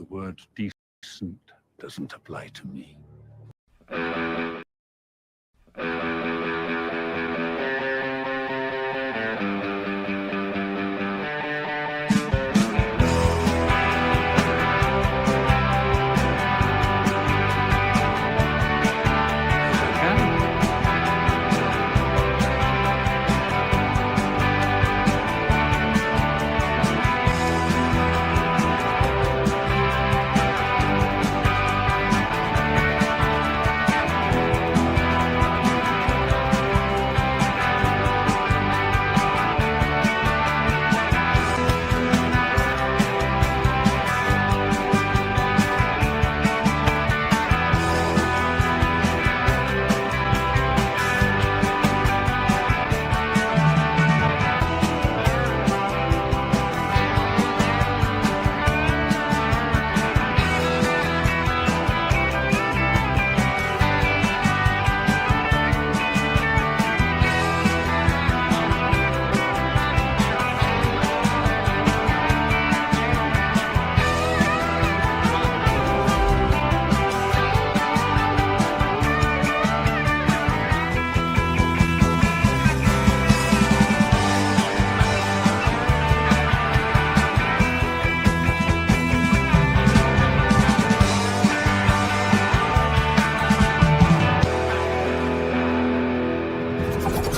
the word decent doesn't apply to me.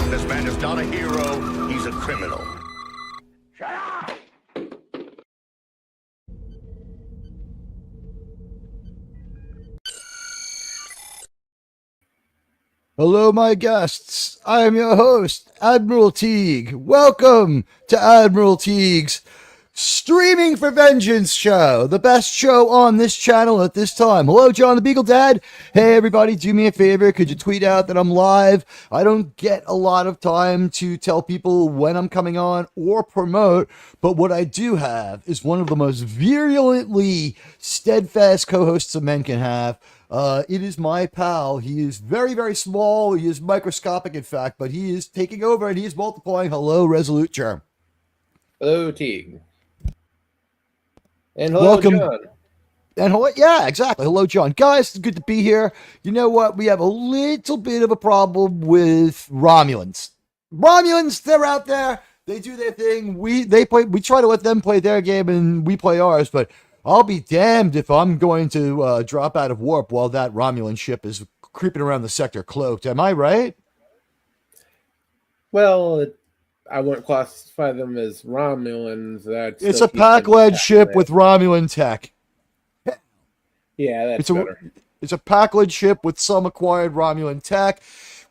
This man is not a hero, he's a criminal. Shut up! Hello, my guests. I am your host, Admiral Teague. Welcome to Admiral Teague's Streaming for Vengeance show, the best show on this channel at this time. Hello, John the Beagle Dad. Hey, everybody, do me a favor. Could you tweet out that I'm live? I don't get a lot of time to tell people when I'm coming on or promote, but what I do have is one of the most virulently steadfast co-hosts a man can have. It is my pal. He is very, very small. He is microscopic, in fact, but he is taking over and he is multiplying. Hello, Resolute Germ. Hello, Teague. And hello, Welcome. John. And hello, yeah, exactly. Hello, John. Guys, it's good to be here. You know what? We have a little bit of a problem with Romulans. Romulans, they're out there. They do their thing. We try to let them play their game and we play ours, but I'll be damned if I'm going to drop out of warp while that Romulan ship is creeping around the sector cloaked. Am I right? Well, I wouldn't classify them as Romulans. It's a pack-led ship with Romulan tech. Yeah, that's better. It's a pack-led ship with some acquired Romulan tech.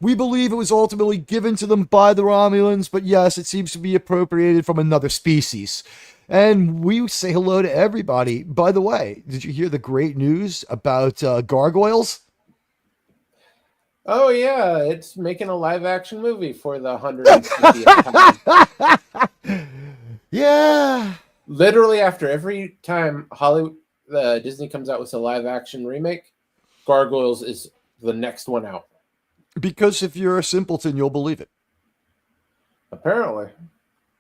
We believe it was ultimately given to them by the Romulans, but yes, it seems to be appropriated from another species. And we say hello to everybody. By the way, did you hear the great news about gargoyles? Oh, yeah, it's making a live-action movie for the 150th time. Yeah. Literally, after every time Disney comes out with a live-action remake, Gargoyles is the next one out. Because if you're a simpleton, you'll believe it. Apparently.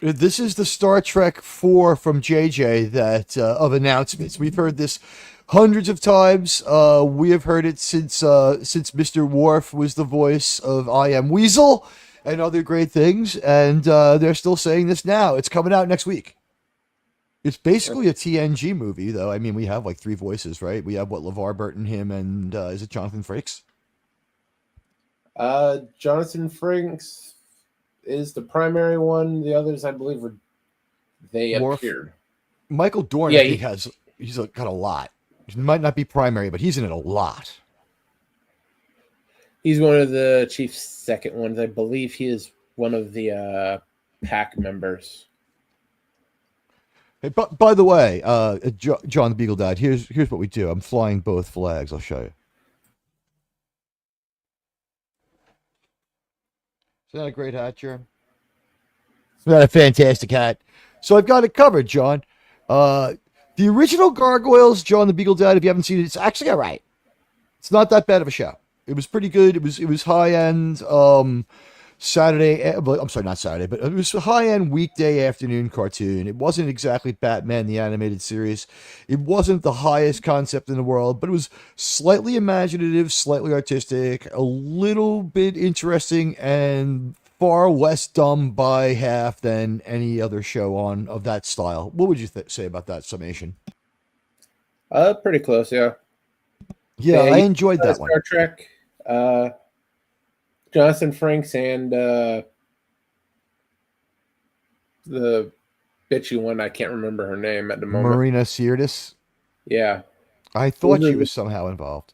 This is the Star Trek 4 from JJ that of announcements. We've heard this hundreds of times. We have heard it since Mr. Worf was the voice of I Am Weasel and other great things, and they're still saying this now. It's coming out next week. It's basically a TNG movie, though. I mean, we have like 3 voices, right? We have LeVar Burton, him, and is it Jonathan Frakes? Jonathan Frakes is the primary one. The others, I believe, appeared. Michael Dorn, I think, he's got a lot. He might not be primary, but he's in it a lot. He's one of the Chief's second ones. I believe he is one of the pack members. Hey, but by the way, John the Beagle Dad, here's what we do. I'm flying both flags. I'll show you. Isn't that a great hat, Jerm? Isn't that a fantastic hat? So I've got it covered, John. The original Gargoyles, John the Beagle Dad, if you haven't seen it, it's actually all right. It's not that bad of a show. It was pretty good. It was high end. I'm sorry, not Saturday, but it was a high-end weekday afternoon cartoon. It wasn't exactly Batman the animated series. It wasn't the highest concept in the world, but it was slightly imaginative, slightly artistic, a little bit interesting, and far less dumb by half than any other show on of that style. What would you say about that summation? Pretty close, yeah. Yeah, I enjoyed that one. Star Trek, Jonathan Frakes, and the bitchy one. I can't remember her name at the moment. Marina Sirtis. Yeah, I thought she was somehow involved.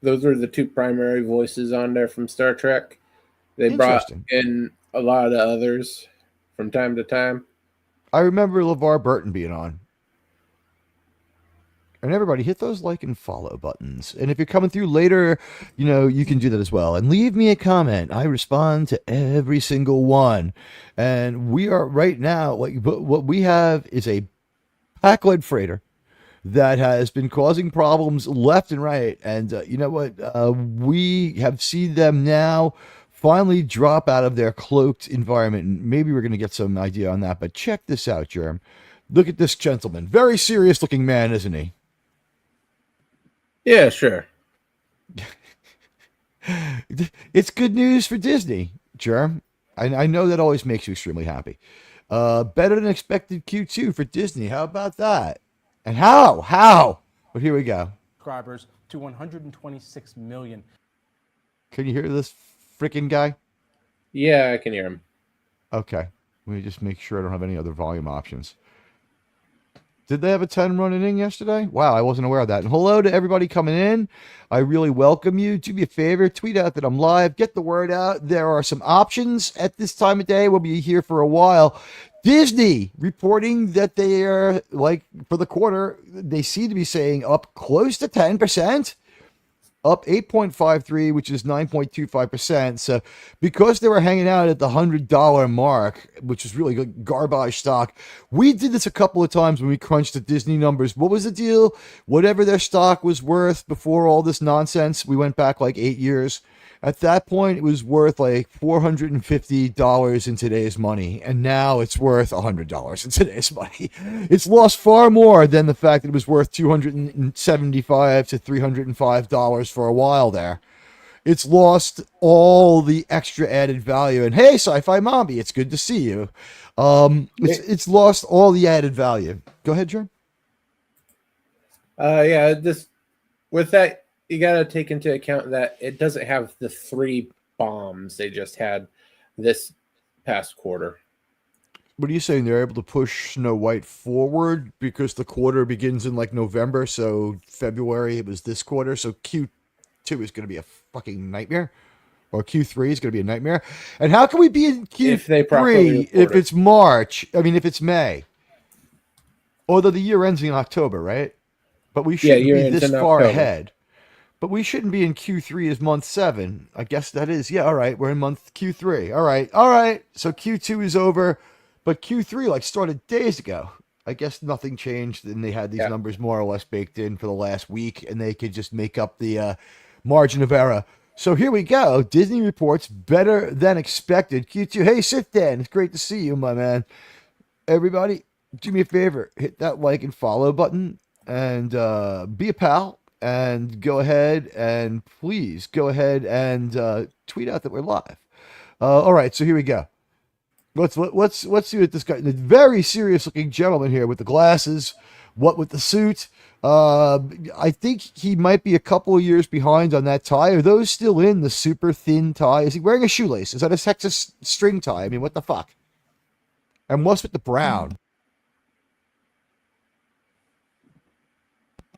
Those were the two primary voices on there from Star Trek. They brought in a lot of the others from time to time. I remember LeVar Burton being on. And everybody, hit those like and follow buttons. And if you're coming through later, you can do that as well. And leave me a comment. I respond to every single one. And we are right now, what we have is a pack-lead freighter that has been causing problems left and right. And you know what? We have seen them now finally drop out of their cloaked environment. And maybe we're going to get some idea on that. But check this out, Jerm. Look at this gentleman. Very serious looking man, isn't he? Yeah, sure. It's good news for Disney, Jerm. I know that always makes you extremely happy. Better than expected Q2 for Disney. How about that? And how? But here we go. Subscribers to 126 million. Can you hear this freaking guy? Yeah, I can hear him. Okay. Let me just make sure I don't have any other volume options. Did they have a 10-run inning yesterday? Wow, I wasn't aware of that. And hello to everybody coming in. I really welcome you. Do me a favor, tweet out that I'm live. Get the word out. There are some options at this time of day. We'll be here for a while. Disney reporting that they are, for the quarter, they seem to be saying up close to 10%. Up 8.53, which is 9.25%. So because they were hanging out at the $100 mark, which is really good garbage stock, we did this a couple of times when we crunched the Disney numbers. What was the deal? Whatever their stock was worth before all this nonsense, we went back 8 years. At that point, it was worth $450 in today's money, and now it's worth $100 in today's money. It's lost far more than the fact that it was worth $275 to $305 for a while there. It's lost all the extra added value. And hey, Sci-Fi Mommy, it's good to see you. It's lost all the added value. Go ahead, Jerm. With that. You got to take into account that it doesn't have the 3 bombs they just had this past quarter. What are you saying? They're able to push Snow White forward because the quarter begins in November, so February it was this quarter, so Q2 is going to be a fucking nightmare, or Q3 is going to be a nightmare. And how can we be in Q3 if it's March? I mean, if it's May. Although the year ends in October, right? But we shouldn't be this far ahead. But we shouldn't be in Q3 as month 7. I guess that is. Yeah, all right. We're in month Q3. All right. So Q2 is over, but Q3 started days ago. I guess nothing changed, and they had these numbers more or less baked in for the last week, and they could just make up the margin of error. So here we go. Disney reports better than expected. Q2. Hey, sit down. It's great to see you, my man. Everybody, do me a favor. Hit that like and follow button, and be a pal. And go ahead and please go ahead and tweet out that we're live. All right, so here we go. Let's see what this guy, the very serious looking gentleman here with the glasses, what with the suit. I think he might be a couple of years behind on that tie. Are those still in the super thin tie? Is he wearing a shoelace? Is that a Texas string tie? I mean, what the fuck? And what's with the brown?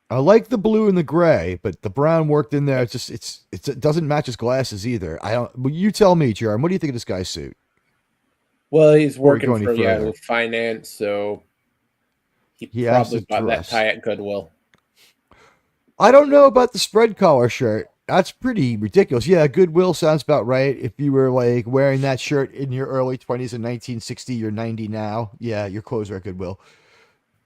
I like the blue and the gray, but the brown worked in there. It doesn't match his glasses either. Well, you tell me, Jerome. What do you think of this guy's suit? Well, he's working for Yahoo Finance, so he probably bought that tie at Goodwill. I don't know about the spread collar shirt. That's pretty ridiculous. Yeah, Goodwill sounds about right. If you were wearing that shirt in your early 20s in 1960, you're 90 now. Yeah, your clothes are at Goodwill.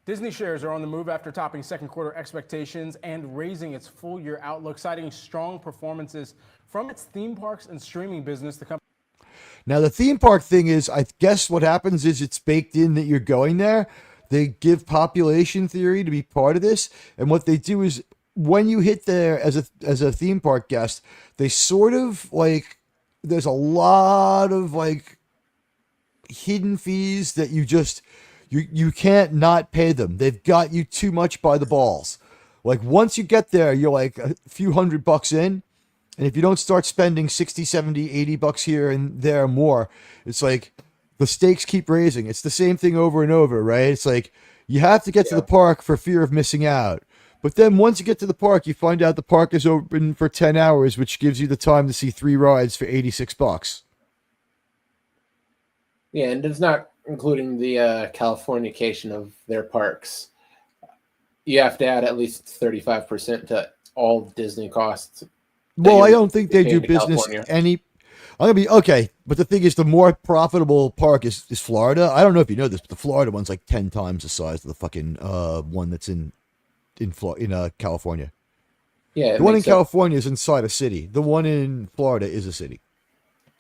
Disney shares are on the move after topping second quarter expectations and raising its full year outlook, citing strong performances from its theme parks and streaming business. The company. Now, the theme park thing is, I guess what happens is it's baked in that you're going there. They give population theory to be part of this. And what they do is when you hit there as a theme park guest, they sort of like, there's a lot of like hidden fees that you can't not pay them. They've got you too much by the balls. Like once you get there, you're like a few $100 in. And if you don't start spending 60, 70, $80 here and there more, it's like the stakes keep raising. It's the same thing over and over, right? It's like you have to get to the park for fear of missing out. But then once you get to the park, you find out the park is open for 10 hours, which gives you the time to see 3 rides for $86. Yeah, and it's not including the Californication of their parks. You have to add at least 35% to all Disney costs. Well, I don't think they do business California. I'm gonna be okay, but the thing is, the more profitable park is Florida. I don't know if you know this, but the Florida one's like 10 times the size of the fucking one that's in California. Yeah, The one in California is inside a city. The one in Florida is a city.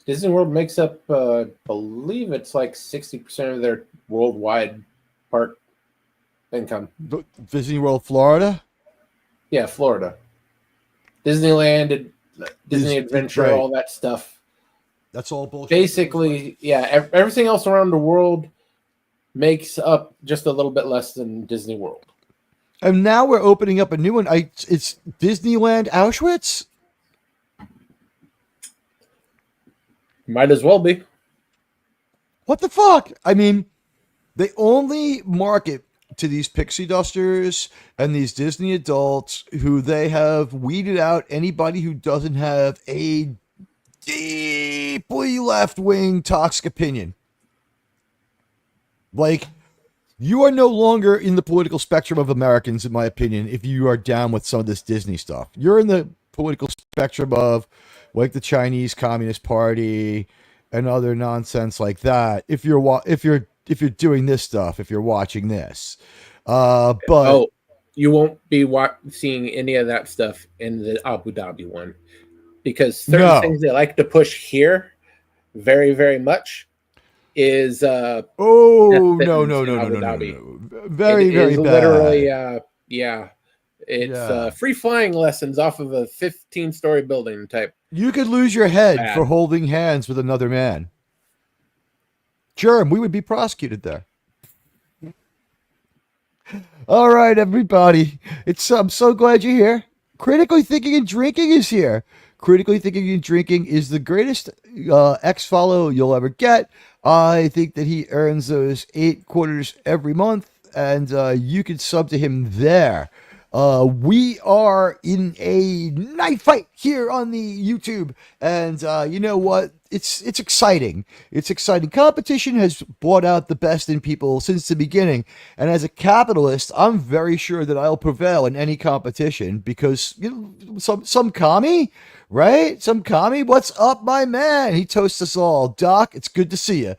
Disney World makes up, I believe it's like 60% of their worldwide park income. Disney World, Florida. Yeah, Florida. Disneyland, Disney Adventure, right. all that stuff. That's all bullshit. Basically, yeah, everything else around the world makes up just a little bit less than Disney World. And now we're opening up a new one. It's Disneyland Auschwitz. Might as well be. What the fuck? I mean, they only market to these pixie dusters and these Disney adults who they have weeded out anybody who doesn't have a deeply left-wing toxic opinion. Like, you are no longer in the political spectrum of Americans, in my opinion, if you are down with some of this Disney stuff. You're in the political spectrum of like the Chinese Communist Party and other nonsense like that. If you're doing this stuff, if you're watching this, but you won't be seeing any of that stuff in the Abu Dhabi one, because certain things they like to push here very, very much is no, very, very bad. Literally, it's free flying lessons off of a 15-story building type. You could lose your head for holding hands with another man. Sure, we would be prosecuted there. All right, everybody. I'm so glad you're here. Critically Thinking and Drinking is here. Critically Thinking and Drinking is the greatest X-follow you'll ever get. I think that he earns those 8 quarters every month, and you can sub to him there. We are in a knife fight here on the YouTube, and you know what? It's exciting. It's exciting. Competition has brought out the best in people since the beginning, and as a capitalist, I'm very sure that I'll prevail in any competition because some commie, right? Some commie. What's up, my man? He toasts us all. Doc, it's good to see you.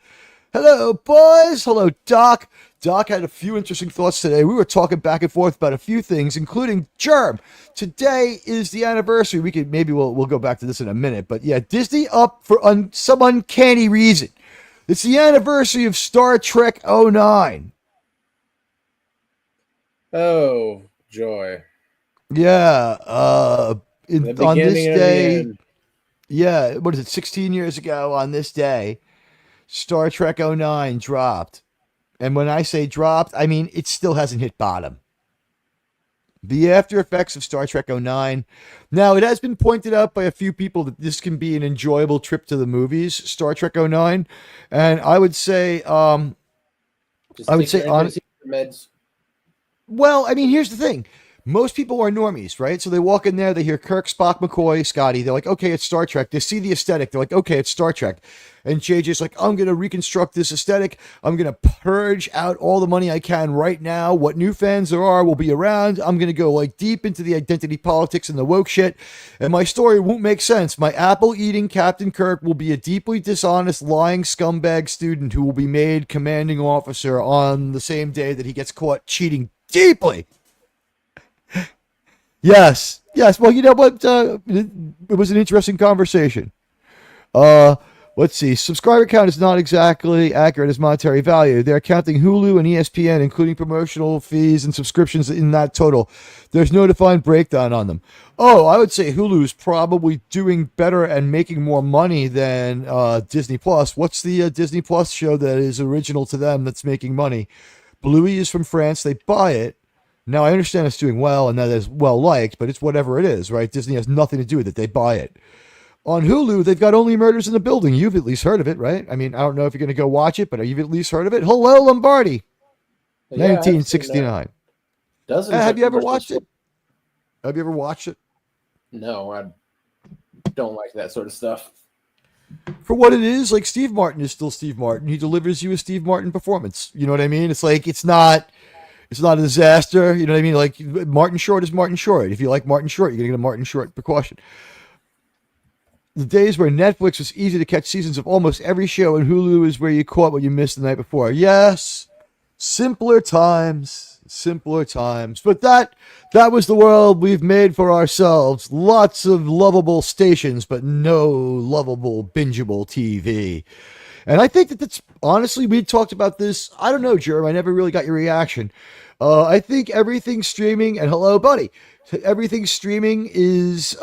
Hello, boys. Hello, Doc. Doc had a few interesting thoughts today. We were talking back and forth about a few things, including Germ. Today is the anniversary. We'll go back to this in a minute, but yeah, Disney up for some uncanny reason. It's the anniversary of Star Trek 09. Oh, joy. Yeah, on this day, yeah, what is it, 16 years ago on this day, Star Trek 09 dropped. And when I say dropped, I mean it still hasn't hit bottom. The after effects of Star Trek 09. Now, it has been pointed out by a few people that this can be an enjoyable trip to the movies, Star Trek 09. And I would say, meds. Well, I mean, here's the thing. Most people are normies, right? So they walk in there, they hear Kirk, Spock, McCoy, Scotty. They're like, okay, it's Star Trek. They see the aesthetic. They're like, okay, it's Star Trek. And JJ's like, I'm going to reconstruct this aesthetic. I'm going to purge out all the money I can right now. What new fans there are will be around. I'm going to go like deep into the identity politics and the woke shit. And my story won't make sense. My apple-eating Captain Kirk will be a deeply dishonest, lying scumbag student who will be made commanding officer on the same day that he gets caught cheating deeply. Yes. Well, you know what? It was an interesting conversation. Let's see. Subscriber count is not exactly accurate as monetary value. They're counting Hulu and ESPN, including promotional fees and subscriptions in that total. There's no defined breakdown on them. Oh, I would say Hulu is probably doing better and making more money than Disney Plus. What's the Disney Plus show that is original to them that's making money? Bluey is from France. They buy it. Now, I understand it's doing well and that is well liked, but it's whatever it is, right? Disney has nothing to do with it. They buy it. On Hulu, they've got Only Murders in the Building. You've at least heard of it, right? I mean, I don't know if you're going to go watch it, but you've at least heard of it. Hello, Lombardi, Yeah, 1969. Have you ever watched it? Have you ever watched it? No, I don't like that sort of stuff. For what it is, like Steve Martin is still Steve Martin. He delivers you a Steve Martin performance. You know what I mean? It's like it's not a disaster. You know what I mean? Like Martin Short is Martin Short. If you like Martin Short, you're going to get a Martin Short precaution. The days where Netflix was easy to catch seasons of almost every show, and Hulu is where you caught what you missed the night before. Yes, simpler times. But that was the world we've made for ourselves. Lots of lovable stations, but no lovable, bingeable TV. And I think that's honestly, we talked about this. I don't know, Jerm. I never really got your reaction. I think everything streaming, and hello, buddy. Everything streaming is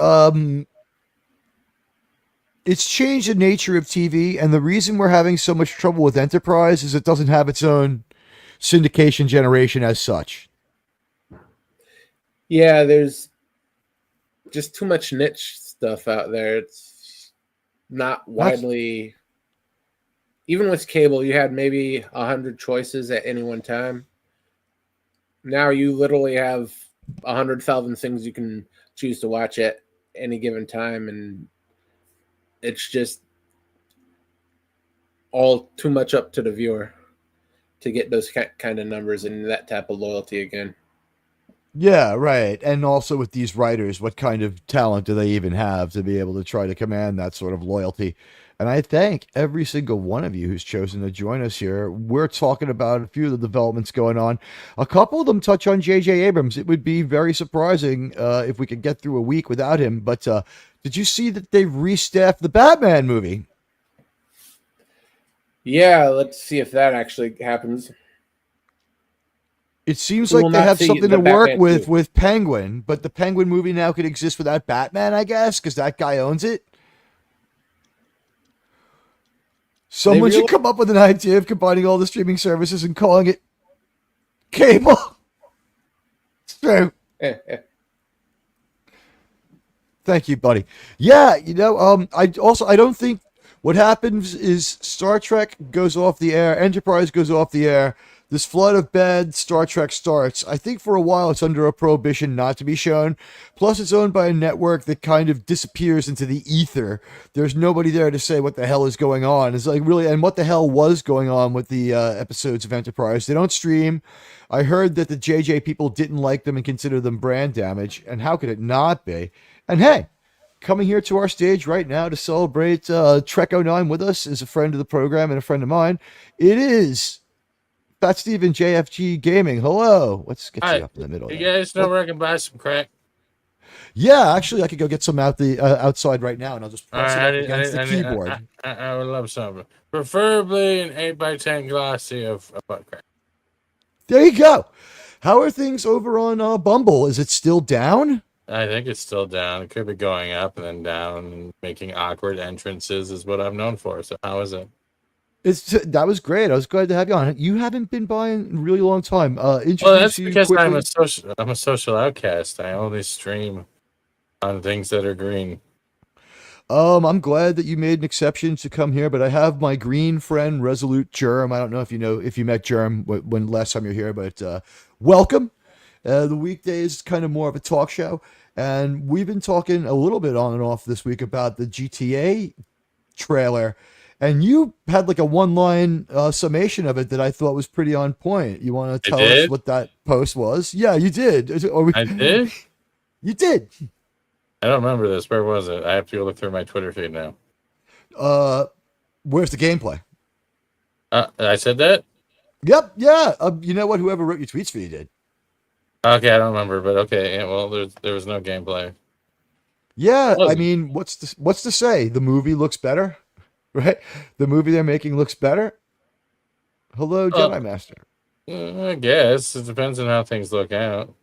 it's changed the nature of TV, and the reason we're having so much trouble with Enterprise is it doesn't have its own syndication generation as such. Yeah, there's just too much niche stuff out there. It's not widely. Even with cable, you had maybe 100 choices at any one time. Now you literally have 100,000 things you can choose to watch at any given time, and it's just all too much up to the viewer to get those kind of numbers and that type of loyalty again. Yeah, right. And also with these writers, what kind of talent do they even have to be able to try to command that sort of loyalty? And I thank every single one of you who's chosen to join us here. We're talking about a few of the developments going on. A couple of them touch on J.J. Abrams. It would be very surprising if we could get through a week without him. But did you see that they've restaffed the Batman movie? Yeah, let's see if that actually happens. It seems like they have something to work with Penguin, but the Penguin movie now could exist without Batman, I guess, because that guy owns it. Someone should come up with an idea of combining all the streaming services and calling it cable. It's true. Thank you, buddy. Yeah, I don't think what happens is Star Trek goes off the air, Enterprise goes off the air, this flood of bad Star Trek starts. I think for a while it's under a prohibition not to be shown. Plus it's owned by a network that kind of disappears into the ether. There's nobody there to say what the hell is going on. It's like really, and what the hell was going on with the episodes of Enterprise. They don't stream. I heard that the JJ people didn't like them and consider them brand damage. And how could it not be? And hey, coming here to our stage right now to celebrate Trek 09 with us is a friend of the program and a friend of mine. It is Fat Steven, JFG Gaming. Hello. Let's get you up in the middle. You guys know where I can buy some crack? Yeah, actually, I could go get some out the outside right now, and I'll just press it up against the keyboard. I would love some. Preferably an 8x10 glossy of butt crack. There you go. How are things over on Bumble? Is it still down? I think it's still down. It could be going up and then down, and making awkward entrances is what I'm known for. So how is it? That was great. I was glad to have you on. You haven't been by in a really long time. Well, that's because I'm a social outcast. I only stream on things that are green. I'm glad that you made an exception to come here, but I have my green friend, Resolute Germ. I don't know if you met Germ when last time you're here, but welcome. The weekday is kind of more of a talk show, and we've been talking a little bit on and off this week about the GTA trailer. And you had like a one-line summation of it that I thought was pretty on point. You want to tell us what that post was? Yeah, you did. I did? You did. I don't remember this. Where was it? I have to go look through my Twitter feed now. Where's the gameplay? I said that? Yep, yeah. You know what? Whoever wrote your tweets for you did. Okay, I don't remember, but okay. Yeah, well, there was no gameplay. Yeah, I mean, what's to say? The movie looks better. right? The movie they're making looks better. Hello, Jedi Master. I guess it depends on how things look out.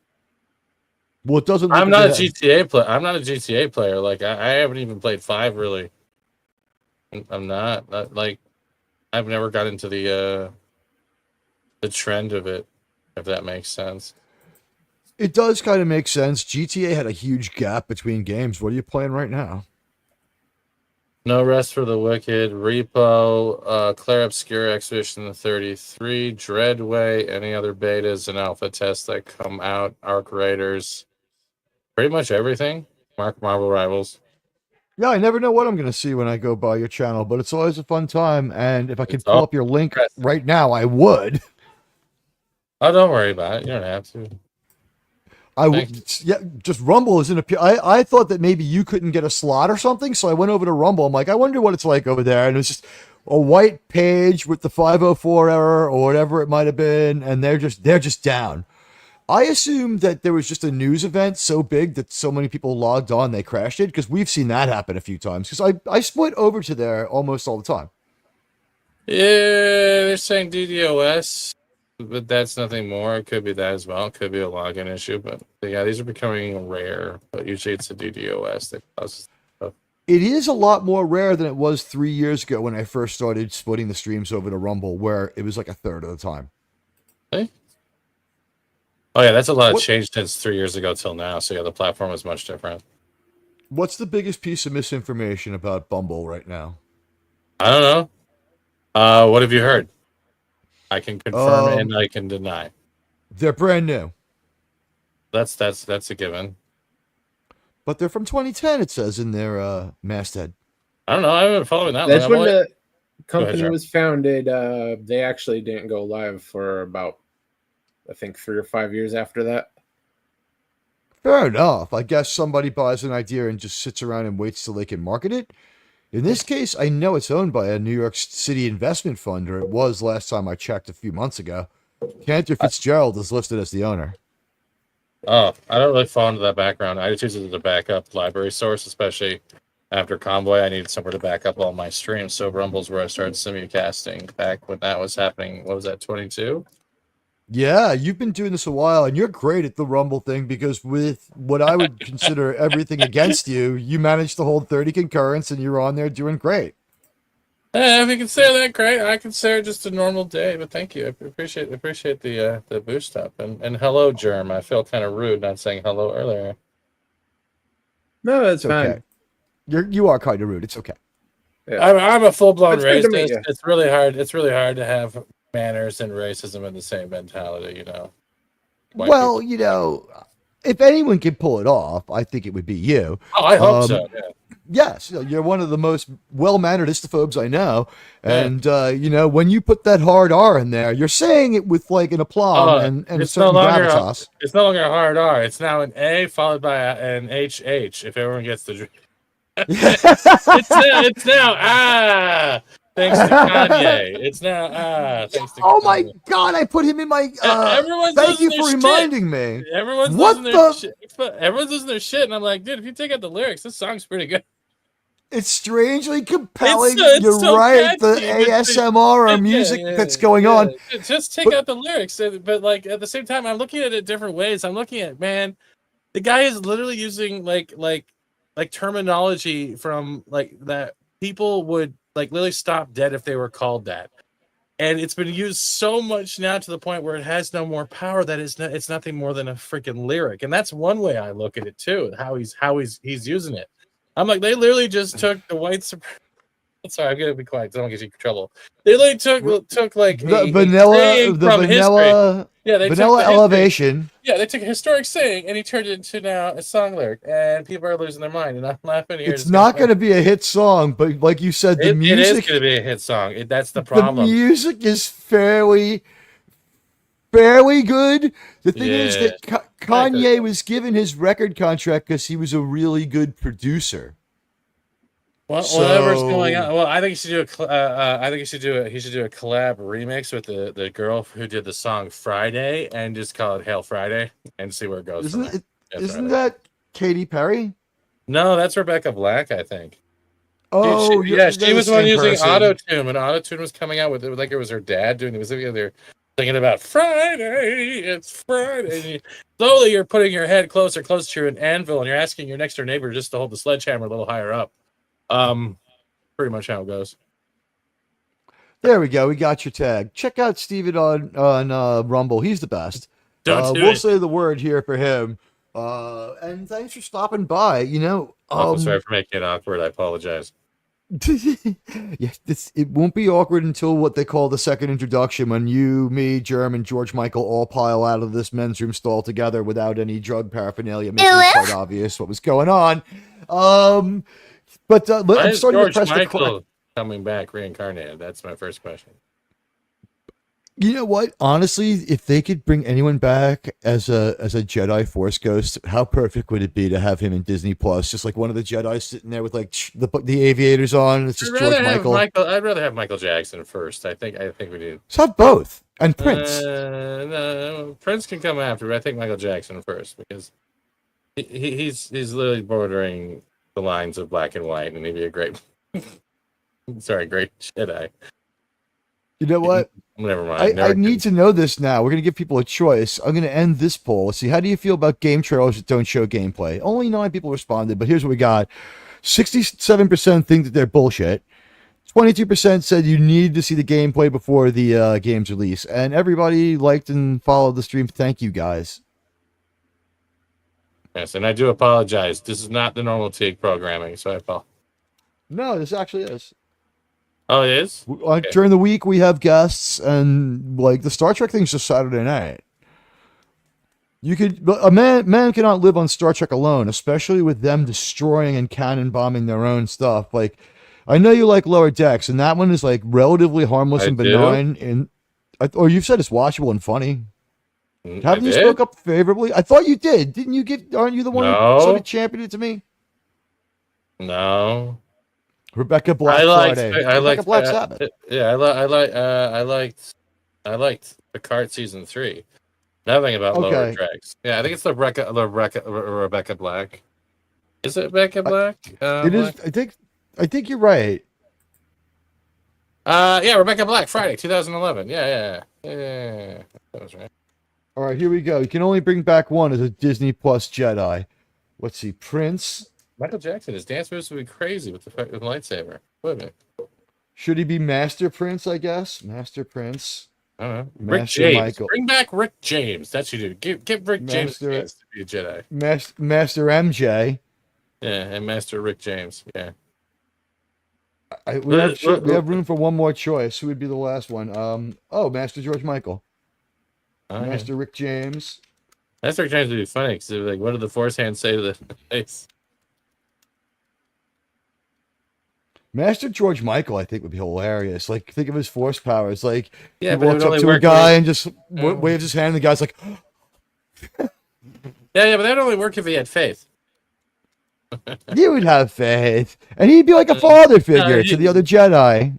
Well, it doesn't look I'm like not a it has- GTA player. I'm not a GTA player. Like I haven't even played 5 really. I'm not like I've never got into the trend of it, if that makes sense. It does kind of make sense. GTA had a huge gap between games. What are you playing right now? No Rest for the Wicked, Repo, Claire Obscura Expedition 33, Dreadway, any other betas and alpha tests that come out, Arc Raiders, pretty much everything. Marvel Rivals. Yeah, I never know what I'm going to see when I go by your channel, but it's always a fun time. And if I could It's pull all up your link impressive. right now, I would. Oh, don't worry about it. You don't have to. I Thank would. Yeah, just Rumble is in a. I thought that maybe you couldn't get a slot or something, so I went over to Rumble. I'm like, I wonder what it's like over there, and it was just a white page with the 504 error or whatever it might have been, and they're just down. I assumed that there was just a news event so big that so many people logged on they crashed it, because we've seen that happen a few times. Because I split over to there almost all the time. Yeah, they're saying DDoS, but that's nothing more. It could be that as well. It could be a login issue, but yeah, these are becoming rare. But usually it's a DDoS that causes stuff. It is a lot more rare than it was 3 years ago when I first started splitting the streams over to Rumble, where it was like a third of the time. Hey? Oh yeah, that's a lot of What- change since 3 years ago till now. So yeah, the platform is much different. What's the biggest piece of misinformation about Bumble right now? I don't know. What have you heard? I can confirm and I can deny. They're brand new, That's a given. but they're from 2010. It says in their masthead. I don't know. I haven't been following that That's one. when the Go ahead, company Jared. was founded. They actually didn't go live for about, I think, 3 or 5 years after that. Fair enough. I guess somebody buys an idea and just sits around and waits till they can market it. In this case, I know it's owned by a New York City investment fund, or it was last time I checked a few months ago. Cantor Fitzgerald is listed as the owner. Oh, I don't really fall into that background. I just use it as a backup library source, especially after Convoy. I needed somewhere to back up all my streams. So Rumble's where I started simulcasting back when that was happening. What was that, 22? Yeah, you've been doing this a while, and you're great at the Rumble thing, because with what I would consider everything against you, you managed to hold 30 concurrents, and you're on there doing great. If you consider that great, I consider it just a normal day. But thank you, I appreciate the boost up and hello, Germ. I feel kind of rude not saying hello earlier. No, that's It's okay. fine. You are kind of rude. It's okay. Yeah. I'm a full blown It's good to meet racist. you. It's really hard. It's really hard to have manners and racism in the same mentality. You know. White Well, people- you know, if anyone can pull it off, I think it would be you. Oh, I hope so. Yeah. Yes, you're one of the most well-mannered istophobes I know, Yeah. and you know, when you put that hard R in there, you're saying it with like an aplomb and a it's certain no longer gravitas. it's no longer a hard R. It's now an A followed by an HH. If everyone gets the, it's now thanks to Kanye. It's now thanks to. Oh my Kanye. God! I put him in my. Everyone's Thank you losing for their shit. reminding me. Everyone's What losing their the- shit. Everyone's losing their shit, and I'm like, dude, if you take out the lyrics, this song's pretty good. It's strangely compelling. It's You're so right. The catchy. It's- ASMR Yeah, music yeah, that's going yeah. on. Just take But- out the lyrics, but like at the same time, I'm looking at it different ways. I'm looking at, man, the guy is literally using like terminology from like that people would like literally stop dead if they were called that. And it's been used so much now to the point where it has no more power that it's nothing more than a freaking lyric. And that's one way I look at it too, how he's using it. I'm like, they literally just took the white supremacy. Sorry, I'm gonna be quiet. 'Cause I don't get you in trouble. They literally took like The a vanilla, saying the from history. vanilla, Yeah, they vanilla took the history. elevation. Yeah, they took a historic saying and he turned it into now a song lyric, and people are losing their mind. And I'm laughing here. It's not going to be a hit song, but like you said, the It is music. going to be a hit song. That's the The problem. music is fairly good. The thing is Yeah. that Kanye was given his record contract because he was a really good producer. Well, whatever's So- going on. Well, I think he should do he should do a collab remix with the girl who did the song Friday and just call it Hail Friday and see where it goes. Isn't that Katy Perry? No, that's Rebecca Black, I think. Oh, she they're she the was the one same using person. Auto-Tune, and Auto-Tune was coming out with it like it was her dad doing it. It was they're thinking about Friday, it's Friday. And slowly, you're putting your head closer to an anvil, and you're asking your next door neighbor just to hold the sledgehammer a little higher up. Pretty much how it goes. There we go. We got your tag. Check out Steven on Rumble. He's the best. Don't do We'll it. say the word here for him. And thanks for stopping by. Awful sorry for making it awkward. I apologize. Yes, it won't be awkward until what they call the second introduction, when you, me, Germ, and George Michael all pile out of this men's room stall together without any drug paraphernalia, making it quite obvious what was going on. I'm starting George to press Michael coming back reincarnated? That's my first question. You know what? Honestly, if they could bring anyone back as a Jedi Force ghost, how perfect would it be to have him in Disney Plus? Just like one of the Jedi sitting there with like the aviators on. It's just George Michael. I'd rather have Michael Jackson first. I think we do. Let's have both. And Prince. No, Prince can come after, but I think Michael Jackson first, because he's literally bordering the lines of black and white, and he'd be a great great Jedi. You know what? Never mind. I need to know this now. We're going to give people a choice. I'm going to end this poll. Let's see. How do you feel about game trailers that don't show gameplay? Only 9 people responded, but here's what we got. 67% think that they're bullshit. 22% said you need to see the gameplay before the game's release. And everybody liked and followed the stream. Thank you, guys. Yes, and I do apologize. This is not the normal TIG programming, so I apologize. No, this actually is. Oh, it is? Okay. During the week, we have guests, and like the Star Trek thing's just Saturday night. A man cannot live on Star Trek alone, especially with them destroying and cannon bombing their own stuff. Like, I know you like Lower Decks, and that one is like relatively harmless and benign. Or you've said it's watchable and funny. Haven't you spoke up favorably? I thought you did. Didn't you aren't you the one who sort of championed it to me? No. Rebecca Black Friday. I liked Black Sabbath. Yeah, I liked Picard season 3. Nothing about Lower Decks. Yeah, I think it's Rebecca Black. Is it Rebecca Black? It is. I think you're right. Yeah, Rebecca Black, Friday, 2011. Yeah. That was right. All right, here we go. You can only bring back one as a Disney Plus Jedi. Let's see, Prince. Michael Jackson, his dance moves would be crazy with the lightsaber, wouldn't it? Should he be Master Prince, I guess? Master Prince. I don't know. Master Rick James. Michael. Bring back Rick James. That's what you do. Give Rick James a chance to be a Jedi. Master MJ. Yeah, and Master Rick James. Yeah. We have room for one more choice. Who would be the last one? Master George Michael. Okay. Master Rick James. Master Rick James would be funny because like, what did the Force hand say to the face? Master George Michael, I think, would be hilarious. Like, think of his force powers. Like, he walks up to a guy and just waves his hand, and the guy's like, yeah, but that'd only work if he had faith. You would have faith, and he'd be like a father figure to the other Jedi.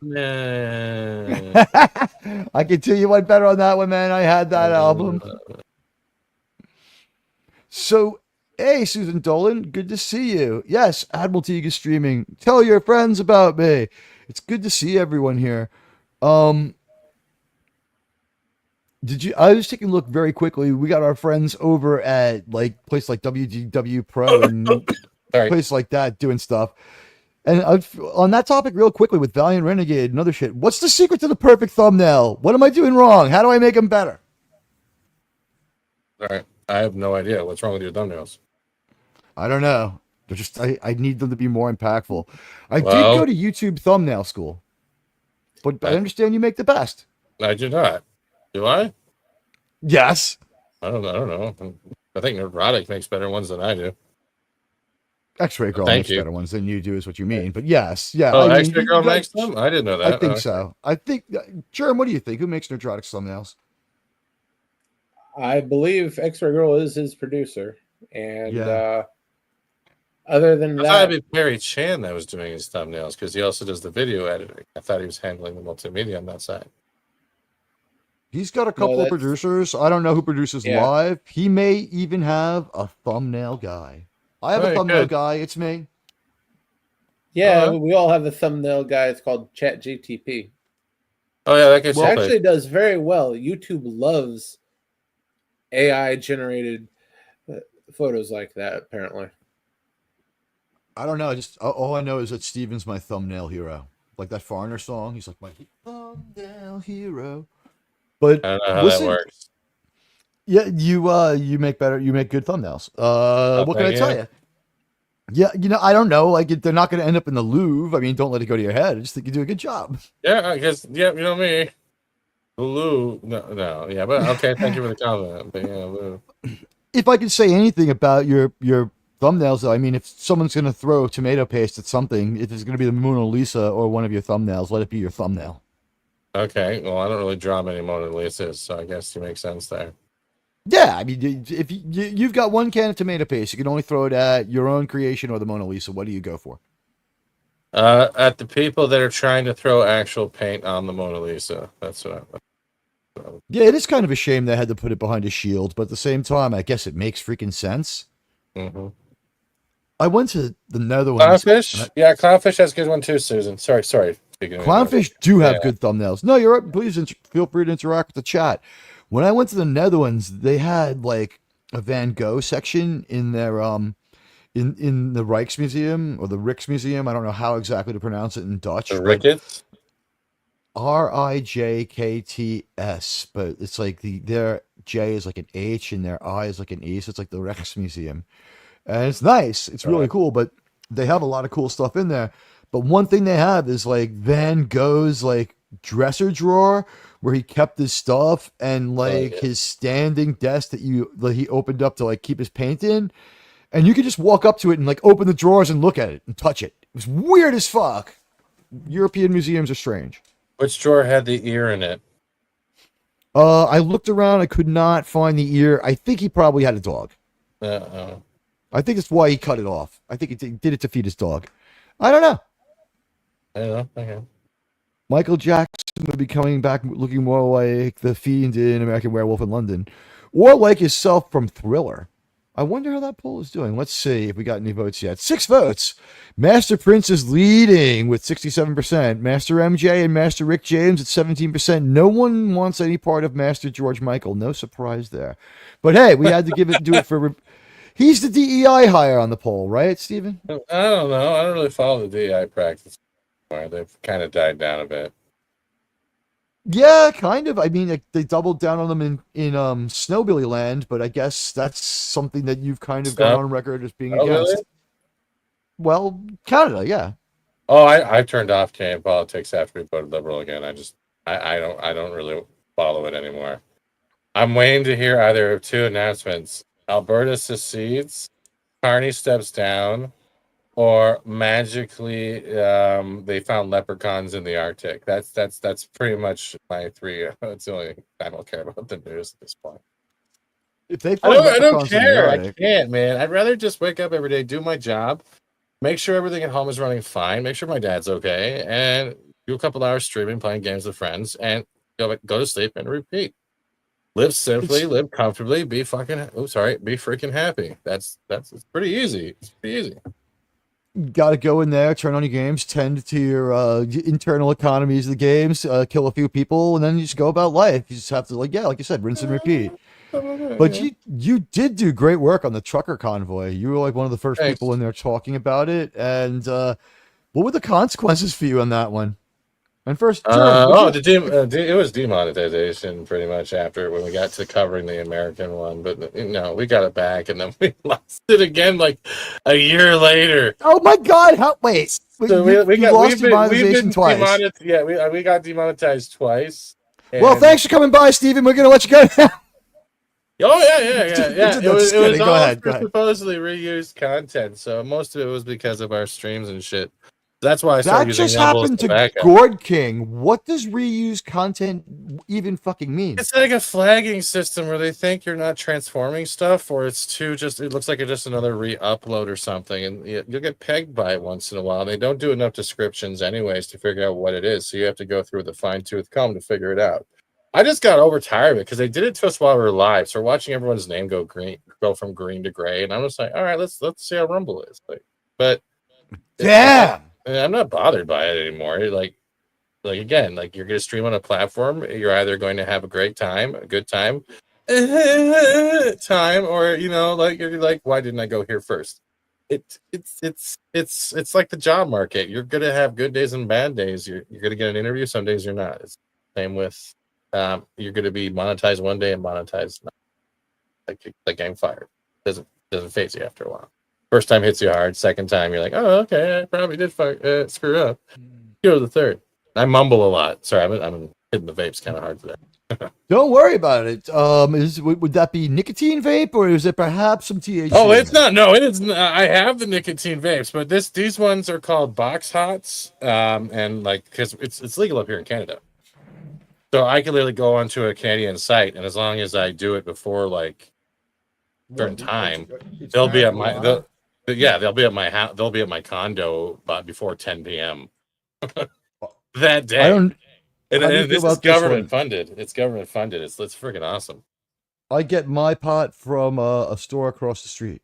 I can tell you one better on that one, man. I had that album. So, hey, Susan Dolan, good to see you. Yes, Admiral Teague is streaming. Tell your friends about me. It's good to see everyone here. I was taking a look very quickly. We got our friends over at like place like WDW Pro and place like that doing stuff. And on that topic, real quickly with Valiant Renegade and other shit, what's the secret to the perfect thumbnail? What am I doing wrong? How do I make them better? All right. I have no idea. What's wrong with your thumbnails? I don't know. They're just I need them to be more impactful. I did go to YouTube thumbnail school, but I understand you make the best. I do not. Do I? Yes. I don't know. I think Neurotic makes better ones than I do. X-Ray Girl makes better ones than you do, is what you mean. But yes, yeah. Oh, X-Ray Girl makes them? I didn't know that. I think so. I think, Jerem, what do you think? Who makes Neurotic's thumbnails? I believe X-Ray Girl is his producer. And other than that... I thought it'd be Perry Chan that was doing his thumbnails, because he also does the video editing. I thought he was handling the multimedia on that side. He's got a couple of producers. I don't know who produces live. He may even have a thumbnail guy. I have a thumbnail guy. It's me. Yeah, we all have a thumbnail guy. It's called ChatGTP. Oh yeah, that gets It actually does very well. YouTube loves AI generated photos like that. Apparently, I don't know. Just all I know is that Steven's my thumbnail hero. Like that Foreigner song. He's like my thumbnail hero. But I don't know how listen, that works. yeah, you make good thumbnails. What can I tell you? Yeah, I don't know. Like they're not going to end up in the Louvre. I mean, don't let it go to your head. I just think you do a good job. Yeah, I guess. Yeah, you know me. Lou. No. Yeah, but okay. Thank you for the compliment. But yeah, Lou. If I could say anything about your thumbnails, though, I mean, if someone's going to throw tomato paste at something, if it's going to be the Mona Lisa or one of your thumbnails, let it be your thumbnail. Okay. Well, I don't really draw many Mona Lisas, so I guess you make sense there. Yeah, I mean, if you've got one can of tomato paste, you can only throw it at your own creation or the Mona Lisa. What do you go for? At the people that are trying to throw actual paint on the Mona Lisa. That's what Yeah, it is kind of a shame they had to put it behind a shield, but at the same time, I guess it makes freaking sense. Mm-hmm. I went to the Netherlands. Clownfish? Yeah, Clownfish has a good one too, Susan. Sorry. Clownfish do have good thumbnails. No, you're right. Please feel free to interact with the chat. When I went to the Netherlands, they had like a Van Gogh section in their in the Rijksmuseum or the Rijksmuseum. I don't know how exactly to pronounce it in Dutch. The Ricketts? Rijkts, but it's like their J is like an H and their I is like an E, so it's like the Rijksmuseum. And it's nice. It's really cool, but they have a lot of cool stuff in there. But one thing they have is like Van Gogh's like dresser drawer where he kept his stuff and like his standing desk that he opened up to like keep his paint in. And you could just walk up to it and like open the drawers and look at it and touch it. It was weird as fuck. European museums are strange. Which drawer had the ear in it? I looked around. I could not find the ear. I think he probably had a dog. I think that's why he cut it off. I think he did it to feed his dog. I don't know. Okay. Michael Jackson would be coming back looking more like the Fiend in American Werewolf in London, or like himself from Thriller. I wonder how that poll is doing. Let's see if we got any votes yet. 6 votes. Master Prince is leading with 67%. Master MJ and Master Rick James at 17%. No one wants any part of Master George Michael. No surprise there. But hey, we had to do it for... He's the DEI hire on the poll, right, Steven? I don't know. I don't really follow the DEI practice anymore. They've kind of died down a bit. Yeah, kind of. I mean, they doubled down on them in Snowbilly Land, but I guess that's something that you've kind of gone on record as being against. Really? Well, Canada, yeah. Oh, I turned off Canadian politics after we voted Liberal again. I don't really follow it anymore. I'm waiting to hear either of two announcements. Alberta secedes, Carney steps down, or magically they found leprechauns in the Arctic. That's pretty much my three. That's the only thing I don't care about the news at this point. If they find I don't leprechauns in the care. I Arctic, can't, man. I'd rather just wake up every day, do my job, make sure everything at home is running fine, make sure my dad's okay, and do a couple hours streaming, playing games with friends, and go to sleep and repeat. Live simply, live comfortably, be freaking happy. It's pretty easy. It's pretty easy. you got to go in there, turn on your games, tend to your internal economies of the games, kill a few people, and then you just go about life. You just have to, like you said, rinse and repeat. But you did do great work on the trucker convoy. You were like one of the first people in there talking about it. And what were the consequences for you on that one? And first, it was demonetization pretty much after when we got to covering the American one. But we got it back, and then we lost it again like a year later. Oh my God! Wait, so we lost demonetization twice. We got demonetized twice. Well, thanks for coming by, Steven. We're gonna let you go now. Oh yeah. It was go ahead. Supposedly reused content, so most of it was because of our streams and shit. That's why I started using that just happened to Gourd King. What does reused content even fucking mean? It's like a flagging system where they think you're not transforming stuff, or it looks like it's just another re-upload or something, and you'll get pegged by it once in a while. They don't do enough descriptions anyways to figure out what it is, so you have to go through with a fine-tooth comb to figure it out. I just got overtired of it because they did it to us while we were live, so we're watching everyone's name go from green to gray, and I'm just like, all right, let's see how Rumble is. But damn. I'm not bothered by it anymore. Like again, like you're going to stream on a platform. You're either going to have a great time, a good time, or like you're like, why didn't I go here first? It's like the job market. You're going to have good days and bad days. You're going to get an interview. Some days you're not. It's the same with you're going to be monetized one day and monetized not. Like getting fired doesn't phase you after a while. First time hits you hard. Second time you're like, oh, okay, I probably did screw up. Go to the third. I mumble a lot. Sorry, I'm hitting the vapes kind of hard today. Don't worry about it. Would that be nicotine vape, or is it perhaps some THC? Oh, it's not. No, it is. I have the nicotine vapes, but these ones are called box hots, and like because it's legal up here in Canada, so I can literally go onto a Canadian site, and as long as I do it before like certain time, they'll be at my they'll be at my house. They'll be at my condo before 10 p.m. that day. I don't. And How do you this feel is about this government one? funded. It's government funded. It's freaking awesome. I get my pot from a store across the street.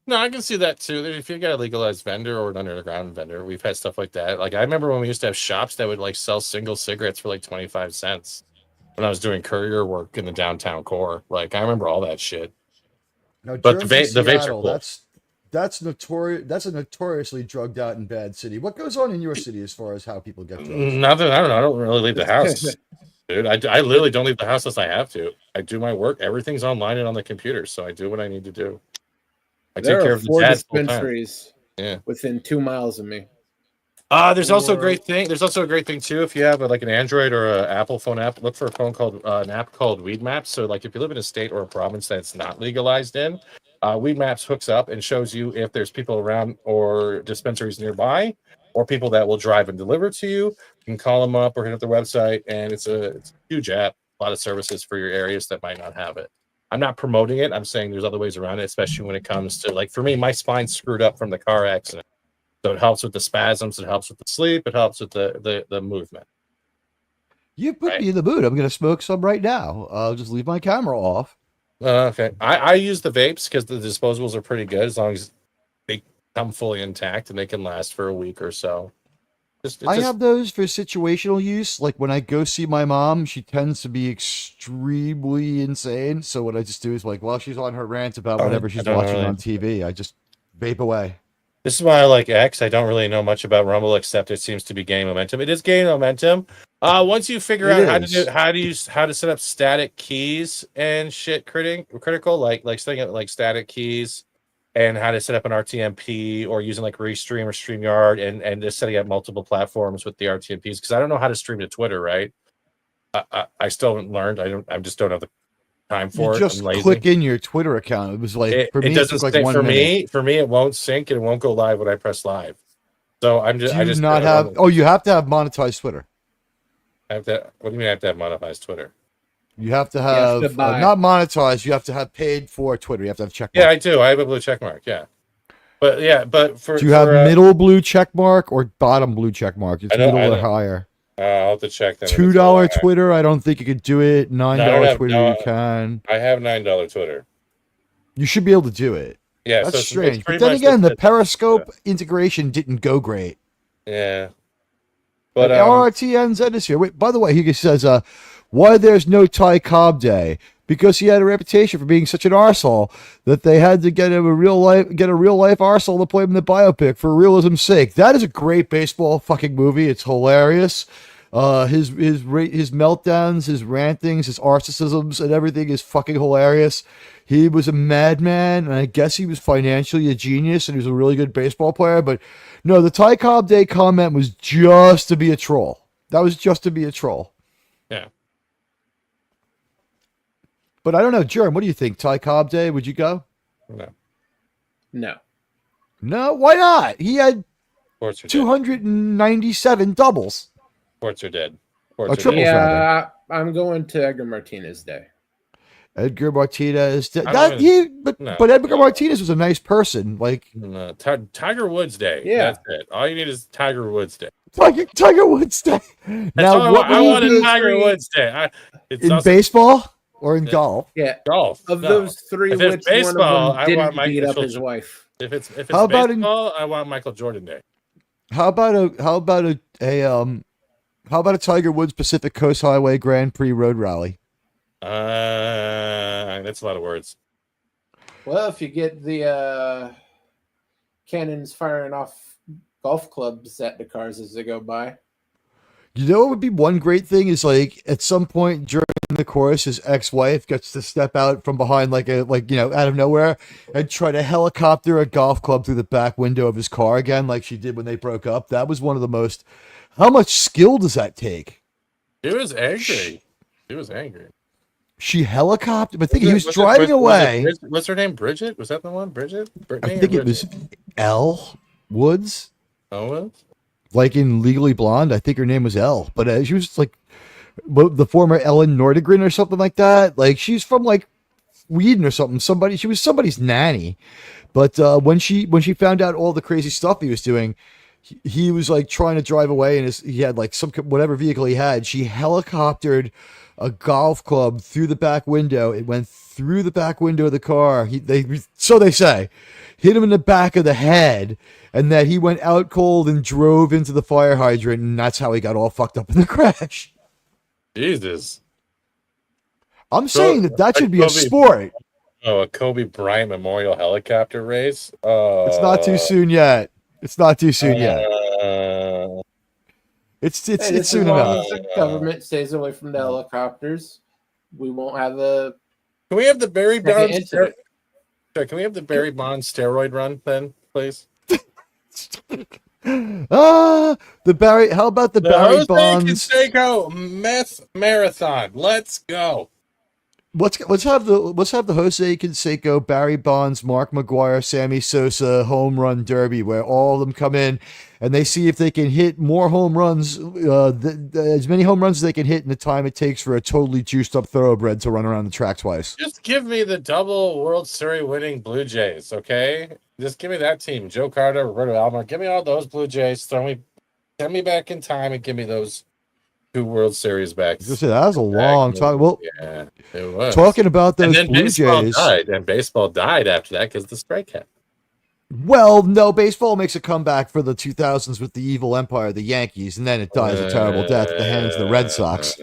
No, I can see that too. If you got a legalized vendor or an underground vendor, we've had stuff like that. Like I remember when we used to have shops that would like sell single cigarettes for like 25 cents when I was doing courier work in the downtown core. Like I remember all that shit. Now, But the Jersey, vapes are Seattle, cool. that's notorious. That's a notoriously drugged out and bad city. What goes on in your city as far as how people get drugs? Nothing. I don't know. I don't really leave the house, dude. I literally don't leave the house unless I have to. I do my work. Everything's online and on the computer, so I do what I need to do. I There take care are of the 4 dads full time. dispensaries within 2 miles of me. There's also a great thing. There's also a great thing too. If you have like an Android or an Apple phone app, look for an app called Weed Maps. So like if you live in a state or a province that's not legalized in, Weed Maps hooks up and shows you if there's people around or dispensaries nearby, or people that will drive and deliver to you. You can call them up or hit up their website, and it's a huge app. A lot of services for your areas that might not have it. I'm not promoting it. I'm saying there's other ways around it, especially when it comes to like for me, my spine's screwed up from the car accident. So it helps with the spasms, it helps with the sleep, it helps with the movement. You put me in the mood. I'm going to smoke some right now. I'll just leave my camera off. Okay. I use the vapes because the disposables are pretty good as long as they come fully intact and they can last for a week or so. I have those for situational use. Like when I go see my mom, she tends to be extremely insane. So what I just do is like while she's on her rant about whatever she's watching on TV, I just vape away. This is why I like X. I don't really know much about Rumble, except it seems to be gaining momentum. It is gaining momentum. Once you figure out how to set up static keys and shit, critical like setting up like static keys, and how to set up an RTMP or using like Restream or StreamYard and just setting up multiple platforms with the RTMPs. Because I don't know how to stream to Twitter, right? I still haven't learned. I just don't have the time for it. Just click in your Twitter account. It was like for me, it took like 1 minute. For me, it won't sync and it won't go live when I press live. So I just not have. Oh, you have to have monetized Twitter. I have to. What do you mean I have to have monetized Twitter? You have to have not monetized. You have to have paid for Twitter. You have to have check mark. Yeah, I do. I have a blue check mark. Yeah, but do you have middle blue check mark or bottom blue check mark? It's middle or higher. I'll have to check that. $2 Twitter, I don't think you could do it. $9 Twitter, you can. I have $9 Twitter. You should be able to do it. Yeah, that's strange. But then again, the Periscope integration didn't go great. Yeah, but like RRTNZ is here. Wait, by the way, he says, "Why there's no Ty Cobb Day? Because he had a reputation for being such an arsehole that they had to get a real life arsehole to play him in the biopic for realism's sake." That is a great baseball fucking movie. It's hilarious. His meltdowns, his rantings, his narcissisms, and everything is fucking hilarious. He was a madman, and I guess he was financially a genius, and he was a really good baseball player. But no, the Ty Cobb Day comment was just to be a troll. That was just to be a troll. Yeah. But I don't know, Jerem, what do you think? Ty Cobb Day, would you go? No. No, why not? He had 297 doubles. Sports are dead. Triples, yeah, I'm going to Edgar Martinez Day. Edgar Martinez. But Edgar Martinez was a nice person. Like Tiger Woods Day. Yeah, that's it. All you need is Tiger Woods Day. Tiger Woods Day. Now, what I want a Tiger Woods Day. In baseball or in golf? Yeah, golf. Of those three, which baseball, one of them didn't beat up his wife? If it's baseball, I want Michael Jordan Day. how about a Tiger Woods Pacific Coast Highway Grand Prix Road Rally? That's a lot of words. Well, if you get the cannons firing off golf clubs at the cars as they go by. You know what would be one great thing is like at some point during the course, his ex-wife gets to step out from behind like out of nowhere and try to helicopter a golf club through the back window of his car again, like she did when they broke up. That was one of the most. How much skill does that take? He was angry. He was angry. She helicoptered. I think he was driving away. What's her name? Bridget? Was that the one? Bridget? Brittany I think it was Elle Woods. Oh, Like in Legally Blonde, I think her name was Elle, but she was like the former Ellen Nordegren or something like that. Like she's from like Sweden or something. She was somebody's nanny. But when she found out all the crazy stuff he was doing, he was like trying to drive away, and he had like whatever vehicle he had. She helicoptered a golf club through the back window. It went through the back window of the car. So they say, hit him in the back of the head, and that he went out cold and drove into the fire hydrant, and that's how he got all fucked up in the crash. Jesus. I'm saying that should be a sport. Oh, a Kobe Bryant Memorial Helicopter race? It's not too soon yet. It's not too soon yet. It's soon enough. The government stays away from the helicopters. We won't have the. Can we have the Barry Bonds? incident. Can we have the Barry Bonds steroid run then, please? How about the Barry Jose Bonds? Canseco meth marathon. Let's go. Let's have the Jose Canseco, Barry Bonds, Mark McGuire, Sammy Sosa home run derby, where all of them come in and they see if they can hit more home runs, as many home runs as they can hit in the time it takes for a totally juiced up thoroughbred to run around the track twice. Just give me the double World Series winning Blue Jays, okay? Just give me that team. Joe Carter, Roberto Alomar. Give me all those Blue Jays. Send me back in time and give me those 2 World Series back. That was a long time. Well, yeah, it was. Talking about those Blue Jays. Baseball died after that because the strike happened. Well, no, baseball makes a comeback for the 2000s with the evil empire, the Yankees, and then it dies a terrible death at the hands of the Red Sox.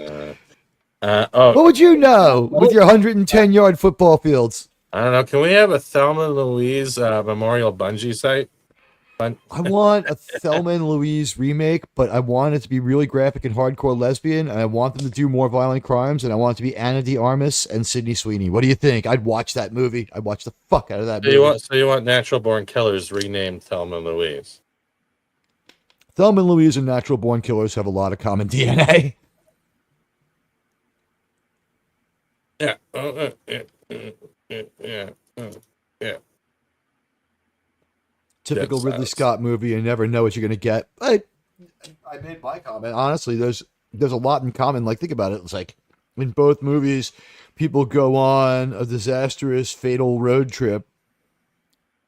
What would you know with your 110-yard football fields? I don't know. Can we have a Thelma and Louise memorial bungee site? I want a Thelma and Louise remake, but I want it to be really graphic and hardcore lesbian, and I want them to do more violent crimes, and I want it to be Anna de Armas and Sydney Sweeney. What do you think? I'd watch that movie. I'd watch the fuck out of that movie. You want Natural Born Killers renamed Thelma and Louise? Thelma and Louise and Natural Born Killers have a lot of common DNA. Yeah. Yeah. Typical Ridley Scott movie. You never know what you're going to get. I made my comment. Honestly, there's a lot in common. Like, think about it. It's like in both movies, people go on a disastrous, fatal road trip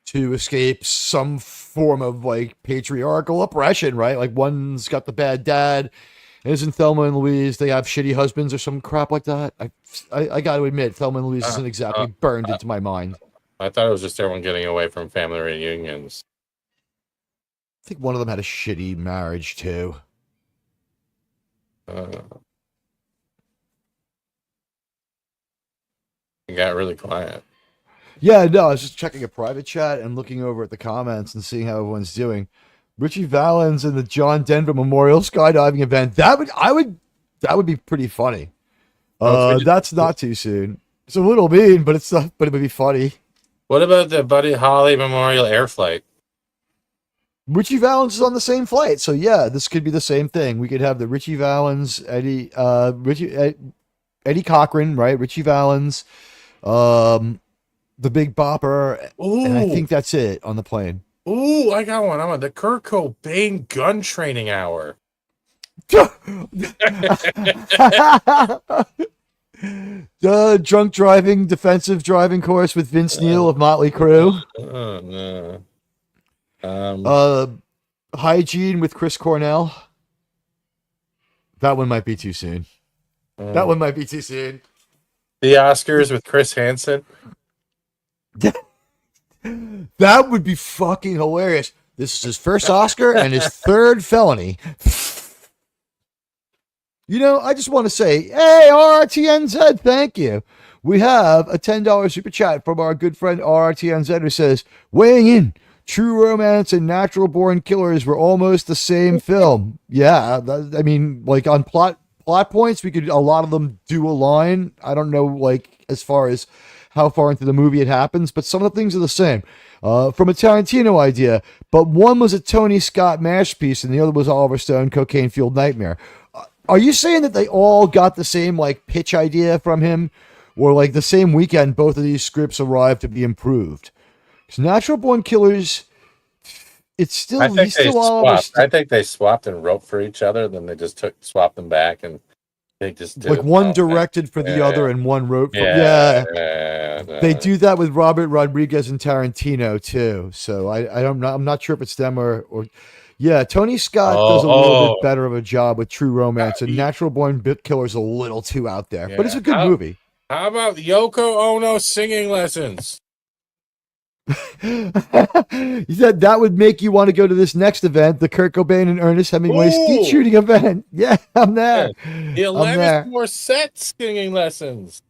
to escape some form of like patriarchal oppression, right? Like one's got the bad dad. Isn't Thelma and Louise? They have shitty husbands or some crap like that. I got to admit, Thelma and Louise isn't exactly burned into my mind. I thought it was just everyone getting away from family reunions. I think one of them had a shitty marriage too. It got really quiet. Yeah, no, I was just checking a private chat and looking over at the comments and seeing how everyone's doing. Richie Valens and the John Denver Memorial skydiving event. That would be pretty funny. That's not too soon. It's a little mean, but it's not. But it would be funny. What about the Buddy Holly Memorial Air Flight? Richie Valens is on the same flight, so yeah, this could be the same thing. We could have the Richie Valens, Eddie Cochran, right? Richie Valens, the Big Bopper, and I think that's it on the plane. Ooh, I got one. I'm on the Kurt Cobain gun training hour. The drunk driving, defensive driving course with Vince Neil of Motley Crue. No. Hygiene with Chris Cornell. That one might be too soon. That one might be too soon. The Oscars with Chris Hansen. That would be fucking hilarious. This is his first Oscar and his third felony. You know, I just want to say, hey, RRTNZ, thank you. We have a $10 super chat from our good friend RRTNZ who says, weighing in, True Romance and Natural Born Killers were almost the same film. Yeah, I mean, like on plot points, a lot of them do align. I don't know, like, as far as how far into the movie it happens, but some of the things are the same. From a Tarantino idea, but one was a Tony Scott masterpiece and the other was Oliver Stone Cocaine Fueled Nightmare. Are you saying that they all got the same, like, pitch idea from him? Or, like, the same weekend both of these scripts arrived to be improved? Because Natural Born Killers, it's still... I think they swapped and wrote for each other, then they just swapped them back, and they just did like one directed for the other and one wrote for... They do that with Robert Rodriguez and Tarantino, too. So I'm not sure if it's them or yeah, Tony Scott does a little bit better of a job with True Romance, and Natural Born Killer's a little too out there. But it's a good movie. How about Yoko Ono singing lessons? He said that would make you want to go to this next event, the Kurt Cobain and Ernest Hemingway skeet shooting event. Yeah, I'm there. The Alanis Morissette singing lessons.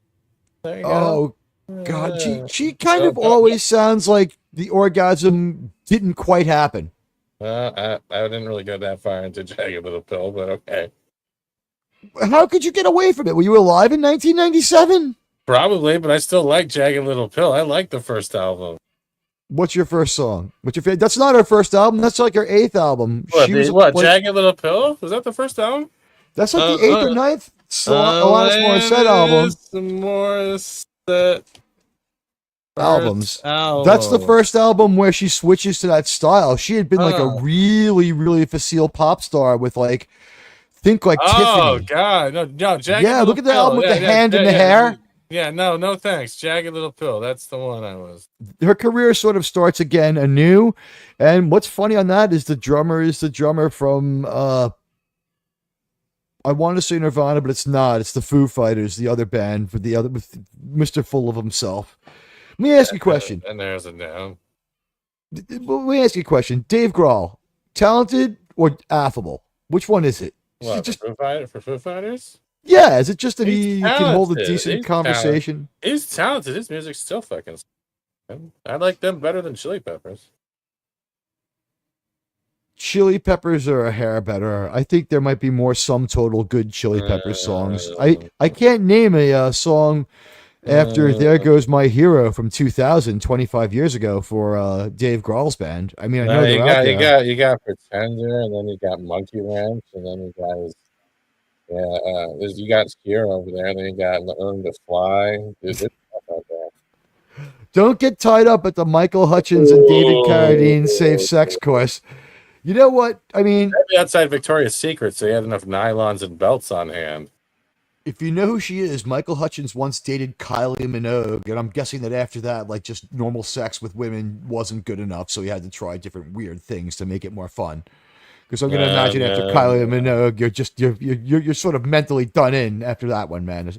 There you go. God, she kind of always sounds like the orgasm didn't quite happen. I didn't really go that far into Jagged Little Pill, but okay. How could you get away from it? Were you alive in 1997? Probably, but I still like Jagged Little Pill. I like the first album. What's your first song? What's your favorite? That's not her first album. That's like her 8th album. Jagged Little Pill? Was that the first album? That's like the 8th or 9th Alanis Morissette albums. That's the first album where she switches to that style. She had been like a really, really facile pop star with like, think like Tiffany. Oh God, no, Jagged yeah, look at the album with the hand in the hair. Yeah, no, thanks. Jagged Little Pill. That's the one I was. Her career sort of starts again anew, and what's funny on that is the drummer from I want to say Nirvana, but it's not. It's the Foo Fighters, the other band with Mr. Full of Himself. Let me ask you a question. And there's a no. Let me ask you a question. Dave Grohl, talented or affable? Which one is it? What, for Foo Fighters? Yeah, is it just that he can hold a decent conversation? He's talented. His music's still fucking. I like them better than Chili Peppers. Chili Peppers are a hair better. I think there might be more sum total good Chili Peppers songs. I can't name a song after There Goes My Hero from 2000, 25 years ago for Dave Grohl's band. I mean, I know you got Pretender, and then you got Monkey Ranch, and then you got you got Skier over there, and then you got Learn to Fly. Dude, stuff out there. Don't get tied up at the Michael Hutchins and David Carradine Safe Sex course. You know what? I mean, maybe outside Victoria's Secret, so he had enough nylons and belts on hand. If you know who she is, Michael Hutchins once dated Kylie Minogue, and I'm guessing that after that, like, just normal sex with women wasn't good enough, so he had to try different weird things to make it more fun. Because I'm going to imagine after Kylie Minogue, you're sort of mentally done in after that one, man.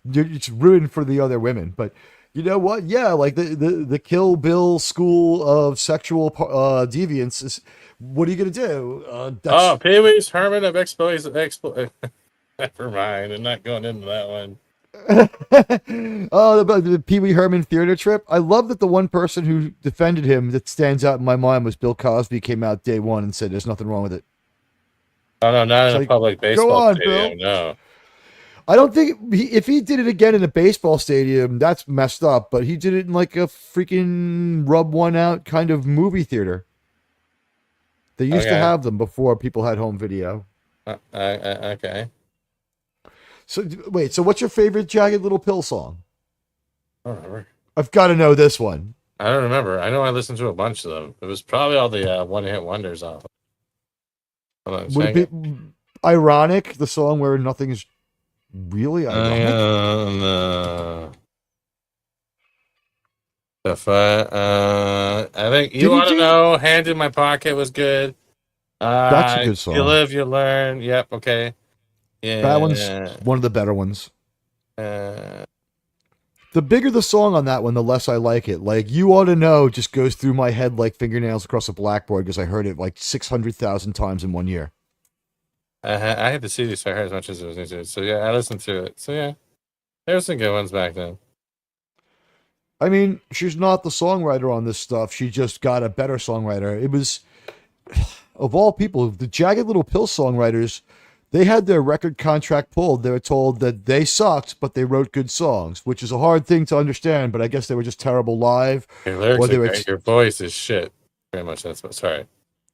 It's ruined for the other women. But you know what? Yeah, like the Kill Bill school of sexual deviance is. What are you going to do? Pee Wee's Herman of Never mind. I'm not going into that one. The Pee Wee Herman theater trip. I love that the one person who defended him that stands out in my mind was Bill Cosby. Came out day one and said there's nothing wrong with it. Oh no, not in a public baseball stadium. Bill. No, I don't think if he did it again in a baseball stadium, that's messed up. But he did it in like a freaking rub one out kind of movie theater. They used to have them before people had home video. Okay. So wait, so what's your favorite Jagged Little Pill song? I don't remember. I've got to know this one. I don't remember. I know I listened to a bunch of them. It was probably all the one-hit wonders off. Would it be ironic, the song where nothing's really ironic? No. I think You Want to Know, Hand in My Pocket was good. That's a good song. You Live, You Learn. Yep, okay. Yeah. That one's one of the better ones. The bigger the song on that one, the less I like it. Like, You Ought to Know just goes through my head like fingernails across a blackboard because I heard it like 600,000 times in 1 year. I had the CD, so I heard as much as it was new to it. So yeah, I listened to it. So yeah, there were some good ones back then. I mean, she's not the songwriter on this stuff. She just got a better songwriter. It was, of all people, the Jagged Little Pill songwriters, they had their record contract pulled. They were told that they sucked, but they wrote good songs, which is a hard thing to understand, but I guess they were just terrible live. Your lyrics Or they are were great. Your voice is shit. Pretty much that's what, sorry.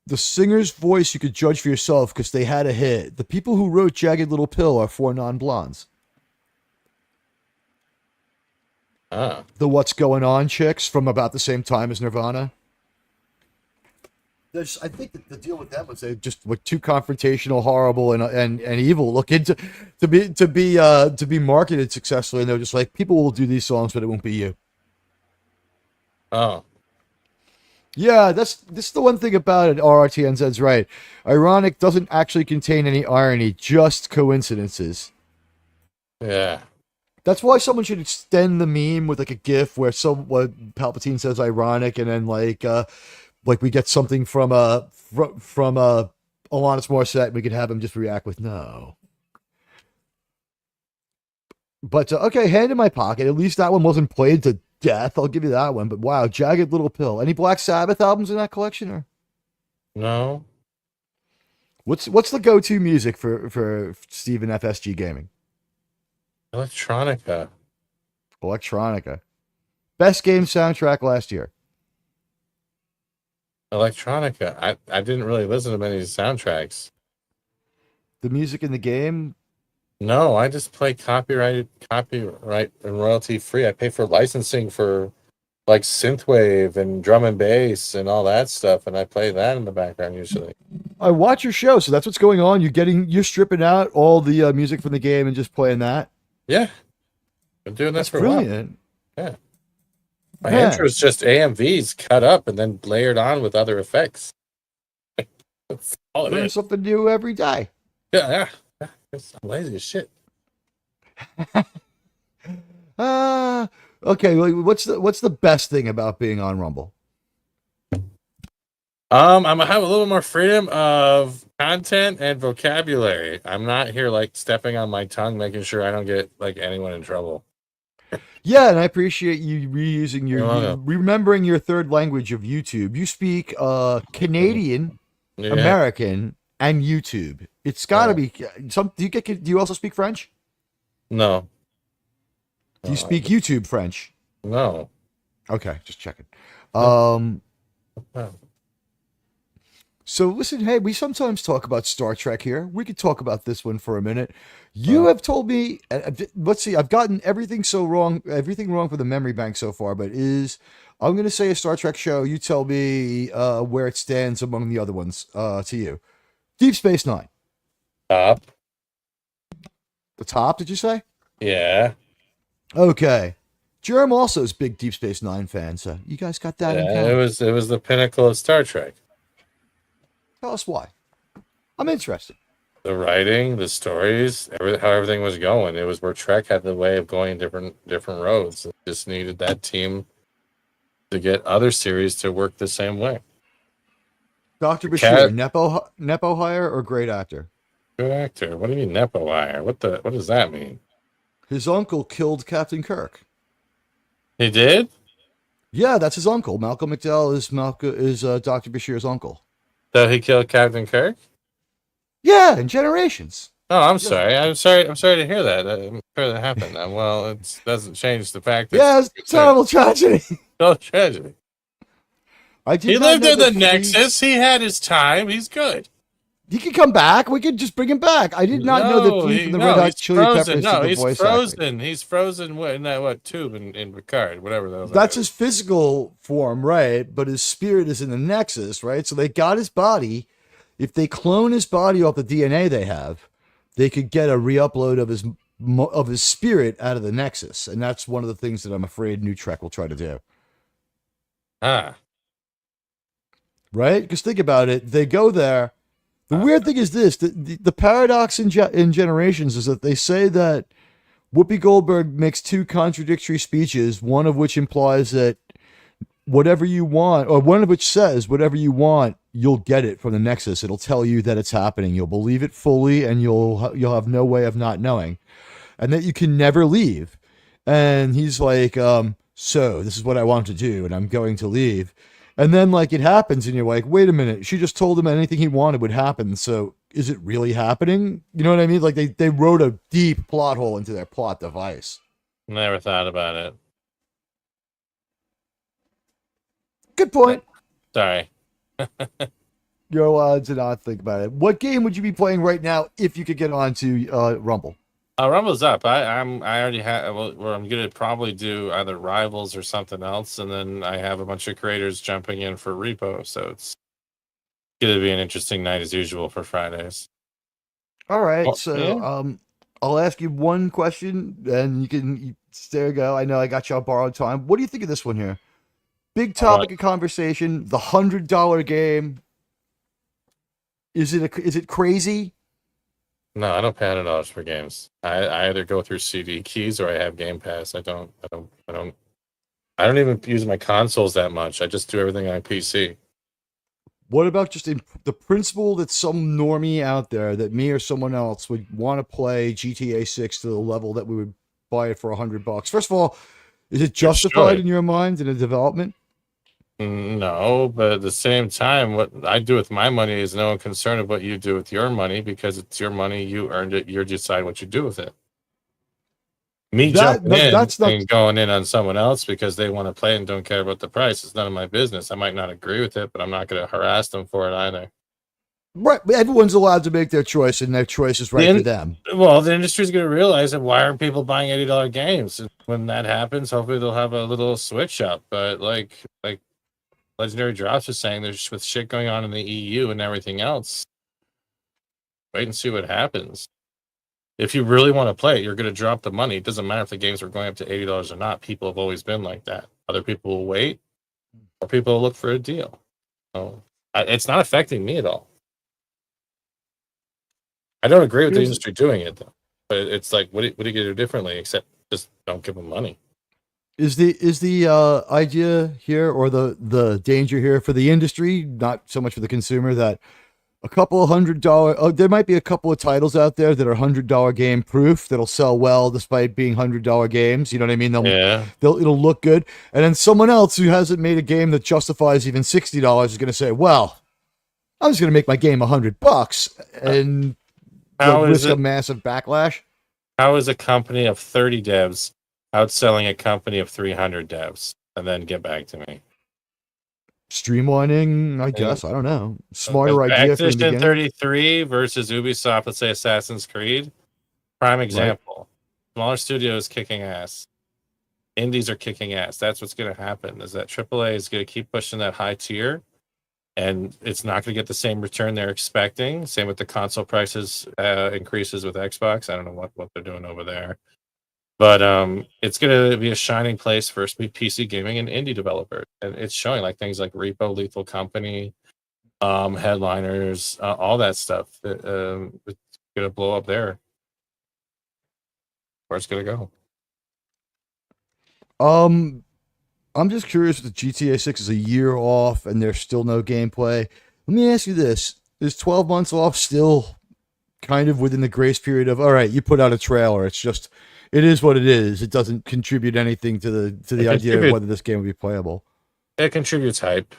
The singer's voice you could judge for yourself because they had a hit. The people who wrote Jagged Little Pill are 4 non-blondes. Ah. The What's Going On chicks from about the same time as Nirvana. I think that the deal with them was they just were too confrontational, horrible, and evil looking to be marketed successfully. And they're just like, people will do these songs, but it won't be you. Oh. Yeah, this is the one thing about it. RRTNZ's right. Ironic doesn't actually contain any irony, just coincidences. Yeah. That's why someone should extend the meme with like a GIF where what Palpatine says ironic, and then like we get something from Alanis Morissette, and we could have him just react with no. But okay, Hand in My Pocket. At least that one wasn't played to death. I'll give you that one. But wow, Jagged Little Pill. Any Black Sabbath albums in that collection? Or No. what's the go-to music for Steven FSG Gaming? Electronica. Best game soundtrack last year. Electronica. I didn't really listen to many soundtracks. The music in the game. No, I just play copyright and royalty free. I pay for licensing for like synthwave and drum and bass and all that stuff, and I play that in the background usually. I watch your show, so that's what's going on. You're stripping out all the music from the game and just playing that. Yeah, been doing this for brilliant. a while. Yeah, my intro is just AMVs cut up and then layered on with other effects. That's all it Learn is. something new every day. Yeah. I'm lazy as shit. Okay. What's the best thing about being on Rumble? I'm gonna have a little more freedom of content and vocabulary. I'm not here like stepping on my tongue, making sure I don't get like anyone in trouble. Yeah, and I appreciate you remembering your third language of YouTube. You speak Canadian, American, and YouTube. It's got to be some. Do you also speak French? No. Do you speak YouTube French? No. Okay, just checking. No. So listen, hey, we sometimes talk about Star Trek here. We could talk about this one for a minute. You have told me, let's see, I've gotten everything wrong for the memory bank so far, but I'm going to say a Star Trek show. You tell me where it stands among the other ones to you. Deep Space Nine. Top. The top, did you say? Yeah. Okay. Jerem also is big Deep Space Nine fan, so you guys got that in Yeah, count. it was the pinnacle of Star Trek. Tell us why. I'm interested. The writing, the stories, how everything was going. It was where Trek had the way of going different roads. It just needed that team to get other series to work the same way. Dr. Bashir, Nepo hire or great actor? Good actor. What do you mean Nepo hire? What does that mean? His uncle killed Captain Kirk. He did? Yeah, that's his uncle. Malcolm McDowell is Dr. Bashir's uncle. So he killed Captain Kirk? Yeah, in Generations. Oh, I'm sorry. I'm sorry to hear that. I'm sure that happened. Well, it doesn't change the fact that yeah, it's a terrible tragedy. No tragedy. He lived in the Nexus. He had his time. He's good. He could come back. We could just bring him back. I did not know that Flea from the Red Hot Chili Peppers. No, did the he's voice frozen. acting. He's frozen in that tube in Picard, whatever that was. That's his physical form, right? But his spirit is in the Nexus, right? So they got his body. If they clone his body off the DNA they have, they could get a re-upload of his spirit out of the Nexus, and that's one of the things that I'm afraid New Trek will try to do. Right? Because think about it. They go there. The weird thing is this: the paradox in Generations is that they say that Whoopi Goldberg makes two contradictory speeches, one of which implies that whatever you want, or one of which says whatever you want, you'll get it from the Nexus. It'll tell you that it's happening. You'll believe it fully, and you'll have no way of not knowing, and that you can never leave. And he's like, so this is what I want to do, and I'm going to leave. And then like it happens, and you're like, wait a minute, she just told him anything he wanted would happen. So is it really happening? You know what I mean? Like they wrote a deep plot hole into their plot device. Never thought about it. Good point. Sorry. You're allowed to not think about it. What game would you be playing right now if you could get onto Rumble? Rumble's up. I already have. Well, I'm gonna probably do either Rivals or something else, and then I have a bunch of creators jumping in for Repo. So it's gonna be an interesting night as usual for Fridays. All right. Well, So yeah. I'll ask you one question, and you can there you go. I know I got you on borrowed time. What do you think of this one here? Big topic of conversation: the $100 game. Is it crazy? No, I don't pay $100 for games. I either go through CD keys or I have Game Pass. I don't even use my consoles that much. I just do everything on PC. What about just the principle that some normie out there, that me or someone else would want to play GTA 6 to the level that we would buy it for $100? First of all, is it justified in your mind in a development? No, but at the same time, what I do with my money is no concern of what you do with your money, because it's your money, you earned it, you decide what you do with it. Me jumping in and going in on someone else because they want to play and don't care about the price is none of my business. I might not agree with it, but I'm not going to harass them for it either. Right, everyone's allowed to make their choice, and their choice is right for them. Well, the industry's going to realize that why aren't people buying $80 games? And when that happens, hopefully they'll have a little switch up. But like Legendary Drops was saying, there's with shit going on in the EU and everything else. Wait and see what happens. If you really want to play it, you're going to drop the money. It doesn't matter if the games are going up to $80 or not. People have always been like that. Other people will wait, or people will look for a deal. So it's not affecting me at all. I don't agree with the industry doing it, though. But it's like, what are you going to do differently except just don't give them money? Is the idea here, or the danger here for the industry, not so much for the consumer, that a couple of $100, there might be a couple of titles out there that are $100 game proof that'll sell well despite being $100 games. You know what I mean? It'll look good, and then someone else who hasn't made a game that justifies even $60 is going to say, "Well, I'm just going to make my game $100," and risk a massive backlash. How is a company of 30 devs outselling a company of 300 devs? And then get back to me. Streamlining, I guess. I don't know. Smarter idea from the beginning. 33 versus Ubisoft, let's say Assassin's Creed. Prime example. Right. Smaller studios kicking ass. Indies are kicking ass. That's what's going to happen, is that AAA is going to keep pushing that high tier, and it's not going to get the same return they're expecting. Same with the console prices increases with Xbox. I don't know what they're doing over there. But it's going to be a shining place for PC gaming and indie developers. And it's showing, like things like Repo, Lethal Company, Headliners, all that stuff. It's going to blow up there. Where it's going to go. I'm just curious if the GTA 6 is a year off and there's still no gameplay. Let me ask you this. Is 12 months off still kind of within the grace period of, all right, you put out a trailer, it is what it is. It doesn't contribute anything to the idea of whether this game will be playable. It contributes hype.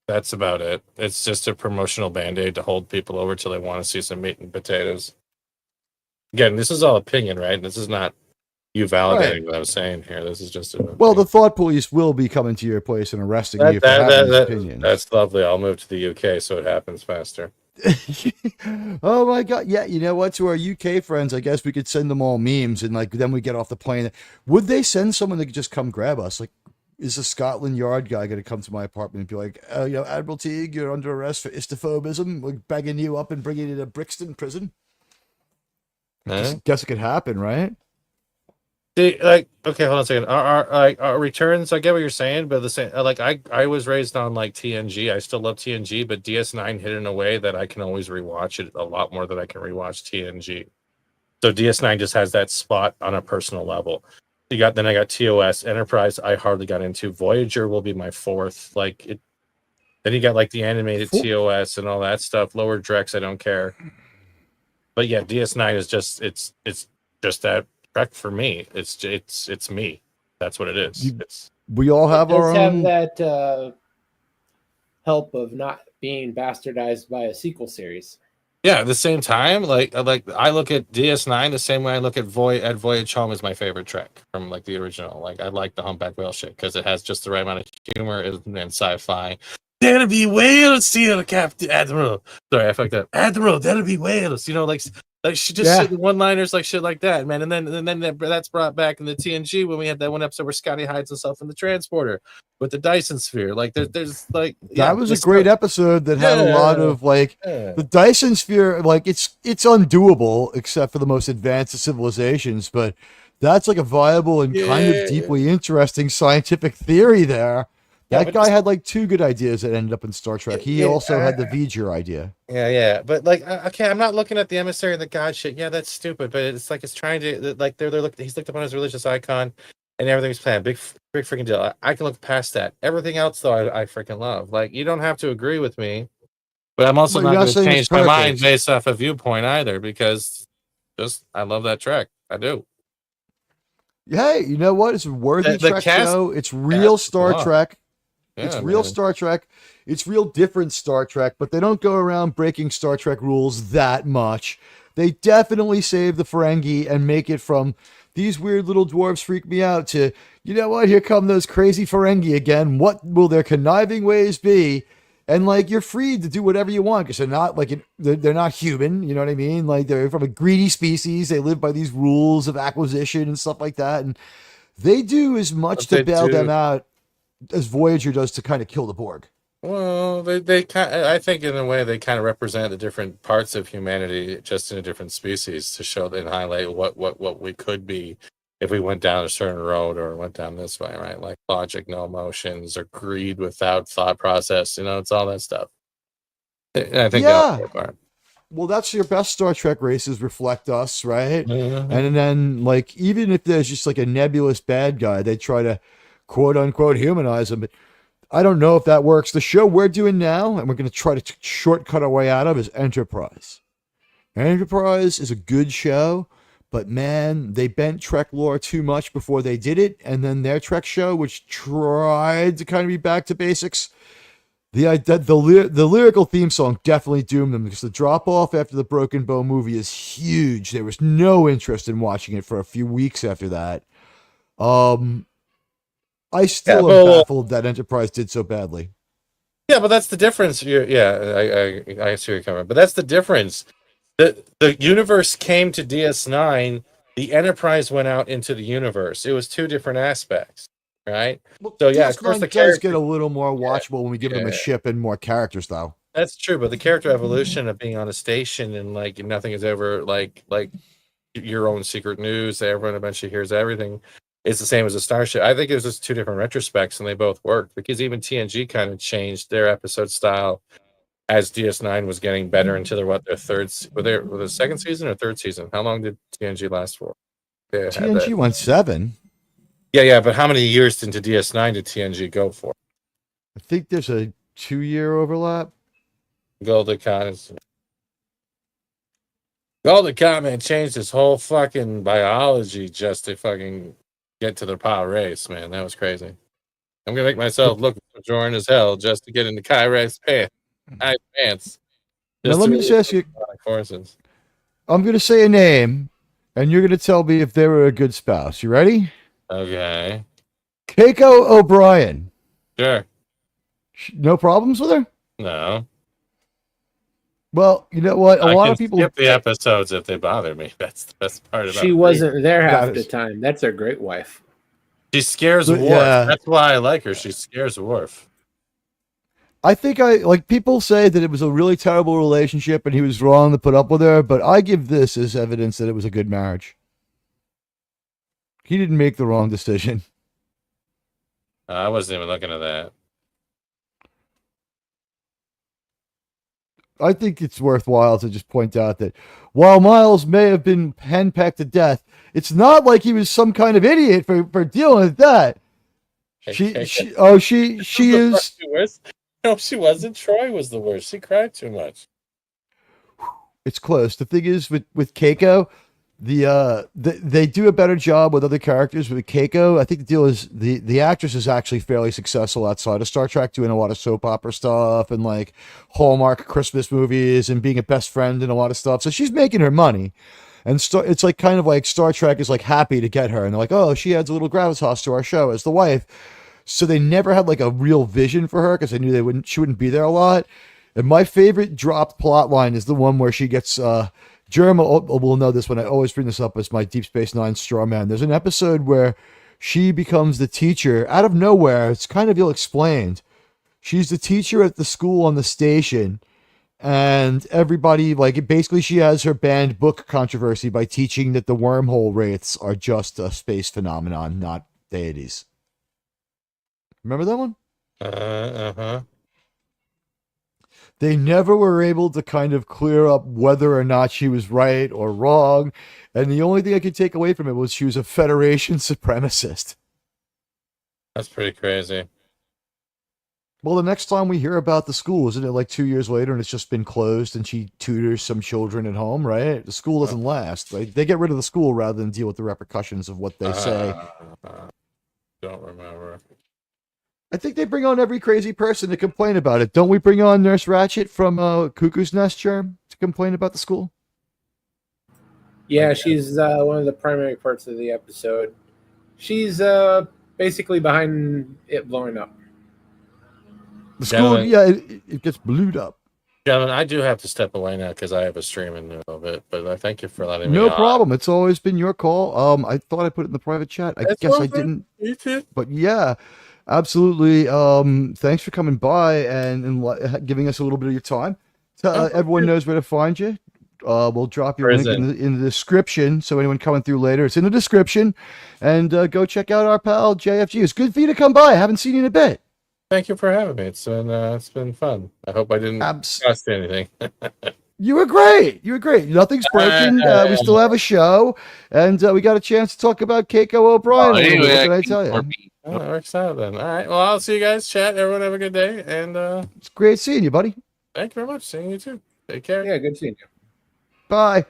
That's about it. It's just a promotional band-aid to hold people over till they want to see some meat and potatoes. Again, this is all opinion, right? This is not you validating what I'm saying here. This is just the thought police will be coming to your place and arresting you for having these opinions. That's lovely. I'll move to the UK so it happens faster. Oh my god, yeah. You know what, to our UK friends, I guess we could send them all memes, and like then we get off the plane. Would they send someone that could just come grab us? Like, is a Scotland Yard guy going to come to my apartment and be like, Admiral Teague, you're under arrest for islamophobism, we're bagging you up and bringing you to Brixton prison? Guess it could happen, right? Okay, hold on a second. Our returns, I get what you're saying, but the same, I was raised on like TNG. I still love TNG, but DS9 hit in a way that I can always rewatch it a lot more than I can rewatch TNG. So DS9 just has that spot on a personal level. Then I got TOS, Enterprise. I hardly got into. Voyager will be my fourth. Like it. Then you got like the animated TOS and all that stuff. Lower Drex, I don't care. But yeah, DS9 is just it's just that Trek for me. It's me. That's what it is. We all have It does our have own. that help of not being bastardized by a sequel series. Yeah, at the same time, like I look at DS9 the same way I look at Voyage Home is my favorite Trek from like the original. Like I like the humpback whale shit because it has just the right amount of humor and sci-fi. That'll be whales, here, Captain Admiral. Sorry, I fucked up. Admiral, that'll be whales. You know, like she just said one-liners like shit like that, man. And then that's brought back in the TNG when we had that one episode where Scotty hides himself in the transporter with the Dyson sphere. Like there's like That was a great episode that had a lot of like the Dyson sphere. Like it's undoable except for the most advanced of civilizations, but that's like a viable and kind of deeply interesting scientific theory there. That guy had like two good ideas that ended up in Star Trek. He also had the V'ger idea. Yeah. But like, okay, I'm not looking at the emissary of the god shit. Yeah, that's stupid. But it's like it's trying to like they're looking. He's looked upon as a religious icon, and everything's planned. Big freaking deal. I can look past that. Everything else though, I freaking love. Like you don't have to agree with me, but I'm also not going to change my mind based off a viewpoint either because just I love that Trek. I do. Hey, you know what? It's a worthy Trek show. It's real Star Trek. It's real Star Trek. It's real different Star Trek, but they don't go around breaking Star Trek rules that much. They definitely save the Ferengi and make it from these weird little dwarves freak me out to, you know what, here come those crazy Ferengi again. What will their conniving ways be? And like, you're free to do whatever you want because they're not like, they're not human. You know what I mean? Like they're from a greedy species. They live by these rules of acquisition and stuff like that. And they do as much to bail them out as Voyager does to kind of kill the Borg. Well, they kind I think in a way they kind of represent the different parts of humanity just in a different species to show and highlight what we could be if we went down a certain road or went down this way, right? Like logic, no emotions, or greed without thought process. You know, it's all that stuff. I think well, that's your best Star Trek races reflect us, right? Mm-hmm. And then like even if there's just like a nebulous bad guy, they try to quote unquote humanize him. But I don't know if that works. The show we're doing now, and we're going to try to shortcut our way out of, is Enterprise. Enterprise is a good show, but man, they bent Trek lore too much before they did it. And then their Trek show, which tried to kind of be back to basics, the lyrical theme song definitely doomed them because the drop off after the Broken Bow movie is huge. There was no interest in watching it for a few weeks after that. I still am baffled that Enterprise did so badly. Yeah, but that's the difference. I see where you're coming. But that's the difference. The universe came to DS9. The Enterprise went out into the universe. It was two different aspects, right? Well, so yeah, of course the does get a little more watchable when we give them a ship and more characters, though. That's true, but the character evolution of being on a station and like nothing is ever like your own secret news. Everyone eventually hears everything. It's the same as a Starship. I think it was just two different retrospects, and they both worked because even TNG kind of changed their episode style as DS9 was getting better into their third. Were the second season or third season? How long did TNG last for? TNG went 7. Yeah, but how many years into DS9 did TNG go for? I think there's a 2-year overlap. Golden Khan, man, changed his whole fucking biology just to fucking get to the power race, man. That was crazy. I'm gonna make myself look Jordan as hell just to get into Kyrex's pants. Now let me just ask you. Courses. I'm gonna say a name, and you're gonna tell me if they were a good spouse. You ready? Okay. Keiko O'Brien. Sure. No problems with her? No. Well, you know what? A lot of people skip the episodes if they bother me. That's the best part about it. She wasn't there half the time. That's her great wife. She scares Worf. Yeah. That's why I like her. She scares Worf. I think people say that it was a really terrible relationship and he was wrong to put up with her, but I give this as evidence that it was a good marriage. He didn't make the wrong decision. I wasn't even looking at that. I think it's worthwhile to just point out that while Miles may have been henpecked to death, it's not like he was some kind of idiot for dealing with that. She is. No, she wasn't. Troy was the worst. She cried too much. It's close. The thing is with Keiko, they do a better job with other characters. With Keiko, I think the deal is the actress is actually fairly successful outside of Star Trek, doing a lot of soap opera stuff and like Hallmark Christmas movies and being a best friend and a lot of stuff. So she's making her money. And it's like kind of like Star Trek is like happy to get her, and they're like, oh, she adds a little gravitas to our show as the wife. So they never had like a real vision for her because they knew she wouldn't be there a lot. And my favorite dropped plot line is the one where she gets Jerem will know this one. I always bring this up as my Deep Space Nine straw man. There's an episode where she becomes the teacher out of nowhere. It's kind of ill-explained. She's the teacher at the school on the station, and everybody, like, basically she has her banned book controversy by teaching that the wormhole wraiths are just a space phenomenon, not deities. Remember that one? Uh-huh. They never were able to kind of clear up whether or not she was right or wrong. And the only thing I could take away from it was she was a Federation supremacist. That's pretty crazy. Well, the next time we hear about the school, isn't it like 2 years later and it's just been closed and she tutors some children at home, right? The school doesn't last. They get rid of the school rather than deal with the repercussions of what they say. Don't remember. I think they bring on every crazy person to complain about it. Don't we bring on Nurse Ratched from Cuckoo's Nest, Germ, to complain about the school? Yeah, she's one of the primary parts of the episode. She's basically behind it blowing up. The school, it gets blued up. Gentlemen, I do have to step away now because I have a stream in the middle of it. But I thank you for letting me No on. problem. It's always been your call. I thought I put it in the private chat. I guess I didn't. You too. But yeah, absolutely. Thanks for coming by and giving us a little bit of your time. Everyone knows where to find you. We'll drop your link in the description. So anyone coming through later, it's in the description. And go check out our pal JFG. It's good for you to come by. I haven't seen you in a bit. Thank you for having me. It's been fun. I hope I didn't cost anything. You were great. Nothing's broken. We still have a show, and we got a chance to talk about Keiko O'Brien. Anyway, what can I tell you? Oh, that works out then. All right. Well, I'll see you guys. Chat. Everyone have a good day. And It's great seeing you, buddy. thank you very much. Seeing you too. Take care. Yeah, good seeing you. Bye.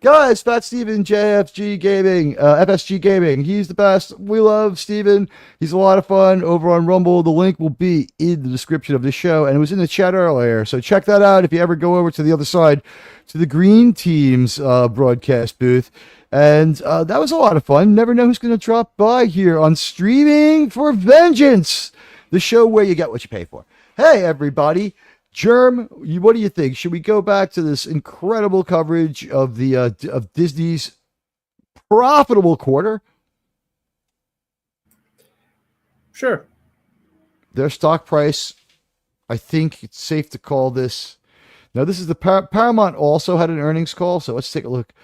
Guys, Fat Steven, JFG Gaming, FSG Gaming. He's the best. We love Steven. He's a lot of fun over on Rumble. The link will be in the description of the show, and it was in the chat earlier. So check that out if you ever go over to the other side, to the Green Team's broadcast booth. And that was a lot of fun. Never know who's going to drop by here on Streaming for Vengeance, the show where you get what you pay for. Hey, everybody. Germ, what do you think? Should we go back to this incredible coverage of the of Disney's profitable quarter? Sure. Their stock price, I think it's safe to call this. Now, this is the Paramount also had an earnings call, so let's take a look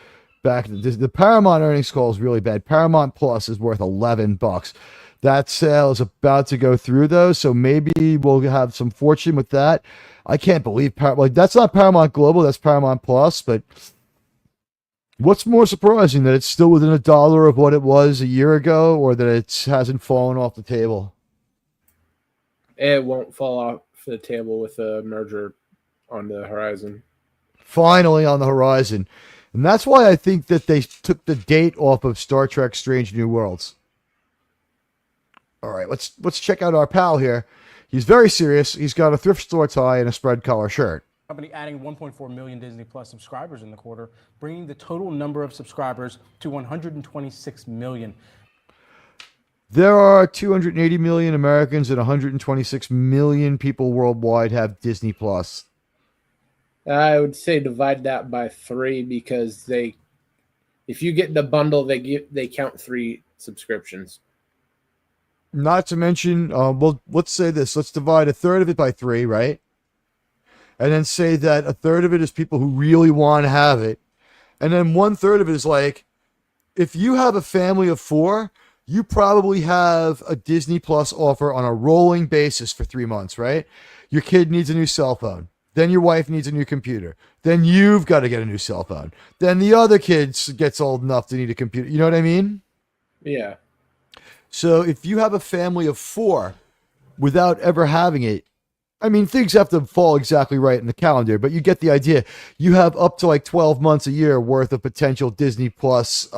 back at the Paramount earnings call is really bad. Paramount Plus is worth $11. That sale is about to go through, though, so maybe we'll have some fortune with that. I can't believe that's not Paramount Global, that's Paramount Plus, but what's more surprising, that it's still within $1 of what it was a year ago, or that it hasn't fallen off the table? It won't fall off the table with a merger on the horizon. Finally on the horizon. And that's why I think that they took the date off of Star Trek Strange New Worlds. All right, let's check out our pal here. He's very serious. He's got a thrift store tie and a spread collar shirt. Company adding 1.4 million Disney Plus subscribers in the quarter, bringing the total number of subscribers to 126 million. There are 280 million Americans and 126 million people worldwide have Disney Plus. I would say divide that by 3 because if you get the bundle, they count 3 subscriptions. Not to mention, well, let's say this. Let's divide a third of it by 3, right? And then say that a third of it is people who really want to have it. And then 1/3 of it is like, if you have a family of 4, you probably have a Disney Plus offer on a rolling basis for 3 months, right? Your kid needs a new cell phone. Then your wife needs a new computer. Then you've got to get a new cell phone. Then the other kid gets old enough to need a computer. You know what I mean? Yeah. So if you have a family of 4 without ever having it, I mean, things have to fall exactly right in the calendar, but you get the idea. You have up to like 12 months a year worth of potential Disney Plus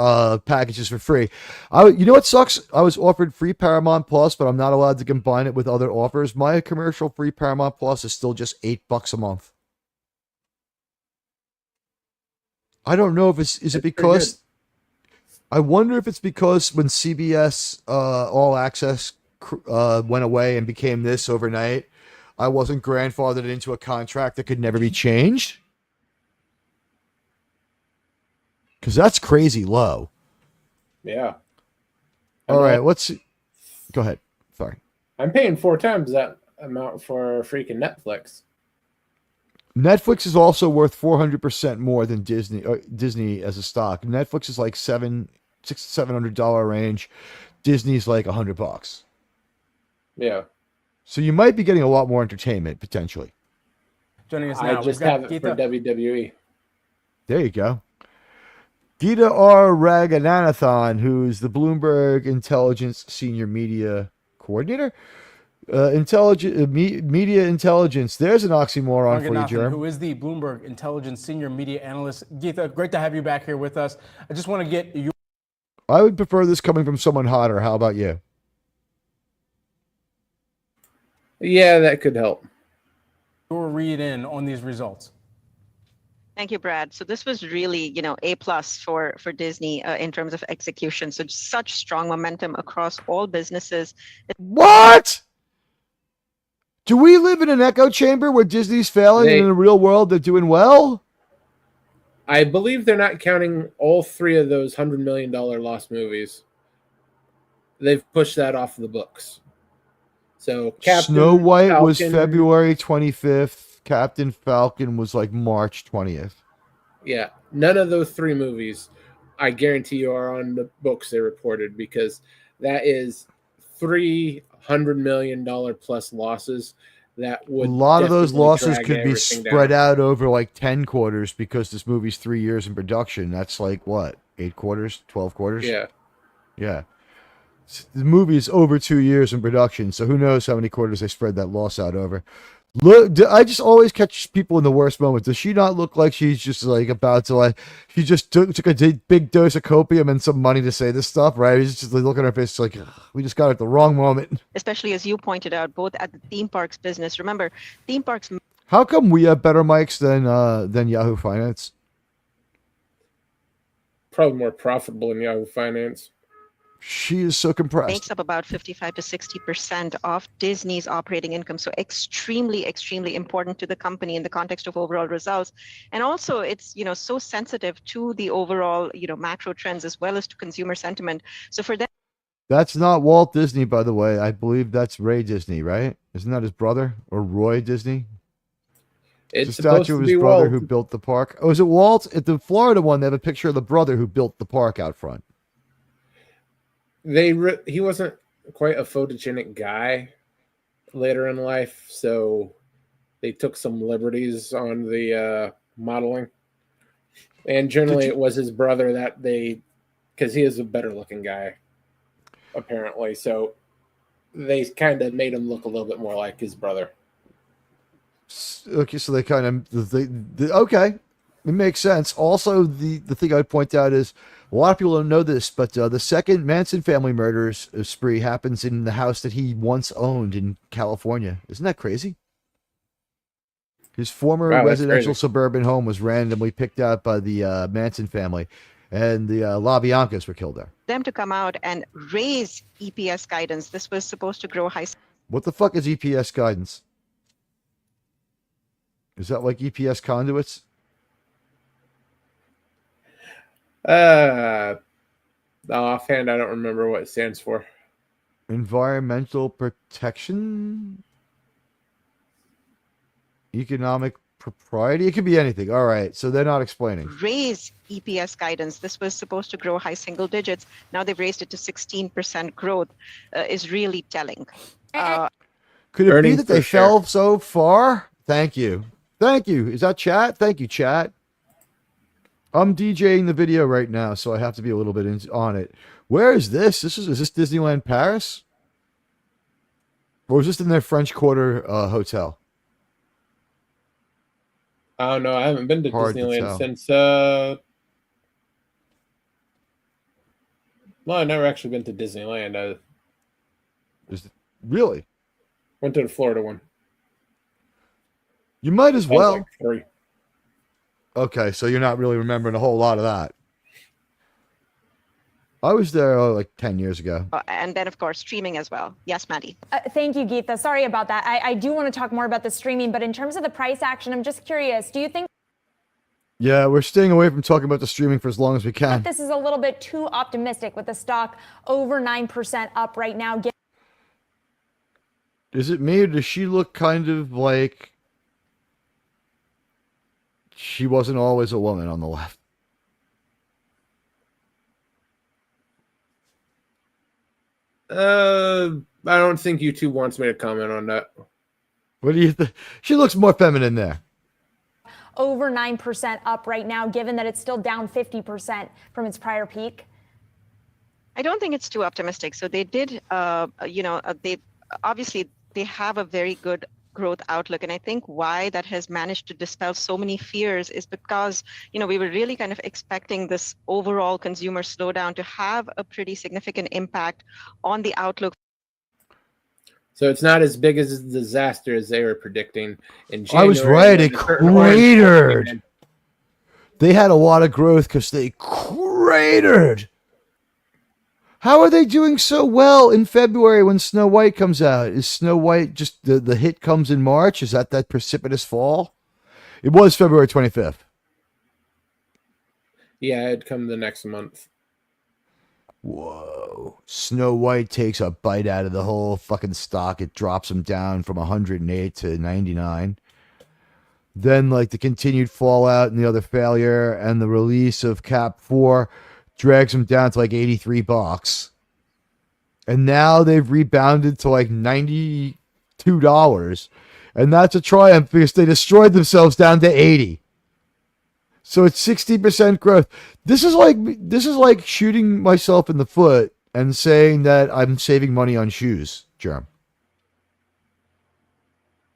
packages for free. You know what sucks? I was offered free Paramount Plus, but I'm not allowed to combine it with other offers. My commercial free Paramount Plus is still just $8 a month. I don't know if is it because I wonder if it's because when CBS All Access went away and became this overnight, I wasn't grandfathered into a contract that could never be changed. Because that's crazy low. Yeah. All right, let's see. Go ahead. Sorry. I'm paying 4 times that amount for freaking Netflix. Netflix is also worth 400% more than Disney as a stock. Netflix is like $600 to $700 range. Disney's like $100. Yeah. So you might be getting a lot more entertainment potentially. Joining us I now, just we've got have it for WWE. There you go. Geeta R. Raghunathan, who's the Bloomberg Intelligence Senior Media Coordinator. Media intelligence. There's an oxymoron for you, Raghunathan, Jerm. who is the Bloomberg Intelligence Senior Media Analyst. Geeta, great to have you back here with us. I just want to get your I would prefer this coming from someone hotter. How about you? Yeah, that could help. read in on these results. Thank you, Brad. So this was really, A plus for Disney in terms of execution. So such strong momentum across all businesses. What? Do we live in an echo chamber where Disney's failing and in the real world they're doing well? I believe they're not counting all 3 of those $100 million lost movies. They've pushed that off the books. So Captain Snow White Falcon, was February 25th. Captain Falcon was like March 20th. Yeah, none of those 3 movies, I guarantee you, are on the books they reported, because that is $300 million plus losses. That would a lot of those definitely losses drag could be everything spread down. out over like 10 quarters because this movie's 3 years in production. That's like what? 8 quarters? 12 quarters? Yeah. Yeah. The movie is over 2 years in production, so who knows how many quarters they spread that loss out over. Look, I just always catch people in the worst moments. Does she not look like she's just like about to like, she just took a big dose of copium and some money to say this stuff, right? He's just like looking at her face like, we just got it at the wrong moment. Especially as you pointed out, both at the theme parks business. Remember, theme parks. How come we have better mics than Yahoo Finance? Probably more profitable in Yahoo Finance. She is so compressed. Makes up about 55 to 60% of Disney's operating income. So extremely, extremely important to the company in the context of overall results. And also it's, so sensitive to the overall, macro trends as well as to consumer sentiment. So for them. That's not Walt Disney, by the way. I believe that's Ray Disney, right? Isn't that his brother or Roy Disney? It's the statue of his brother who built the park. Oh, is it Walt? At the Florida one, they have a picture of the brother who built the park out front. He wasn't quite a photogenic guy later in life, so they took some liberties on the modeling. And generally, it was his brother that because he is a better looking guy, apparently. So they kind of made him look a little bit more like his brother. Okay, so they kind of okay, it makes sense. Also, the thing I'd point out is a lot of people don't know this, but the second Manson family murders spree happens in the house that he once owned in California. Isn't that crazy? His former residential suburban home was randomly picked out by the Manson family, and the LaBiancas were killed there. Them to come out and raise EPS guidance. This was supposed to grow high. What the fuck is EPS guidance? Is that like EPS conduits? Offhand, I don't remember what it stands for. Environmental protection? Economic propriety? It could be anything. All right, so they're not explaining. Raise EPS guidance. This was supposed to grow high single digits. Now they've raised it to 16% growth. Is really telling. Could it be that they fell so far? Thank you. Thank you. Is that chat? Thank you, chat. I'm DJing the video right now, so I have to be a little bit on it. Where is this? Is this Disneyland Paris? Or is this in their French Quarter hotel? Oh no, I haven't been to Hard to Disneyland tell. since well, I've never actually been to Disneyland. I Really? went to the Florida one. You might as That was well. like 3. Okay, so you're not really remembering a whole lot of that. I was there like 10 years ago. And then, of course, streaming as well. Yes, Maddie. Thank you, Geetha. Sorry about that. I do want to talk more about the streaming, but in terms of the price action, I'm just curious. Do you think Yeah, we're staying away from talking about the streaming for as long as we can. this is a little bit too optimistic with the stock over 9% up right now? Is it me, or does she look kind of like she wasn't always a woman on the left? I don't think YouTube wants me to comment on that. What do you think? She looks more feminine there. Over 9% up right now, given that it's still down 50% from its prior peak? I don't think it's too optimistic. So they did, they obviously they have a very good growth outlook. And I think why that has managed to dispel so many fears is because, we were really kind of expecting this overall consumer slowdown to have a pretty significant impact on the outlook. So it's not as big as a disaster as they were predicting in I January. was right. It cratered. They had a lot of growth because they cratered. How are they doing so well in February when Snow White comes out? Is Snow White just the hit comes in March? Is that precipitous fall? It was February 25th. Yeah, it'd come the next month. Whoa. Snow White takes a bite out of the whole fucking stock. It drops them down from 108 to 99. Then, like, the continued fallout and the other failure and the release of Cap 4 drags them down to like $83. And now they've rebounded to like $92. And that's a triumph because they destroyed themselves down to 80. So it's 60% growth. This is like shooting myself in the foot and saying that I'm saving money on shoes, Jerm.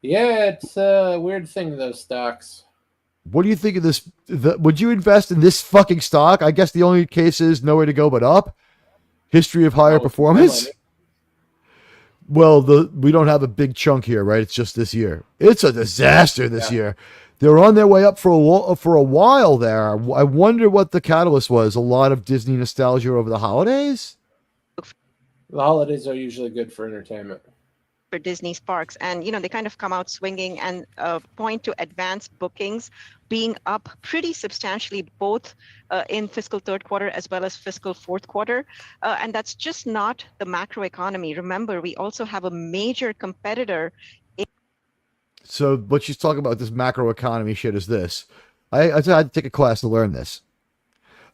Yeah, it's a weird thing, those stocks. What do you think of this? Would you invest in this fucking stock? I guess the only case is nowhere to go but up. History of higher performance. Well, we don't have a big chunk here, right? It's just this year. It's a disaster this year. They're on their way up for a while there. I wonder what the catalyst was. A lot of Disney nostalgia over the holidays? The holidays are usually good for entertainment. For Disney's parks, and they kind of come out swinging and point to advanced bookings being up pretty substantially, both in fiscal third quarter as well as fiscal fourth quarter, and that's just not the macro economy. Remember, we also have a major competitor. So what she's talking about, this macro economy shit, is this. I had to take a class to learn this.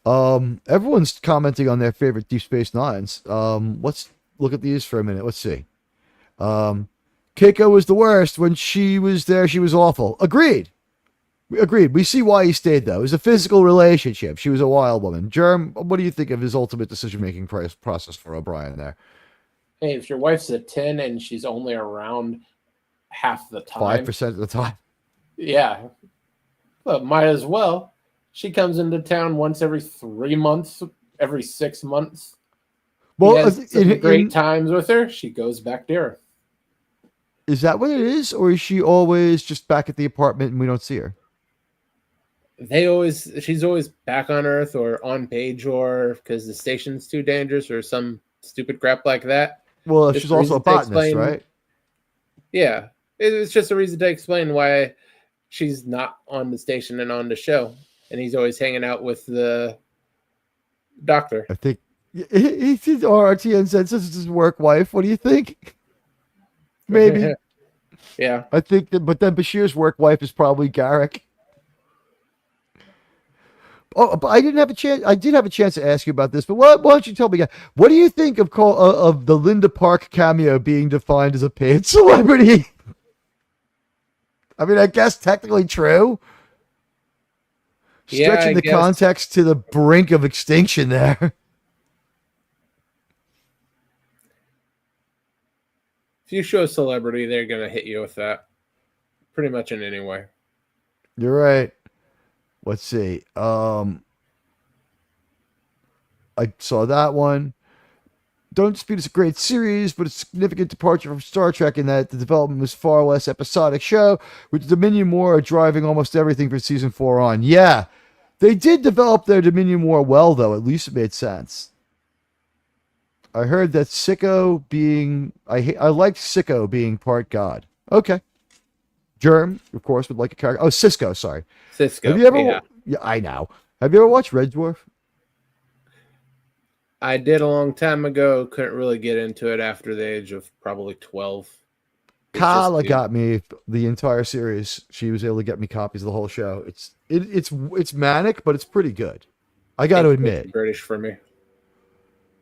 Everyone's commenting on their favorite Deep Space Nines. Let's look at these for a minute. Let's see. Keiko was the worst. When she was there, she was awful. Agreed. We see why he stayed, though. It was a physical relationship. She was a wild woman. Germ, what do you think of his ultimate decision-making process for O'Brien there? Hey, if your wife's a 10 and she's only around half the time. 5% of the time. Yeah. But might as well. She comes into town once every 3 months, every 6 months. Well, he has some great times with her. She goes back there. Is that what it is? Or is she always just back at the apartment and we don't see her? She's always back on Earth or on page, or because the station's too dangerous or some stupid crap like that. Well, she's also a botanist, right? Yeah. It's just a reason to explain why she's not on the station and on the show. And he's always hanging out with the doctor. I think RTN said this is his work wife. What do you think? Maybe. Yeah. I think that, but then Bashir's work wife is probably Garrick. Oh, but I did have a chance to ask you about this, but why don't you tell me again? What do you think of the Linda Park cameo being defined as a paid celebrity? I mean, I guess technically true. Yeah, Stretching I the guess. context to the brink of extinction there. If you show a celebrity, they're gonna hit you with that. Pretty much in any way. You're right. Let's see. I saw that one. Don't Dispute is a great series, but it's a significant departure from Star Trek in that the development was far less episodic show, with Dominion War driving almost everything from season 4 on. Yeah, they did develop their Dominion War well, though. At least it made sense. I heard that Sicko being... I liked Sicko being part god. Okay. Germ, of course, would like a character. Oh, Cisco, sorry. Cisco. Have you ever... Yeah. Yeah, I know. Have you ever watched Red Dwarf? I did a long time ago. Couldn't really get into it after the age of probably 12. Kala got me the entire series. She was able to get me copies of the whole show. It's manic, but it's pretty good. I got to admit, British for me.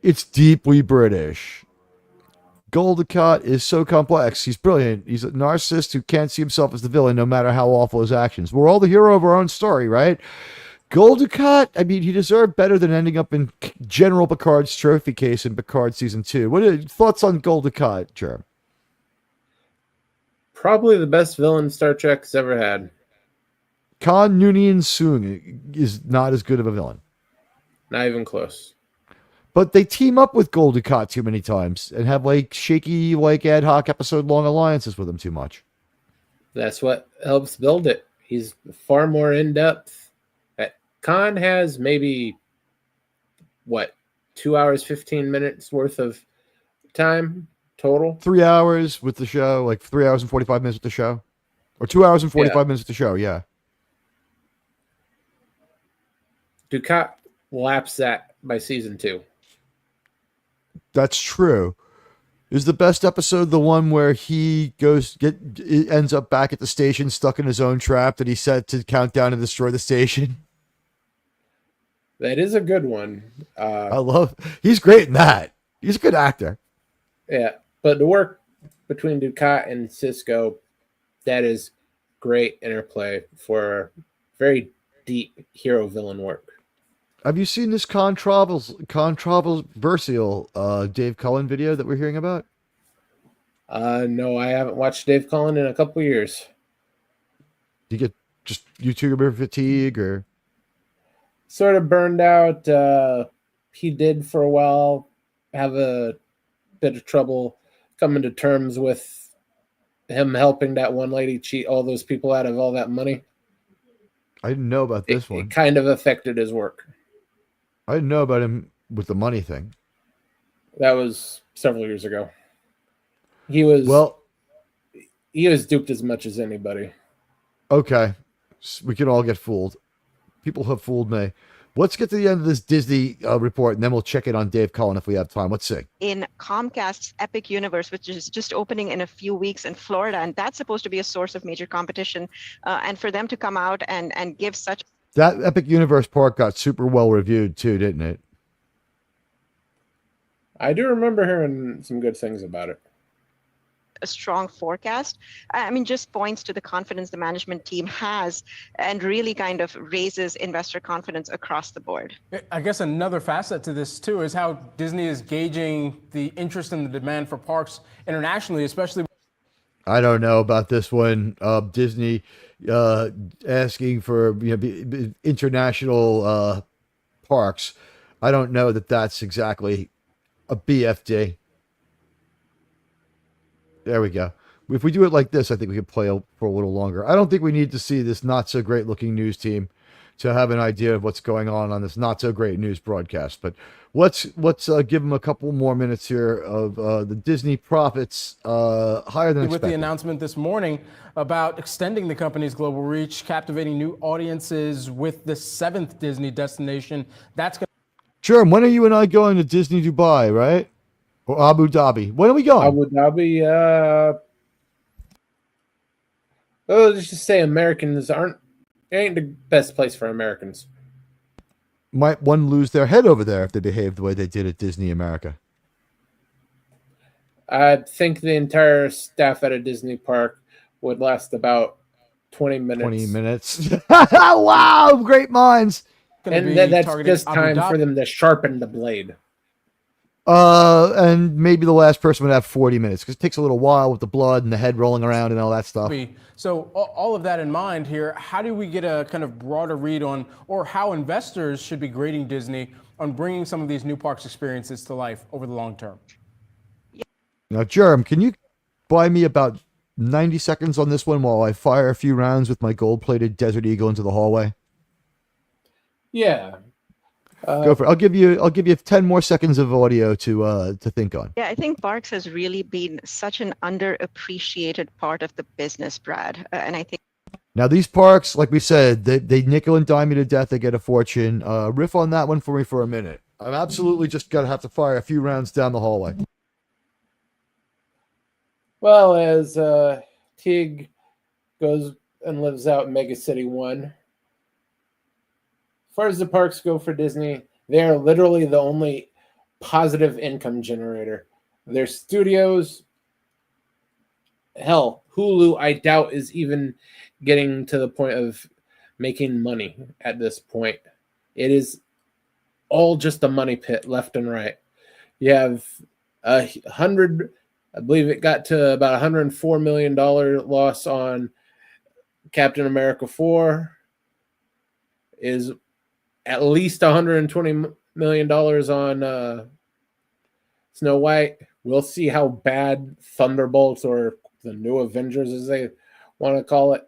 it's deeply British. Goldicott is so complex. He's brilliant. He's a narcissist who can't see himself as the villain, no matter how awful his actions. We're all the hero of our own story, right? Goldicott, I mean, he deserved better than ending up in General Picard's trophy case in Picard Season 2. What are your thoughts on Goldicott, Germ? Probably the best villain Star Trek's ever had. Khan Noonien Soong is not as good of a villain. Not even close. But they team up with Goldicott too many times and have like shaky, like ad hoc episode long alliances with him too much. That's what helps build it. He's far more in depth. Khan has maybe 2 hours, 15 minutes worth of time total. 3 hours with the show, like 3 hours and 45 minutes with the show, or 2 hours and 45 minutes with the show. Yeah. Dukat laps that by season 2. That's true. Is the best episode the one where he ends up back at the station stuck in his own trap that he set to count down and destroy the station? That is a good one. He's great in that. He's a good actor. Yeah, but the work between Dukat and Cisco, that is great interplay for very deep hero villain work. Have you seen this controversial Dave Cullen video that we're hearing about? No, I haven't watched Dave Cullen in a couple years. Do you get just YouTuber fatigue or? Sort of burned out. He did for a while have a bit of trouble coming to terms with him helping that one lady cheat all those people out of all that money. I didn't know about this one. It kind of affected his work. I didn't know about him with the money thing. That was several years ago. He was duped as much as anybody. Okay. We can all get fooled. People have fooled me. Let's get to the end of this Disney report, and then we'll check in on Dave Cullen if we have time. Let's see. In Comcast's Epic Universe, which is just opening in a few weeks in Florida, and that's supposed to be a source of major competition. And for them to come out and give such... That Epic Universe park got super well reviewed too, didn't it? I do remember hearing some good things about it. A strong forecast, I mean, just points to the confidence the management team has and really kind of raises investor confidence across the board. I guess another facet to this too is how Disney is gauging the interest and the demand for parks internationally, especially. I don't know about this one. Disney asking for international parks. I don't know that that's exactly a BFD. There we go. If we do it like this, I think we can play for a little longer. I don't think we need to see this not so great looking news team to have an idea of what's going on this not so great news broadcast. But let's give them a couple more minutes here of the Disney profits higher than expected. With the announcement this morning about extending the company's global reach, captivating new audiences with the 7th Disney destination. That's going. Sure. When are you and I going to Disney Dubai, right? Or Abu Dhabi? When are we going? Abu Dhabi, let's just say Americans ain't the best place for Americans. Might one lose their head over there if they behave the way they did at Disney America? I think the entire staff at a Disney park would last about 20 minutes. 20 minutes. Wow, great minds. And that's just time for them to sharpen the blade. And maybe the last person would have 40 minutes because it takes a little while with the blood and the head rolling around and all that stuff. So all of that in mind here, how do we get a kind of broader read on, or how investors should be grading Disney on bringing some of these new parks experiences to life over the long term? Now, Jerem, can you buy me about 90 seconds on this one while I fire a few rounds with my gold-plated Desert Eagle into the hallway? Yeah. Go for it. I'll give you 10 more seconds of audio to think on. Yeah, I think parks has really been such an underappreciated part of the business, Brad. And I think Now, these parks, like we said, they nickel and dime you to death. They get a fortune. Riff on that one for me for a minute. I'm absolutely just going to have to fire a few rounds down the hallway. Well, as Teague goes and lives out in Mega City 1, as far as the parks go for Disney, they are literally the only positive income generator. Their studios, hell, Hulu, I doubt is even getting to the point of making money at this point. It is all just a money pit left and right. You have I believe it got to about $104 million loss on Captain America 4, is at least $120 million on Snow White. We'll see how bad Thunderbolts, or the new Avengers as they want to call it,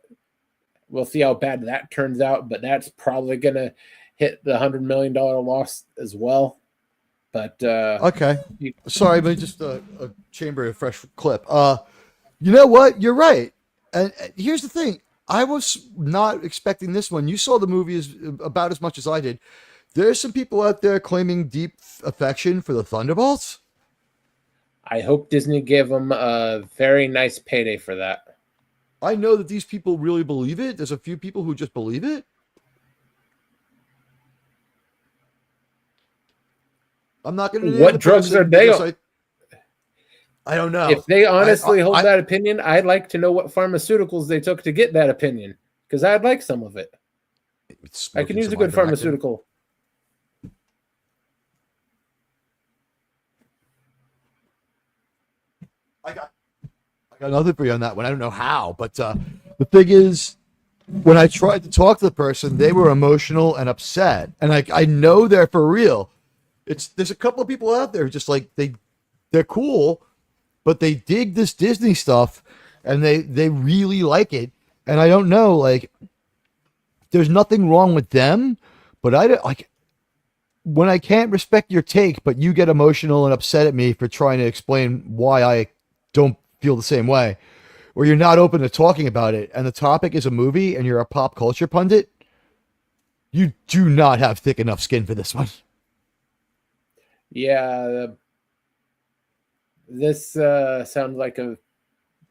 we'll see how bad that turns out, but that's probably going to hit the $100 million loss as well. But okay, sorry, but just a chamber of fresh clip. You know what? You're right. And here's the thing: I was not expecting this one. You saw the movie about as much as I did. There's some people out there claiming deep affection for the Thunderbolts. I hope Disney gave them a very nice payday for that. I know that these people really believe it. There's a few people who just believe it. I'm not going to. What drugs are they on? I don't know. If they honestly hold that opinion, I'd like to know what pharmaceuticals they took to get that opinion, because I'd like some of it. I can use a good pharmaceutical. I got another for you on that one. I don't know how, but the thing is, when I tried to talk to the person, they were emotional and upset, and I know they're for real. There's a couple of people out there who just like they're cool, but they dig this Disney stuff and they really like it. And I don't know, like, there's nothing wrong with them, but I don't like when I can't respect your take, but you get emotional and upset at me for trying to explain why I don't feel the same way, or you're not open to talking about it, and the topic is a movie and you're a pop culture pundit. You do not have thick enough skin for this one. Yeah, this sounds like a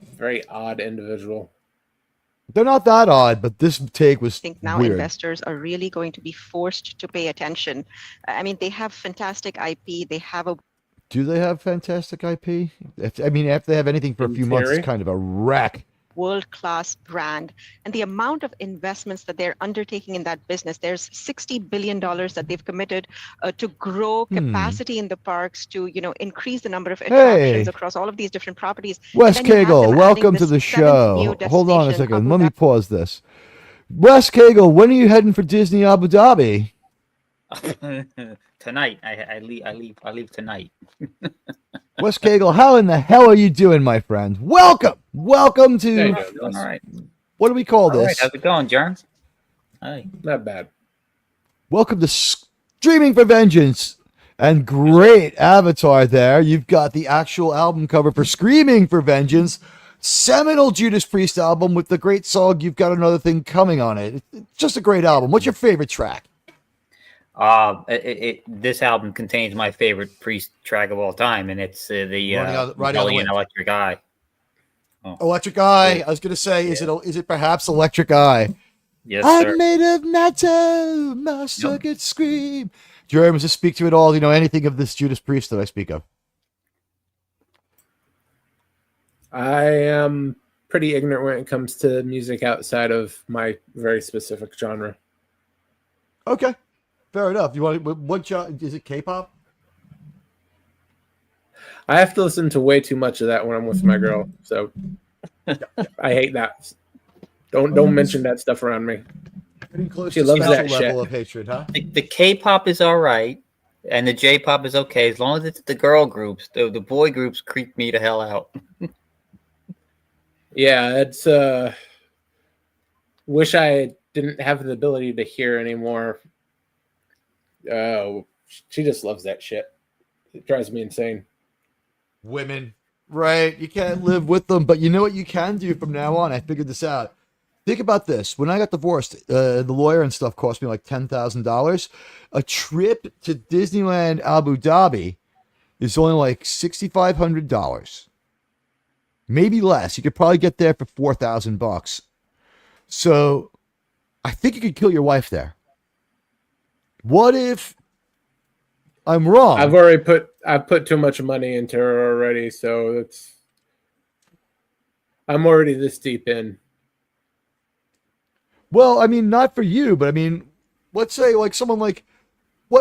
very odd individual. They're not that odd, but this take was I think now weird. Investors are really going to be forced to pay attention. I mean, they have fantastic IP. They have a. Do they have fantastic IP? I mean, if they have anything for a few months, it's kind of a wreck. World-class brand, and the amount of investments that they're undertaking in that business, there's $60 billion that they've committed to grow capacity in the parks, to increase the number of attractions across all of these different properties. Wes Cagle, welcome to the show. Hold on a second, let me pause this. Wes Cagle, when are you heading for Disney Abu Dhabi? Tonight. I leave tonight. Wes Cagle, how in the hell are you doing, my friend? Welcome to. All right. What do we call this? All right, how's it going, Jarns? Hi. Not bad. Welcome to Streaming for Vengeance, and great avatar there. You've got the actual album cover for Screaming for Vengeance, seminal Judas Priest album with the great song "You've Got Another Thing Coming" on it. It's just a great album. What's your favorite track? This album contains my favorite Priest track of all time, and it's the Rebellion Electric Eye. Oh. Electric Eye. I was going to say, is it perhaps Electric Eye? Yes, I'm sir. made of metal, my circuit scream. Do you ever just speak to it all? Do you know anything of this Judas Priest that I speak of? I am pretty ignorant when it comes to music outside of my very specific genre. Okay, fair enough. You want what genre? Is it K-pop? I have to listen to way too much of that when I'm with my girl, so I hate that. Don't mention that stuff around me. She loves that level shit. of hatred, huh? The K-pop is all right, and the J-pop is okay as long as it's the girl groups. The boy groups creep me the hell out. Yeah, it's wish I didn't have the ability to hear anymore. She just loves that shit. It drives me insane. Women, right? You can't live with them, but you know what you can do from now on? I figured this out. Think about this. When I got divorced, the lawyer and stuff cost me like $10,000. A trip to Disneyland Abu Dhabi is only like $6,500. Maybe less. You could probably get there for $4,000. So I think you could kill your wife there. What if I'm wrong? I've put too much money into her already, so I'm already this deep in. Well, I mean, not for you, but I mean, let's say like someone like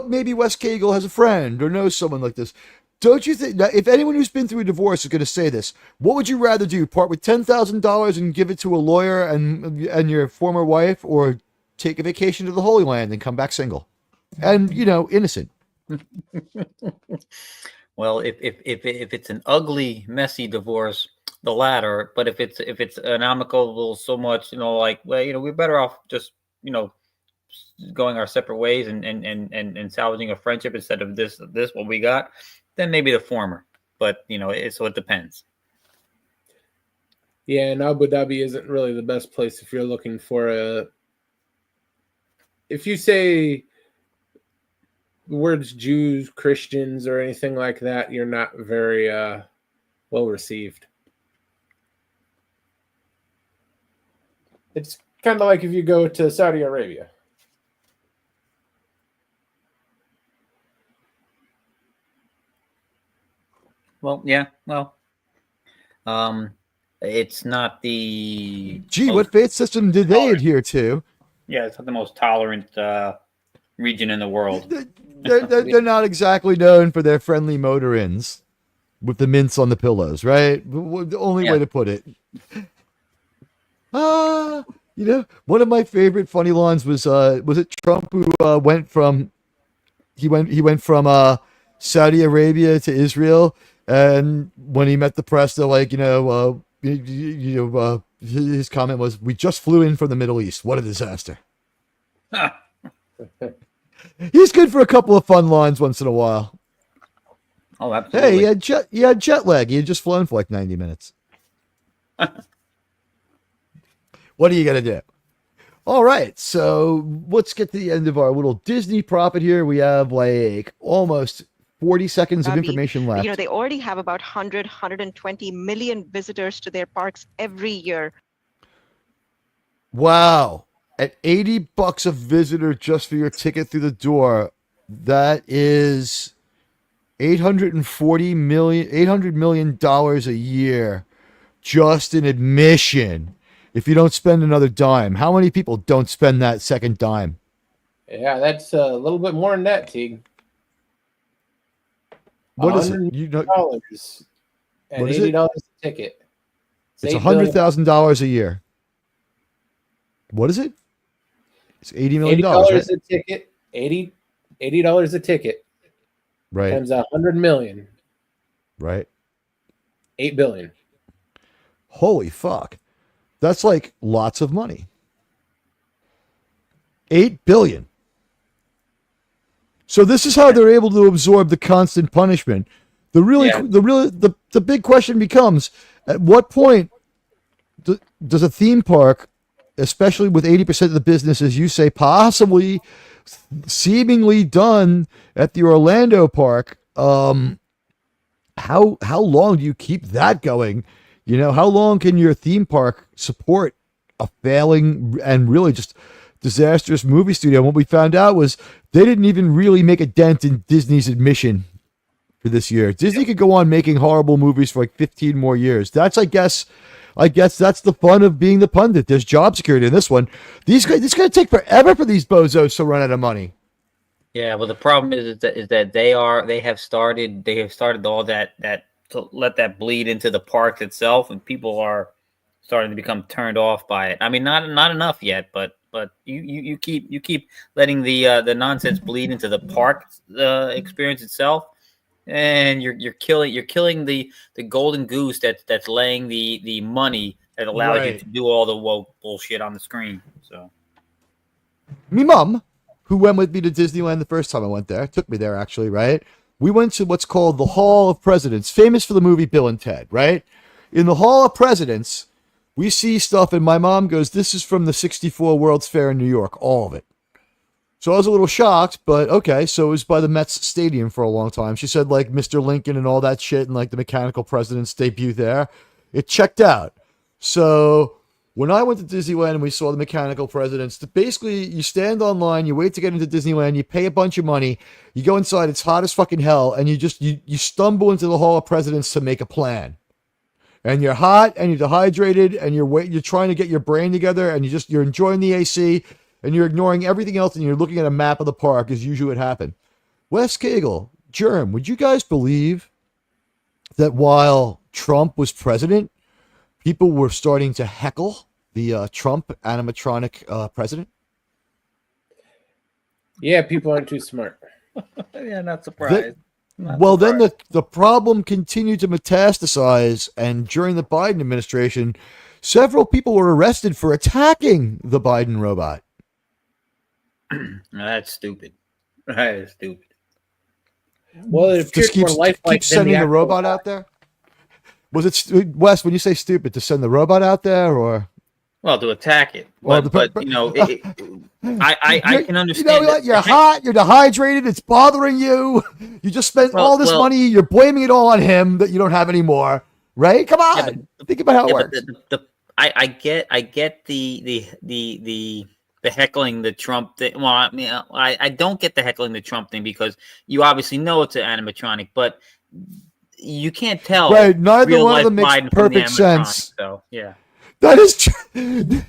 maybe Wes Cagle has a friend or knows someone like this. Don't you think that if anyone who's been through a divorce is going to say this, what would you rather do? Part with $10,000 and give it to a lawyer and your former wife, or take a vacation to the Holy Land and come back single and innocent? Well, if it's an ugly, messy divorce, the latter. But if it's an amicable, so much, we're better off just going our separate ways and salvaging a friendship instead of this what we got, then maybe the former. But it depends. Yeah, and Abu Dhabi isn't really the best place if you're looking for if you say the words Jews, Christians, or anything like that, you're not very well received. It's kind of like if you go to Saudi Arabia. Well, yeah. Well, it's not the... Gee, what faith system did they adhere to? Yeah, it's not the most tolerant region in the world. They're not exactly known for their friendly motor-ins with the mints on the pillows, right? The only way to put it. One of my favorite funny lines was it Trump who went from Saudi Arabia to Israel, and when he met the press, they're like, his comment was, "We just flew in from the Middle East. What a disaster." He's good for a couple of fun lines once in a while. Oh, absolutely. Hey, he had jet lag. He had just flown for like 90 minutes. What are you going to do? All right, so let's get to the end of our little Disney profit here. We have like almost 40 seconds of information left. They already have about 120 million visitors to their parks every year. Wow. At $80 a visitor just for your ticket through the door, that is $800 million a year just in admission. If you don't spend another dime, how many people don't spend that second dime? Yeah, that's a little bit more than that, Teague. What is it? And what is $80 a ticket. It's $100,000 a year. What is it? It's $80 million. $80 right? a ticket. $80 a ticket. Right. Times 100 million. Right. 8 billion. Holy fuck. That's like lots of money. 8 billion. So this is how they're able to absorb the constant punishment. The big question becomes, at what point does a theme park, especially with 80% of the business, as you say, possibly seemingly done at the Orlando park, how long do you keep that going? How long can your theme park support a failing and really just disastrous movie studio? And what we found out was they didn't even really make a dent in Disney's admission for this year. Disney could go on making horrible movies for like 15 more years. That's, I guess, I guess that's the fun of being the pundit. There's job security in this one. These guys, it's going to take forever for these bozos to run out of money. Yeah, well, the problem is that they have started all that to let that bleed into the park itself, and people are starting to become turned off by it. I mean, not enough yet, but you keep letting the nonsense bleed into the park experience itself, and you're killing the golden goose that's laying the money that allows you to do all the woke bullshit on the screen. So, Me mum, who went with me to Disneyland the first time I went there, took me there actually, right? We went to what's called the Hall of Presidents, famous for the movie Bill and Ted, right? In the Hall of Presidents, we see stuff, and my mom goes, "This is from the '64 World's Fair in New York, all of it." So I was a little shocked, but okay. So it was by the Mets Stadium for a long time. She said, like, Mr. Lincoln and all that shit, and like the mechanical president's debut there. It checked out. So when I went to Disneyland and we saw the mechanical presidents, basically you stand online, you wait to get into Disneyland, you pay a bunch of money, you go inside, it's hot as fucking hell, and you stumble into the Hall of Presidents to make a plan. And you're hot and you're dehydrated and you're trying to get your brain together and you're enjoying the AC and you're ignoring everything else and you're looking at a map of the park as usually would happen. Wes Cagle, Germ, would you guys believe that while Trump was president, people were starting to heckle the Trump animatronic president? Yeah, people aren't too smart. yeah, not surprised. Then the problem continued to metastasize, and during the Biden administration, several people were arrested for attacking the Biden robot. That's stupid. That is stupid. Well, it appears more lifelike keep sending the robot out there. Was it Wes? When you say stupid, to send the robot out there, or well, to attack it? But you know, I can understand. You know, you're hot, you're dehydrated, it's bothering you. You just spent all this money. You're blaming it all on him that you don't have anymore, right? Come on, think about how it works. I get the heckling the Trump thing. Well, I mean, I don't get the heckling the Trump thing because you obviously know it's an animatronic, but you can't tell. Right, neither one of them makes perfect sense. So yeah, that is true.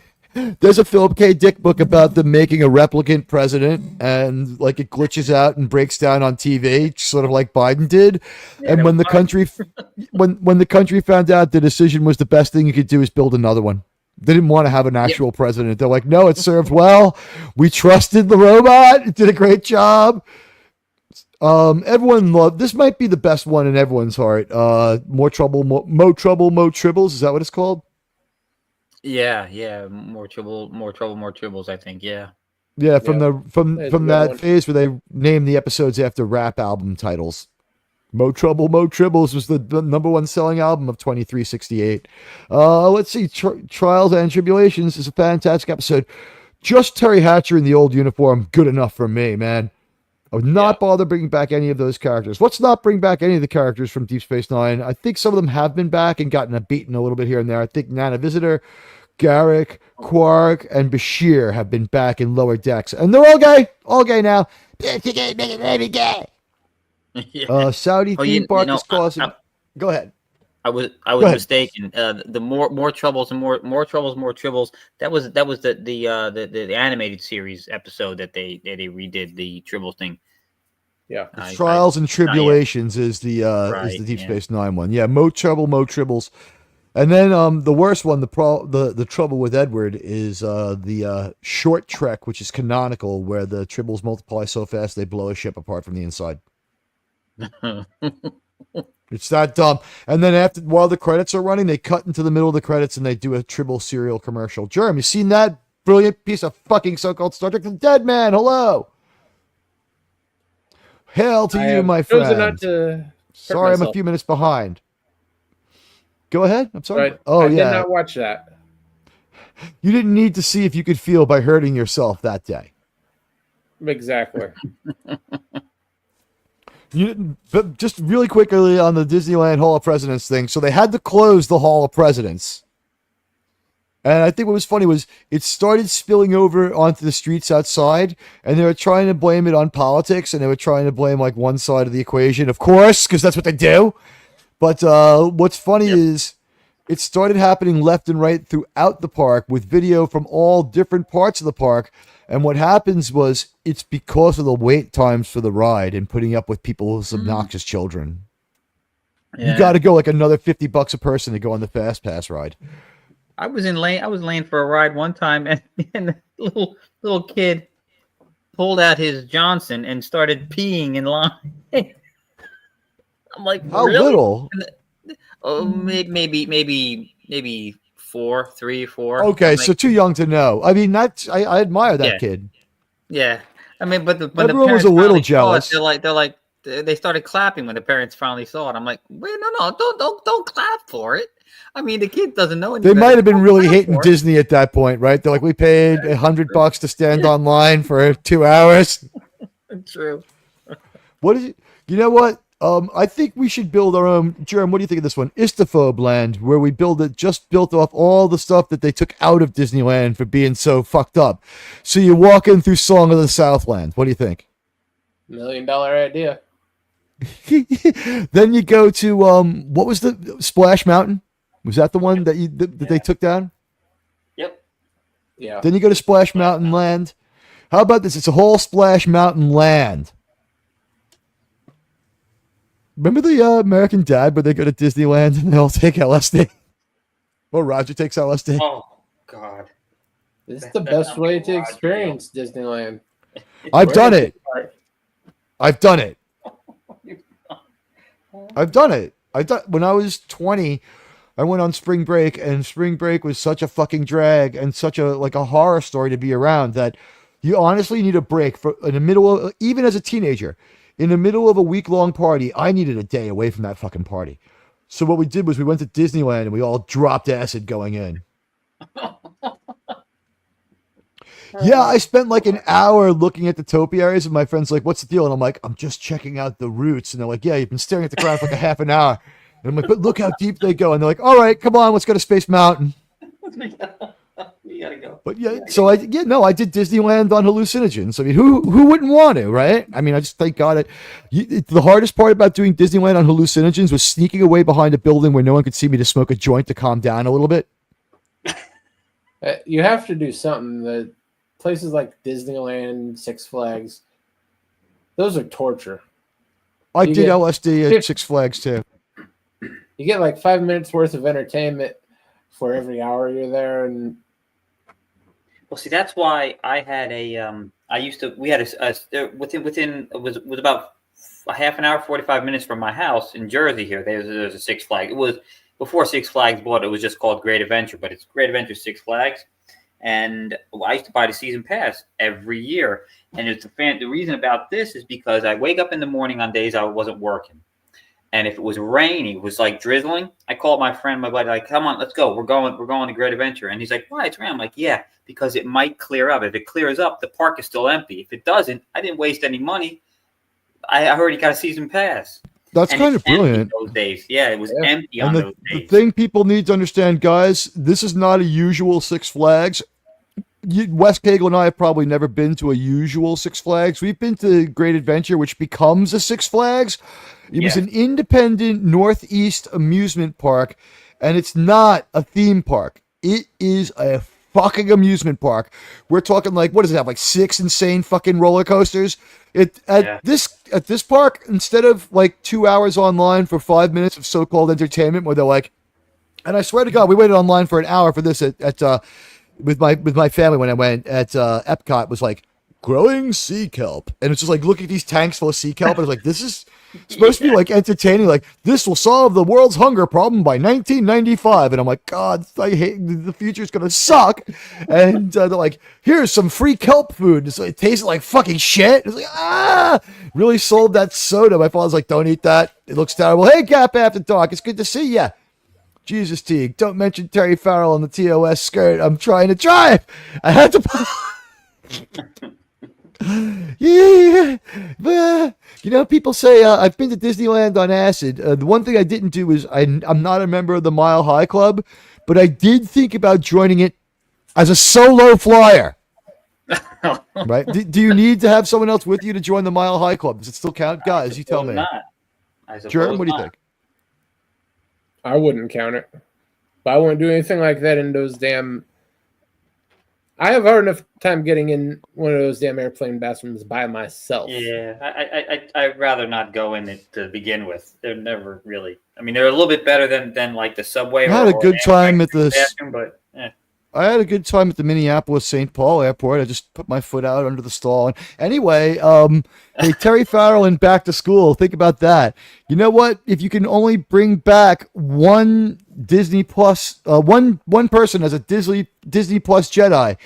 There's a Philip K. Dick book about them making a replicant president, and like it glitches out and breaks down on TV, sort of like Biden did. Yeah, and when the country, when the country found out the decision was the best thing you could do is build another one. They didn't want to have an actual president. They're like, no, it served well. We trusted the robot. It did a great job. Everyone loved this. Might be the best one in everyone's heart. More trouble, mo trouble, mo tribbles. Is that what it's called? Yeah. More trouble, more tribbles. I think. Yeah. Yeah, from that phase where they named the episodes after rap album titles. Mo Trouble, Mo Tribbles was the number one selling album of 2368. Let's see. Trials and Tribulations is a fantastic episode. Just Terry Hatcher in the old uniform, good enough for me, man. I would not bother bringing back any of those characters. Let's not bring back any of the characters from Deep Space Nine. I think some of them have been back and gotten beaten a little bit here and there. I think Nana Visitor, Garrick, Quark, and Bashir have been back in Lower Decks. And they're all gay now. Saudi theme park is causing. Go ahead. I was mistaken. The more troubles and more troubles, more tribbles. That was the animated series episode that they redid the tribbles thing. Yeah, Trials and Tribulations is the Deep Space Nine one. Yeah, Mo Trouble, Mo Tribbles, and then the worst one, the trouble with Edward is the Short Trek, which is canonical, where the tribbles multiply so fast they blow a ship apart from the inside. It's that dumb. And then while the credits are running, they cut into the middle of the credits and they do a Tribble cereal commercial. Jeremy, you seen that brilliant piece of fucking so-called Star Trek? The Dead Man, hello. Hail to you, my friend. Not to sorry, myself. I'm a few minutes behind. Go ahead. I'm sorry. Right. Oh, I yeah. did not watch that. You didn't need to see if you could feel by hurting yourself that day. Exactly. But just really quickly on the Disneyland Hall of Presidents thing. So they had to close the Hall of Presidents. And I think what was funny was it started spilling over onto the streets outside, and they were trying to blame it on politics, and they were trying to blame like one side of the equation, of course, because that's what they do. But what's funny is it started happening left and right throughout the park with video from all different parts of the park. And what happens was it's because of the wait times for the ride and putting up with people's obnoxious children. You got to go like another $50 a person to go on the Fast Pass ride. I was laying for a ride one time, and the little kid pulled out his Johnson and started peeing in line. I'm like, how really? little? Oh, maybe 3 or 4. Okay, so too young to know. I mean, I admire that kid. Yeah, I mean, but when Everyone the was parents a little finally jealous. saw it, they started clapping when the parents finally saw it. I'm like, wait, no, don't clap for it. I mean, the kid doesn't know anything. They might have been really hating Disney at that point, right? They're like, we paid $100 to stand online for 2 hours. True. What is it? You know what? I think we should build our own. Jerem, what do you think of this one? Istaphobe Land, where we built off all the stuff that they took out of Disneyland for being so fucked up. So you walk in through Song of the Southland. What do you think? $1 million idea. Then you go to what was the Splash Mountain? Was that the one that they took down? Yep. Yeah. Then you go to Splash Mountain Land. How about this? It's a whole Splash Mountain Land. Remember the American Dad where they go to Disneyland and they all take LSD? Or Roger takes LSD? Oh, God. This is the best way to experience Disneyland. I've done it. I've done it. When I was 20, I went on spring break, and spring break was such a fucking drag and such a horror story to be around that you honestly need a break in the middle of, even as a teenager, in the middle of a week-long party. I needed a day away from that fucking party. So what we did was we went to Disneyland and we all dropped acid going in. Yeah, I spent like an hour looking at the topiaries, and my friend's like, what's the deal? And I'm like, I'm just checking out the routes. And they're like, yeah, you've been staring at the ground for like a half an hour. And I'm like, but look how deep they go. And they're like, all right, come on, let's go to Space Mountain. You gotta go. But yeah, so I did Disneyland on hallucinogens. I mean, who wouldn't want to, right? I mean, I just thank God the hardest part about doing Disneyland on hallucinogens was sneaking away behind a building where no one could see me to smoke a joint to calm down a little bit. You have to do something. The places like Disneyland, Six Flags, those are torture. I did LSD at Six Flags too. You get like 5 minutes worth of entertainment for every hour you're there, and well, see, that's why I had we had within it was about a half an hour, 45 minutes from my house in Jersey. Here, there's a Six Flags. It was before Six Flags bought it. It was just called Great Adventure, but it's Great Adventure Six Flags. And I used to buy the season pass every year. And the reason about this is because I wake up in the morning on days I wasn't working. And if it was rainy, it was like drizzling, I called my friend, my buddy, like, come on, let's go. We're going to Great Adventure. And he's like, why? It's raining. I'm like, yeah, because it might clear up. If it clears up, the park is still empty. If it doesn't, I didn't waste any money. I already got a season pass. That's kind of brilliant. Those days. Yeah, it was empty on those days. The thing people need to understand, guys, this is not a usual Six Flags. Wes Cagle and I have probably never been to a usual Six Flags. We've been to Great Adventure, which becomes a Six Flags. It was an independent Northeast amusement park, and it's not a theme park. It is a fucking amusement park. We're talking like, what does it have? Like 6 insane fucking roller coasters. This park, instead of like 2 hours online for 5 minutes of so-called entertainment, where they're like, and I swear to God, we waited online for an hour for this with my family when I went at Epcot, was like growing sea kelp, and it's just like look at these tanks full of sea kelp, and it's like this is supposed to be like entertaining, like this will solve the world's hunger problem by 1995, and I'm like, God, I hate the future's gonna suck, and they're like, here's some free kelp food. So it tasted like fucking shit. It's like really sold that soda. My father's like, don't eat that. It looks terrible. Hey, Gap After Dark, it's good to see ya. Jesus, Teague, don't mention Terry Farrell on the TOS skirt. I'm trying to drive. I had to. Yeah. You know, people say I've been to Disneyland on acid. The one thing I didn't do is I'm not a member of the Mile High Club, but I did think about joining it as a solo flyer. Right? Do you need to have someone else with you to join the Mile High Club? Does it still count? Guys, you tell me. Not. Jeremy, what do you think? I wouldn't count it. But I won't do anything like that in those damn. I have hard enough time getting in one of those damn airplane bathrooms by myself. Yeah, I'd rather not go in it to begin with. They're never really. I mean, they're a little bit better than like the subway. I had a good time at this. bathroom, but I had a good time at the Minneapolis St. Paul airport. I just put my foot out under the stall. And anyway, hey, Terry Farrell in Back to School. Think about that. You know what? If you can only bring back one Disney Plus, one person as a Disney Plus Jedi,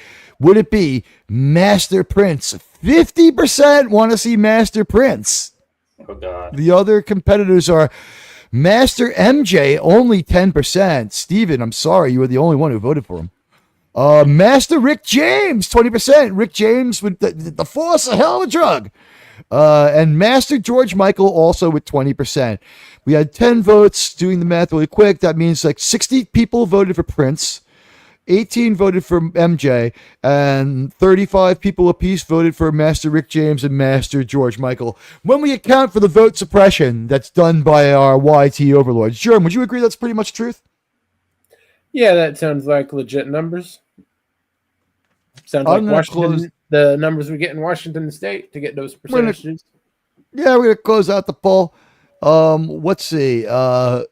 would it be Master Prince? 50% want to see Master Prince. oh god. The other competitors are Master MJ, only 10%. Steven, I'm sorry, you were the only one who voted for him. Master Rick James, 20%. Rick James with the Force, a hell of a drug. And Master George Michael also with 20%. We had 10 votes. Doing the math really quick, that means like 60 people voted for Prince, 18 voted for MJ, and 35 people apiece voted for Master Rick James and Master George Michael. When we account for the vote suppression that's done by our YT overlords, Jerome, would you agree that's pretty much truth? Yeah, that sounds like legit numbers. Sounds like Washington, the numbers we get in Washington State to get those percentages. We're going to close out the poll. Let's see. I'm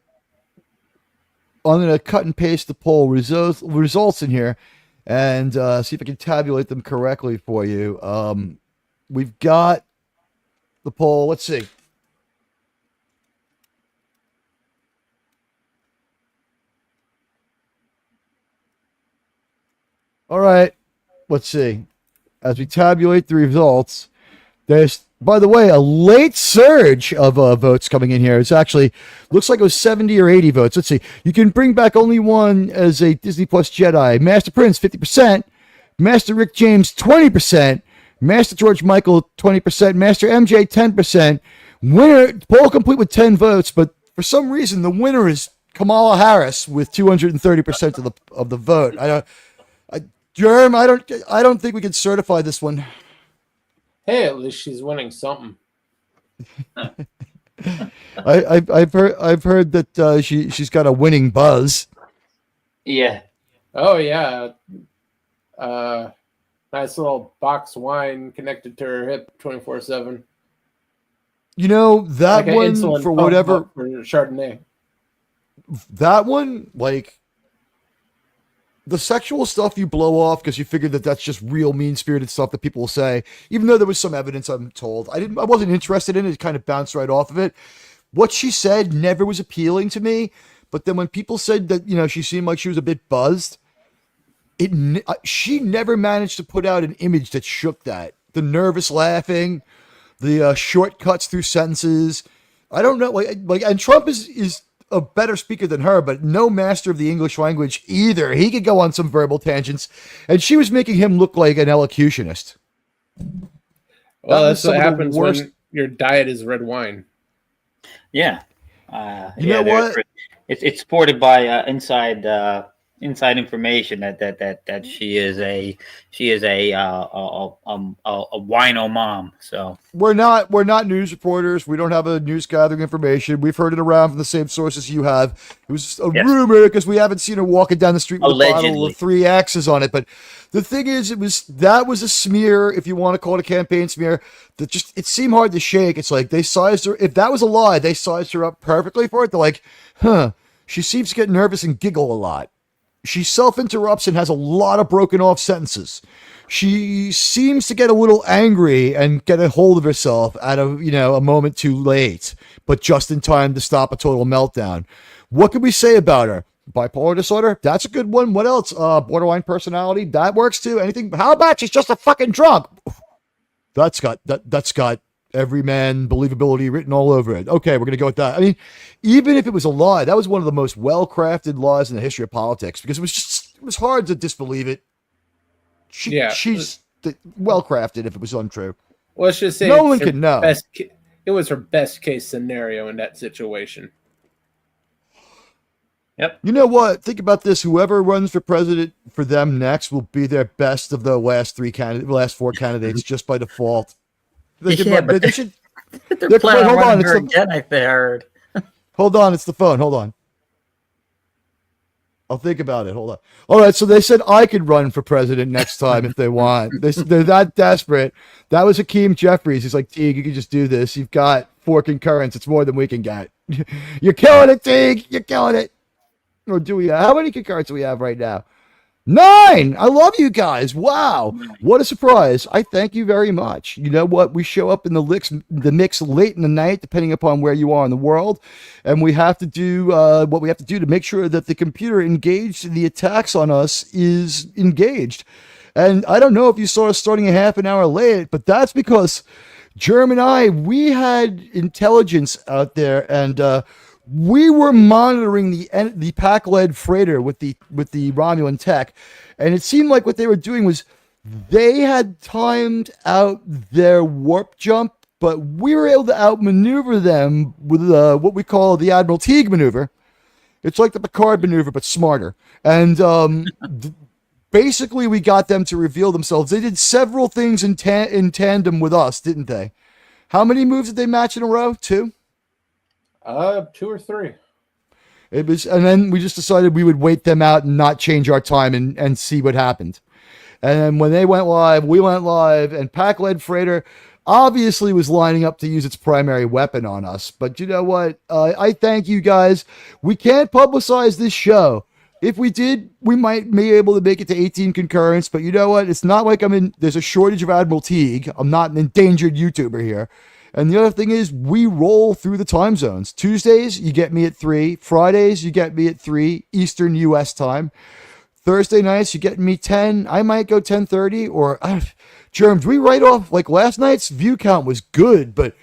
going to cut and paste the poll results in here and see if I can tabulate them correctly for you. We've got the poll. Let's see. All right. Let's see. As we tabulate the results, there's, by the way, a late surge of votes coming in here. It's actually looks like it was 70 or 80 votes. Let's see. You can bring back only one as a Disney Plus Jedi. Master Prince, 50%. Master Rick James, 20%. Master George Michael, 20%. Master MJ, 10%. Winner, poll complete with 10 votes, but for some reason the winner is Kamala Harris with 230% of the vote. Jerm, I don't think we can certify this one. Hey, at least she's winning something. I've heard that she's got a winning buzz. Yeah. Oh yeah. Nice little box wine connected to her hip 24/7. You know that like one for whatever for Chardonnay. That one, like the sexual stuff you blow off because you figured that that's just real mean-spirited stuff that people will say, even though there was some evidence, I'm told. I wasn't interested in it. It kind of bounced right off of it. What she said never was appealing to me, but then when people said that, you know, she seemed like she was a bit buzzed, she never managed to put out an image that shook that. The nervous laughing, the shortcuts through sentences. I don't know, like, and Trump is a better speaker than her, but no master of the English language either. He could go on some verbal tangents, and she was making him look like an elocutionist. Well, that's what happens when your diet is red wine. Yeah. You know what? It's supported by inside information that she is a wino mom. So we're not news reporters. We don't have a news gathering information. We've heard it around from the same sources you have. It was a rumor because we haven't seen her walking down the street with a bottle of 3 axes on it. But the thing is, that was a smear, if you want to call it a campaign smear. That just, it seemed hard to shake. It's like they sized her. If that was a lie, they sized her up perfectly for it. They're like, she seems to get nervous and giggle a lot. She self-interrupts and has a lot of broken off sentences. She seems to get a little angry and get a hold of herself at a moment too late, but just in time to stop a total meltdown. What can we say about her? Bipolar disorder? That's a good one. What else? Borderline personality? That works too. Anything? How about she's just a fucking drunk? That's got every man believability written all over it. Okay, we're going to go with that. I mean, even if it was a lie, that was one of the most well-crafted lies in the history of politics because it was hard to disbelieve it. She's well-crafted if it was untrue. Well, let's just say no one can know. It was her best case scenario in that situation. Yep. You know what? Think about this. Whoever runs for president for them next will be their best of the last 4 candidates just by default. They should. They're planning on running her again, I heard. Hold on, it's the phone. Hold on. I'll think about it. Hold on. All right, so they said I could run for president next time if they want. They're that desperate. That was Hakeem Jeffries. He's like, Teague, you can just do this. You've got 4 concurrents. It's more than we can get. You're killing it, Teague. You're killing it. Or do we? How many concurrents do we have right now? 9. I love you guys. Wow. What a surprise. I thank you very much. You know what? We show up in the mix late in the night, depending upon where you are in the world. And we have to do what we have to do to make sure that the computer engaged in the attacks on us is engaged. And I don't know if you saw us starting a half an hour late, but that's because Germ and we had intelligence out there, and we were monitoring the pack-led freighter with the Romulan tech, and it seemed like what they were doing was they had timed out their warp jump, but we were able to outmaneuver them with what we call the Admiral Teague maneuver. It's like the Picard maneuver, but smarter. And basically, we got them to reveal themselves. They did several things in tandem with us, didn't they? How many moves did they match in a row? 2? 2 or 3. It was, and then we just decided we would wait them out and not change our time and see what happened. And when they went live, we went live, and Pack-led Freighter obviously was lining up to use its primary weapon on us. But you know what? I thank you guys. We can't publicize this show. If we did, we might be able to make it to 18 concurrents. But you know what? It's not like there's a shortage of Admiral Teague. I'm not an endangered YouTuber here. And the other thing is, we roll through the time zones. Tuesdays, you get me at 3. Fridays, you get me at 3 Eastern U.S. time. Thursday nights, you get me 10. I might go 10:30 or Germs. We write off, like last night's view count was good, but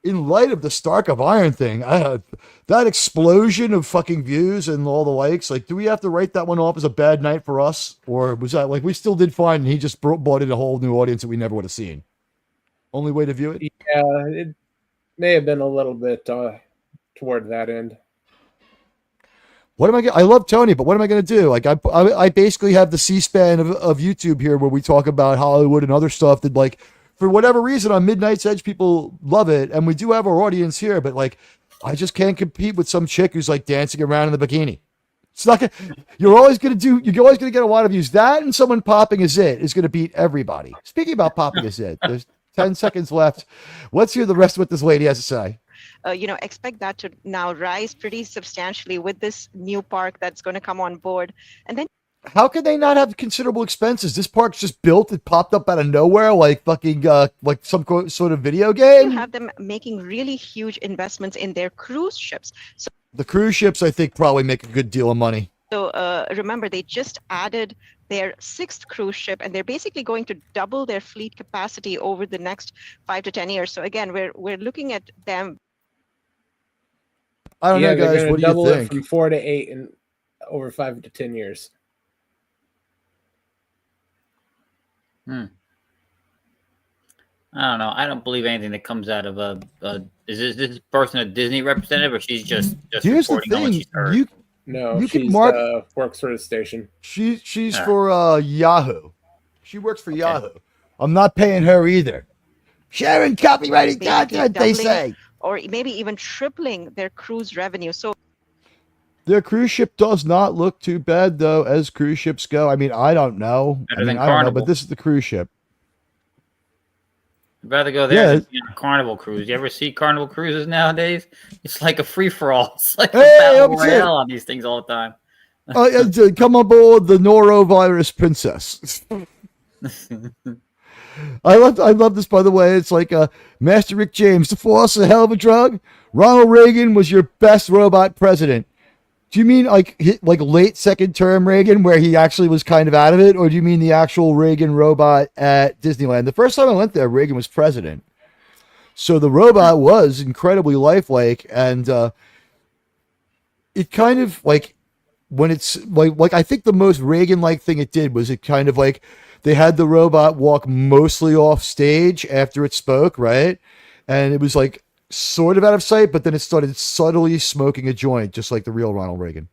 in light of the Stark of Iron thing, that explosion of fucking views and all the likes, like, do we have to write that one off as a bad night for us? Or was that like we still did fine and he just brought in a whole new audience that we never would have seen? Only way to view it? Yeah, it may have been a little bit toward that end. What am I? I love Tony, but what am I going to do? Like, I basically have the C-SPAN of YouTube here, where we talk about Hollywood and other stuff that, like, for whatever reason, on Midnight's Edge, people love it, and we do have our audience here. But like, I just can't compete with some chick who's like dancing around in the bikini. It's not gonna, you're always going to get a lot of views. That and someone popping a zit is going to beat everybody. Speaking about popping a zit, there's 10 seconds left. Let's hear the rest of what this lady has to say. Expect that to now rise pretty substantially with this new park that's going to come on board. And then how could they not have considerable expenses? This park's just built. It popped up out of nowhere, like fucking, like some sort of video game. you have them making really huge investments in their cruise ships. So The cruise ships, I think, probably make a good deal of money. remember, they just added their 6th cruise ship, and they're basically going to double their fleet capacity over the next 5 to 10 years. So again, we're looking at them. I don't know, guys. What do you double it think? from 4 to 8 in over 5 to 10 years. I don't know. I don't believe anything that comes out of is this person a Disney representative, or she's just Here's the reporting on what thing. she's heard? No, You can she's mark- works for the station. She's for Yahoo. She works for Yahoo. I'm not paying her either. Sharing copyrighted basically content, they doubling say. or maybe even tripling their cruise revenue. So Their cruise ship does not look too bad, though, as cruise ships go. I mean, I don't know. Better I than don't know, Carnival. but this is the cruise ship. I'd rather go there Yeah. than be on a Carnival cruise. You ever see Carnival cruises nowadays? It's like a free-for-all. It's like Hey, a battle that's it. royale on these things all the time. Come aboard the norovirus princess. I love this, by the way. It's like Master Rick James. The Force is a hell of a drug. Ronald Reagan was your best robot president. Do you mean like late second term Reagan, where he actually was kind of out of it, or do you mean the actual Reagan robot at Disneyland? The first time I went there, Reagan was president, so the robot was incredibly lifelike, and it kind of like when it's like I think the most Reagan-like thing it did was it kind of like they had the robot walk mostly off stage after it spoke, right? And it was like sort of out of sight, but then it started subtly smoking a joint, just like the real Ronald Reagan.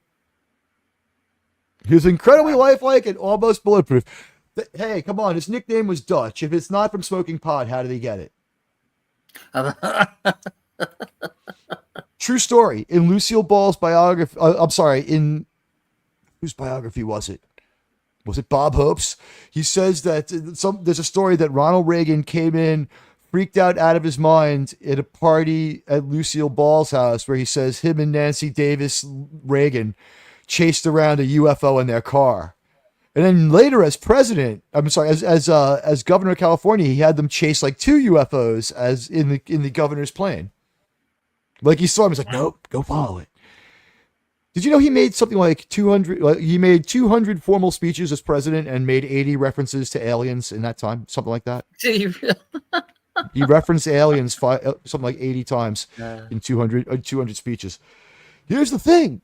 He was incredibly lifelike and almost bulletproof. Hey, come on, his nickname was Dutch. If it's not from smoking pot, how did he get it? True story. In Lucille Ball's biography, in whose biography was it? Was it Bob Hope's? He says that there's a story that Ronald Reagan came in, freaked out of his mind at a party at Lucille Ball's house, where he says him and Nancy Davis Reagan chased around a UFO in their car. And then later, as governor of California, he had them chase like 2 UFOs as in the governor's plane. Like he saw him, he's like, nope, go follow it. Did you know he made something like 200? He made 200 formal speeches as president and made 80 references to aliens in that time, something like that. He referenced aliens something like 80 times in 200 speeches. Here's the thing.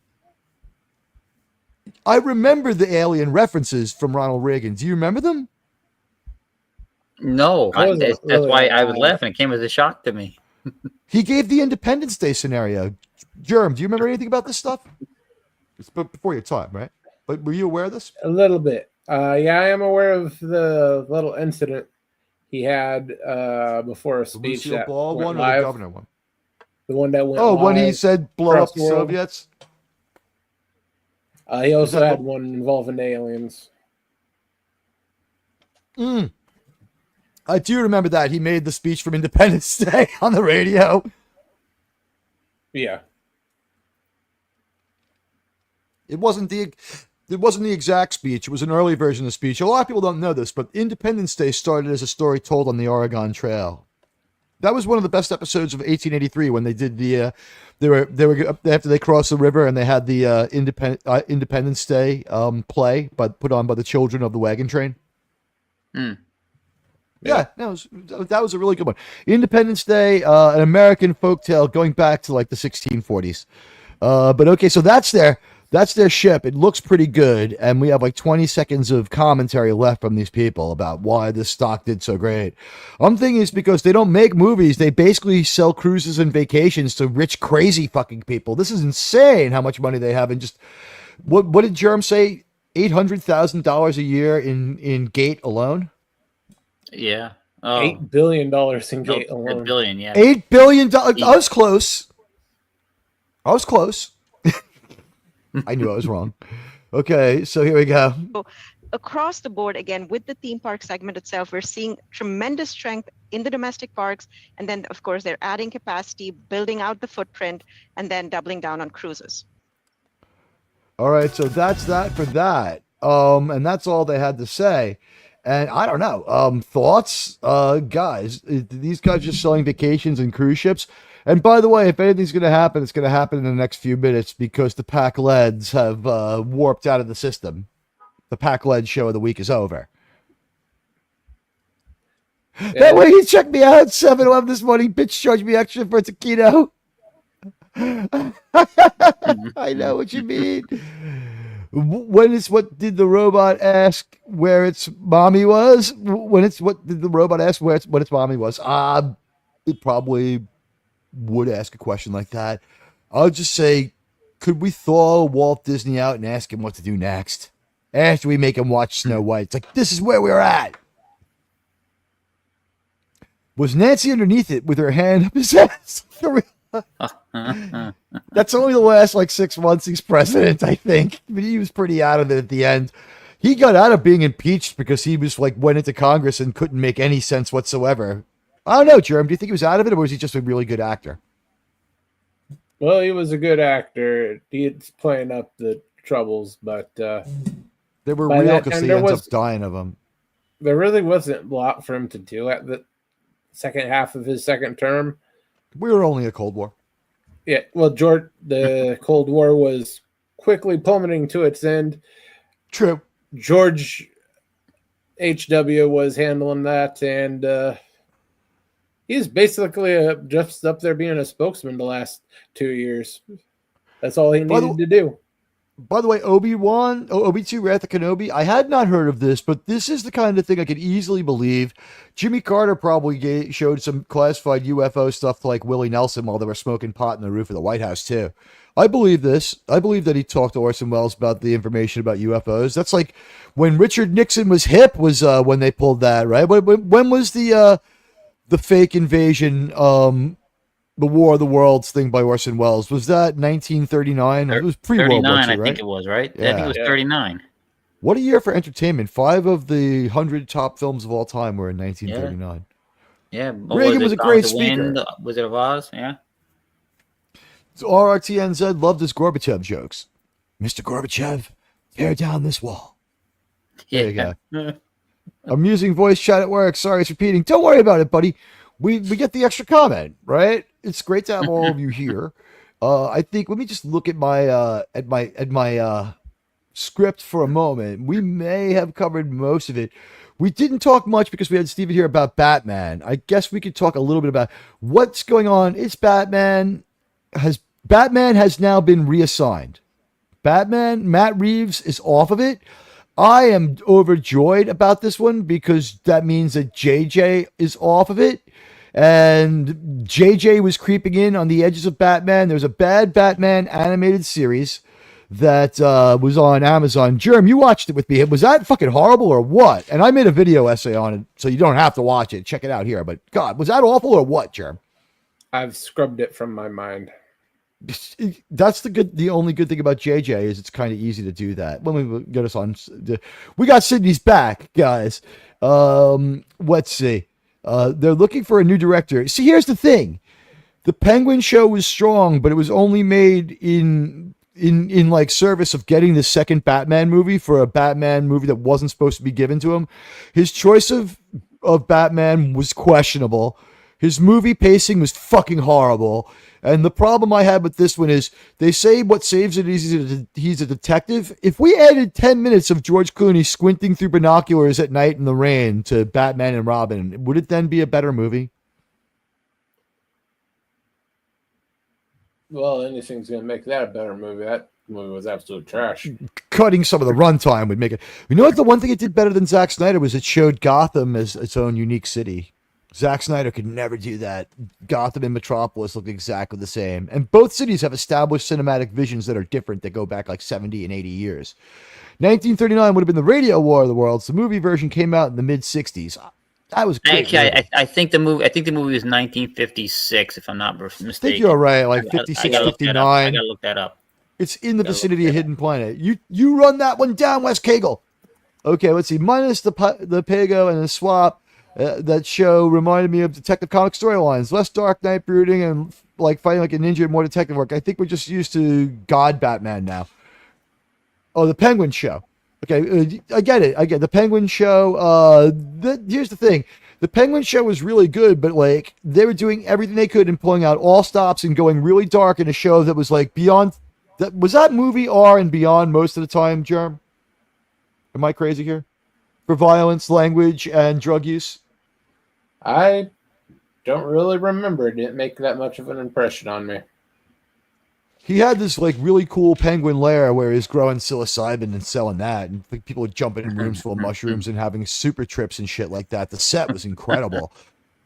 I remember the alien references from Ronald Reagan. Do you remember them? No, that's why I was laughing. It came as a shock to me. He gave the Independence Day scenario. Germ, do you remember anything about this stuff? It's before your time, right? But were you aware of this? A little bit. Yeah, I am aware of the little incident he had before a speech. The Lucille Ball one live. or the governor one? The one that went when he live said blow across up the the world. Soviets? He also had one involving aliens. I do remember that. He made the speech from Independence Day on the radio. Yeah. It wasn't the exact speech. It was an early version of the speech. A lot of people don't know this, but Independence Day started as a story told on the Oregon Trail. That was one of the best episodes of 1883 when they did they were after they crossed the river and they had the Independence Day play, but put on by the children of the wagon train. Yeah, that was a really good one. Independence Day, an American folktale going back to like the 1640s. But okay, so that's their ship. It looks pretty good, and we have like 20 seconds of commentary left from these people about why this stock did so great. I'm thinking it's because they don't make movies. They basically sell cruises and vacations to rich, crazy fucking people. This is insane how much money they have. And just what did Jerem say? $800,000 a year in gate alone. Yeah. $8 billion in gate alone. $1 billion, yeah. $8 billion. I was close. I knew I was wrong. Okay, so here we go. Across the board, again, with the theme park segment itself, we're seeing tremendous strength in the domestic parks. And then, of course, they're adding capacity, building out the footprint, and then doubling down on cruises. All right, so that's that for that. And that's all they had to say. And I don't know. Thoughts? Guys, these guys just selling vacations and cruise ships. And by the way, if anything's going to happen, it's going to happen in the next few minutes because the Pac-Leds have warped out of the system. The Pac-Led show of the week is over. Yeah. That way he checked me out at 7-Eleven this morning. Bitch charged me extra for a taquito. I know what you mean. What did the robot ask where its mommy was? What did the robot ask what its mommy was? It probably would ask a question like that. I'll just say, could we thaw Walt Disney out and ask him what to do next? After we make him watch Snow White. It's like, this is where we're at. Was Nancy underneath it with her hand up his ass? That's only the last like 6 months he's president, I think. But he was pretty out of it at the end. He got out of being impeached because he was like went into Congress and couldn't make any sense whatsoever. I don't know, Jerem. Do you think he was out of it, or was he just a really good actor? Well, he was a good actor. He's playing up the troubles, but they were real because he ends up dying of them. There really wasn't a lot for him to do at the second half of his second term. We were only a Cold War. Yeah, well, the Cold War was quickly plummeting to its end. True. George H.W. was handling that, and he's basically just up there being a spokesman the last 2 years. That's all he needed to do. By the way, Obi-2 Wrath of Kenobi, I had not heard of this, but this is the kind of thing I could easily believe. Jimmy Carter probably showed some classified UFO stuff to like Willie Nelson while they were smoking pot in the roof of the White House, too. I believe this. I believe that he talked to Orson Welles about the information about UFOs. That's like when Richard Nixon was hip was when they pulled that, right? When was the fake invasion the War of the Worlds thing by Orson Welles. Was that 1939? It was pre-World War II, 39, I right? think it was, right? I Yeah. think it was 39. What a year for entertainment. 5 of the 100 top films of all time were in 1939. Yeah. Reagan was a great speaker. Wizard of Oz, yeah. So RRTNZ loved his Gorbachev jokes. Mr. Gorbachev, tear down this wall. There you go. Amusing voice chat at work. Sorry it's repeating. Don't worry about it, buddy. We get the extra comment, right? It's great to have all of you here. I think let me just look at my script for a moment. We may have covered most of it. We didn't talk much because we had Steven here about Batman. I guess we could talk a little bit about what's going on. It's Batman has now been reassigned. Batman, Matt Reeves is off of it. I am overjoyed about this one because that means that JJ is off of it. And JJ was creeping in on the edges of Batman. There's a bad Batman animated series that was on Amazon. Jerm, you watched it with me. Was that fucking horrible or what? And I made a video essay on it, so you don't have to watch it. Check it out here. But God, was that awful or what, Jerm? I've scrubbed it from my mind. That's the only good thing about JJ is it's kind of easy to do that. Let me get us on. We got Sydney's back, guys. Let's see. They're looking for a new director. See, here's the thing. The Penguin show was strong, but it was only made in like service of getting the second Batman movie for a Batman movie that wasn't supposed to be given to him. His choice of Batman was questionable. His movie pacing was fucking horrible. And the problem I had with this one is they say what saves it is he's a detective. If we added 10 minutes of George Clooney squinting through binoculars at night in the rain to Batman and Robin, would it then be a better movie? Well, anything's going to make that a better movie. That movie was absolute trash. Cutting some of the runtime would make it. You know what? The one thing it did better than Zack Snyder was it showed Gotham as its own unique city. Zack Snyder could never do that. Gotham and Metropolis look exactly the same. And both cities have established cinematic visions that are different that go back like 70 and 80 years. 1939 would have been the Radio War of the Worlds. The movie version came out in the mid-60s. That was great. Actually, I think the movie was 1956, if I'm not mistaken. I think you're right, like 56, 59. I gotta look that up. It's in the vicinity of Hidden Planet. You run that one down, Wes Cagle. Okay, let's see. Minus the Pago and the swap. That show reminded me of Detective Comic storylines. Less Dark Knight brooding and like fighting like a ninja, more detective work. I think we're just used to God Batman now. Oh, the Penguin show. Okay, I get it. The Penguin show. Here's the thing. The Penguin show was really good, but like they were doing everything they could and pulling out all stops and going really dark in a show that was like beyond. Was that movie R and beyond most of the time, Germ? Am I crazy here? For violence, language, and drug use? I don't really remember. It didn't make that much of an impression on me. He had this like really cool penguin lair where he's growing psilocybin and selling that, and people were jumping in rooms full of mushrooms and having super trips and shit like that. The set was incredible.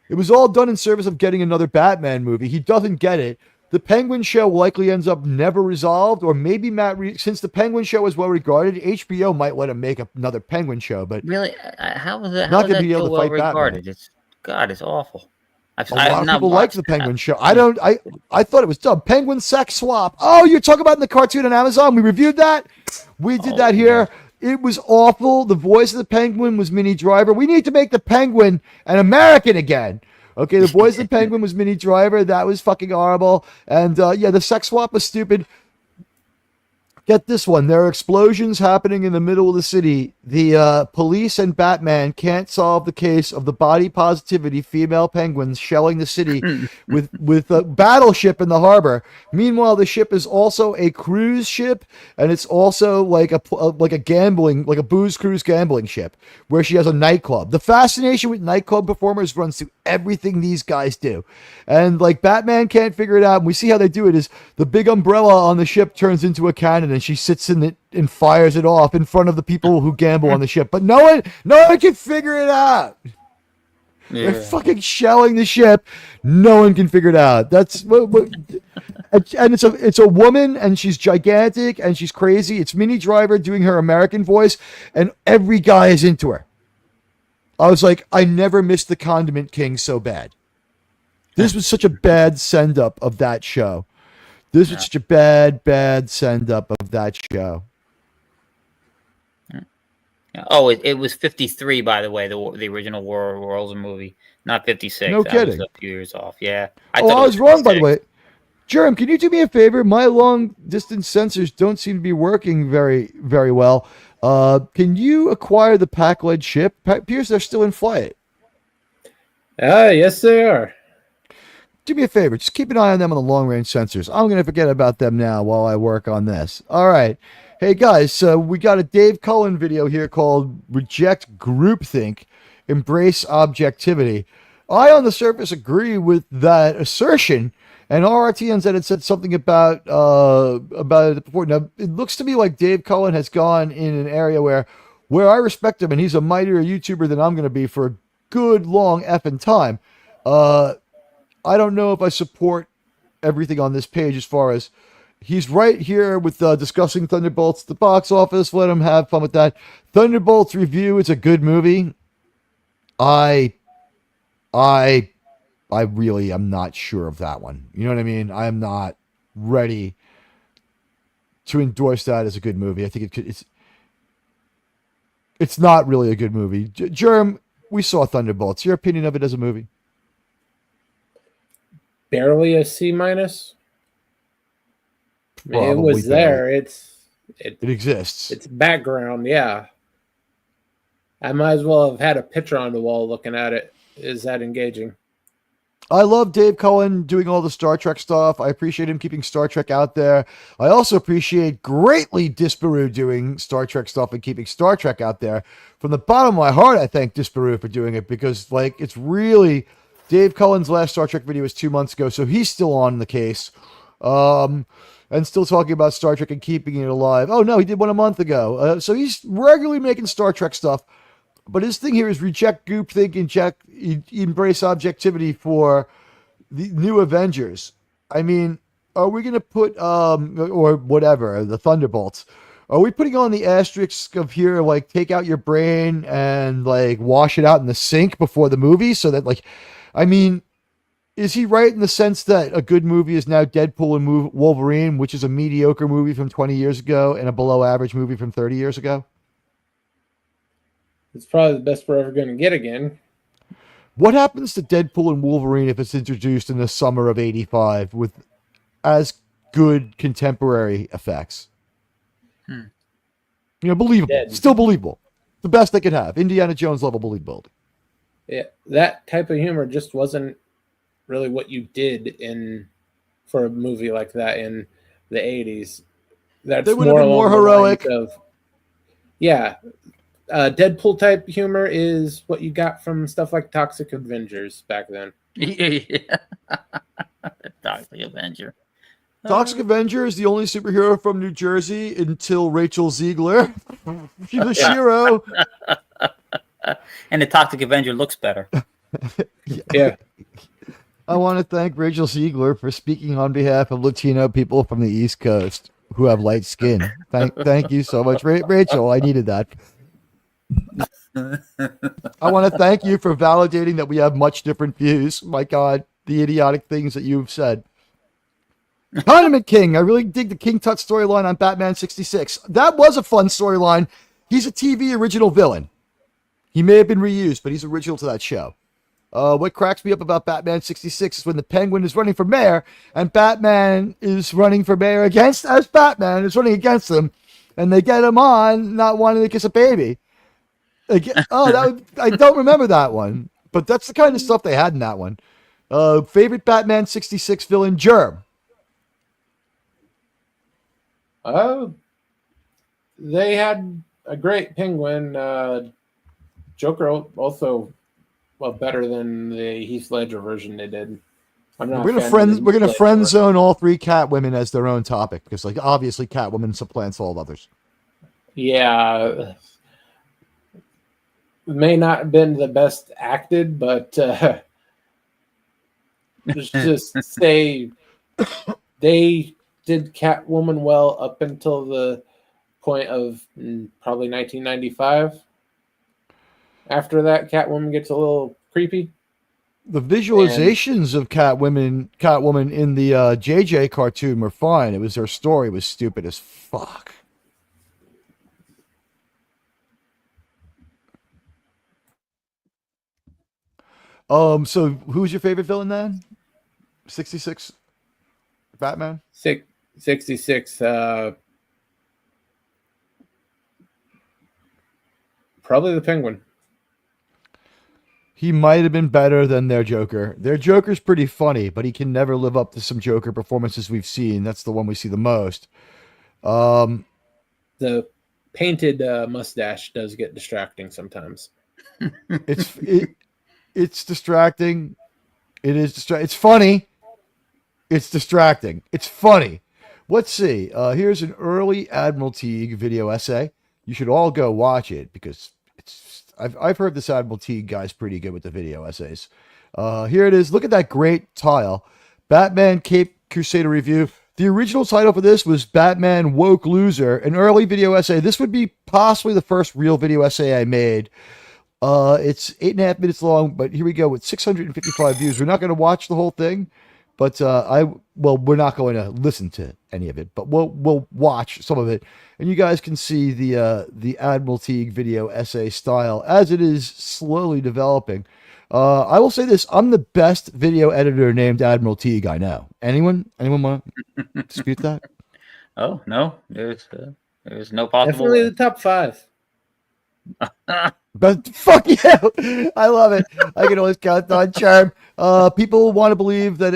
It was all done in service of getting another Batman movie. He doesn't get it. The Penguin show likely ends up never resolved, or maybe since the Penguin show is well regarded, HBO might let him make another Penguin show. But really, how was that? Not going to be able to well fight regarded? Batman. It's awful. A lot of people like the Penguin show. I thought it was dumb. Penguin sex swap. Oh, you're talking about in the cartoon on Amazon? We reviewed that. We did that here. Yeah. It was awful. The voice of the Penguin was Minnie Driver. We need to make the Penguin an American again. Okay, the voice of the Penguin was Minnie Driver. That was fucking horrible. And the sex swap was stupid. Get this one. There are explosions happening in the middle of the city. The police and Batman can't solve the case of the body positivity female penguins shelling the city with a battleship in the harbor. Meanwhile, the ship is also a cruise ship, and it's also like a booze cruise gambling ship where she has a nightclub. The fascination with nightclub performers runs through everything these guys do. And like Batman can't figure it out. And we see how they do it is the big umbrella on the ship turns into a cannon and she sits in it and fires it off in front of the people who gamble on the ship. But no one can figure it out. Yeah. They're fucking shelling the ship. No one can figure it out. That's and it's a woman and she's gigantic and she's crazy. It's Minnie Driver doing her American voice and every guy is into her. I was like, I never missed the Condiment King so bad. This was such a bad send up of that show. This was such a bad send up of that show. Oh, it was 53, by the way, the original War of Worlds movie, not 56. No That kidding. was a few years off. Yeah. I thought it was wrong, by the 56. way. Jerem, can you do me a favor? My long distance sensors don't seem to be working very, very well. Can you acquire the Pac-led ship? Appears they're still in flight. Yes, they are. Do me a favor. Just keep an eye on them on the long-range sensors. I'm going to forget about them now while I work on this. All right. Hey, guys, so we got a Dave Cullen video here called Reject Groupthink, Embrace Objectivity. I, on the surface, agree with that assertion. And RRTNZ had said something about it before. Now, it looks to me like Dave Cullen has gone in an area where I respect him, and he's a mightier YouTuber than I'm going to be for a good long effing time. I don't know if I support everything on this page as far as he's right here with discussing Thunderbolts at the box office. Let him have fun with that. Thunderbolts review. It's a good movie. I really am not sure of that one. You know what I mean? I am not ready to endorse that as a good movie. I think it's not really a good movie. Germ, we saw Thunderbolts. Your opinion of it as a movie? Barely a C minus. It was there. It exists. It's background, yeah. I might as well have had a picture on the wall looking at it. Is that engaging? I love Dave Cullen doing all the Star Trek stuff. I appreciate him keeping Star Trek out there. I also appreciate greatly Disparu doing Star Trek stuff and keeping Star Trek out there. From the bottom of my heart, I thank Disparu for doing it because, it's really... Dave Cullen's last Star Trek video was 2 months ago, so he's still on the case. And still talking about Star Trek and keeping it alive. Oh, no, he did one a month ago. So he's regularly making Star Trek stuff. But his thing here is reject groupthink and embrace objectivity for the new Avengers. I mean, are we going to put, or whatever, the Thunderbolts, are we putting on the asterisk of here, take out your brain and, wash it out in the sink before the movie so that, I mean, is he right in the sense that a good movie is now Deadpool and Wolverine, which is a mediocre movie from 20 years ago and a below average movie from 30 years ago? It's probably the best we're ever going to get again. What happens to Deadpool and Wolverine if it's introduced in the summer of 85 with as good contemporary effects? Believable. Still believable. The best they could have. Indiana Jones level believability. Yeah, that type of humor just wasn't really what you did for a movie like that in the 80s. They would have been more heroic. Deadpool type humor is what you got from stuff like Toxic Avengers back then. Yeah. Toxic Avenger. Toxic Avenger is the only superhero from New Jersey until Rachel Ziegler. She's a Shiro. And the Toxic Avenger looks better. Yeah. I want to thank Rachel Ziegler for speaking on behalf of Latino people from the East Coast who have light skin. Thank you so much, Rachel. I needed that. I want to thank you for validating that we have much different views. My God, the idiotic things that you've said. Condiment King. I really dig the King Tut storyline on Batman 66. That was a fun storyline. He's a TV original villain. He may have been reused, but he's original to that show. What cracks me up about Batman 66 is when the Penguin is running for mayor and Batman is running for mayor as Batman is running against him, and they get him on not wanting to kiss a baby. I don't remember that one, but that's the kind of stuff they had in that one. Favorite Batman 66 villain, Germ? They had a great Penguin. Joker also better than the Heath Ledger version they did. We're gonna friend zone all three Catwomen as their own topic because, obviously, Catwoman supplants all others. Yeah, may not have been the best acted, but just say they did Catwoman well up until the point of probably 1995. After that, Catwoman gets a little creepy. The visualizations of Catwoman in the JJ cartoon were fine. It was her story was stupid as fuck. So who's your favorite villain then? 66 Batman? 66. Probably the Penguin. He might have been better than their Joker. Their Joker's pretty funny, but he can never live up to some Joker performances we've seen. That's the one we see the most. The painted mustache does get distracting sometimes. It's distracting. It is distracting. It's funny. It's distracting. It's funny. Let's see. Here's an early Admiral Teague video essay. You should all go watch it because I've heard this Admiral Teague guy's pretty good with the video essays. Here it is. Look at that great tile. Batman Cape Crusader review. The original title for this was Batman Woke Loser, an early video essay. This would be possibly the first real video essay I made. It's 8.5 minutes long, but here we go with 655 views. We're not going to watch the whole thing, but we're not going to listen to any of it, but we'll watch some of it, and you guys can see the Admiral Teague video essay style as it is slowly developing. I will say this: I'm the best video editor named Admiral Teague I know. Anyone want to dispute that? Oh no, there's no possible. Definitely the top 5. But fuck you! I love it. I can always count on charm. People want to believe that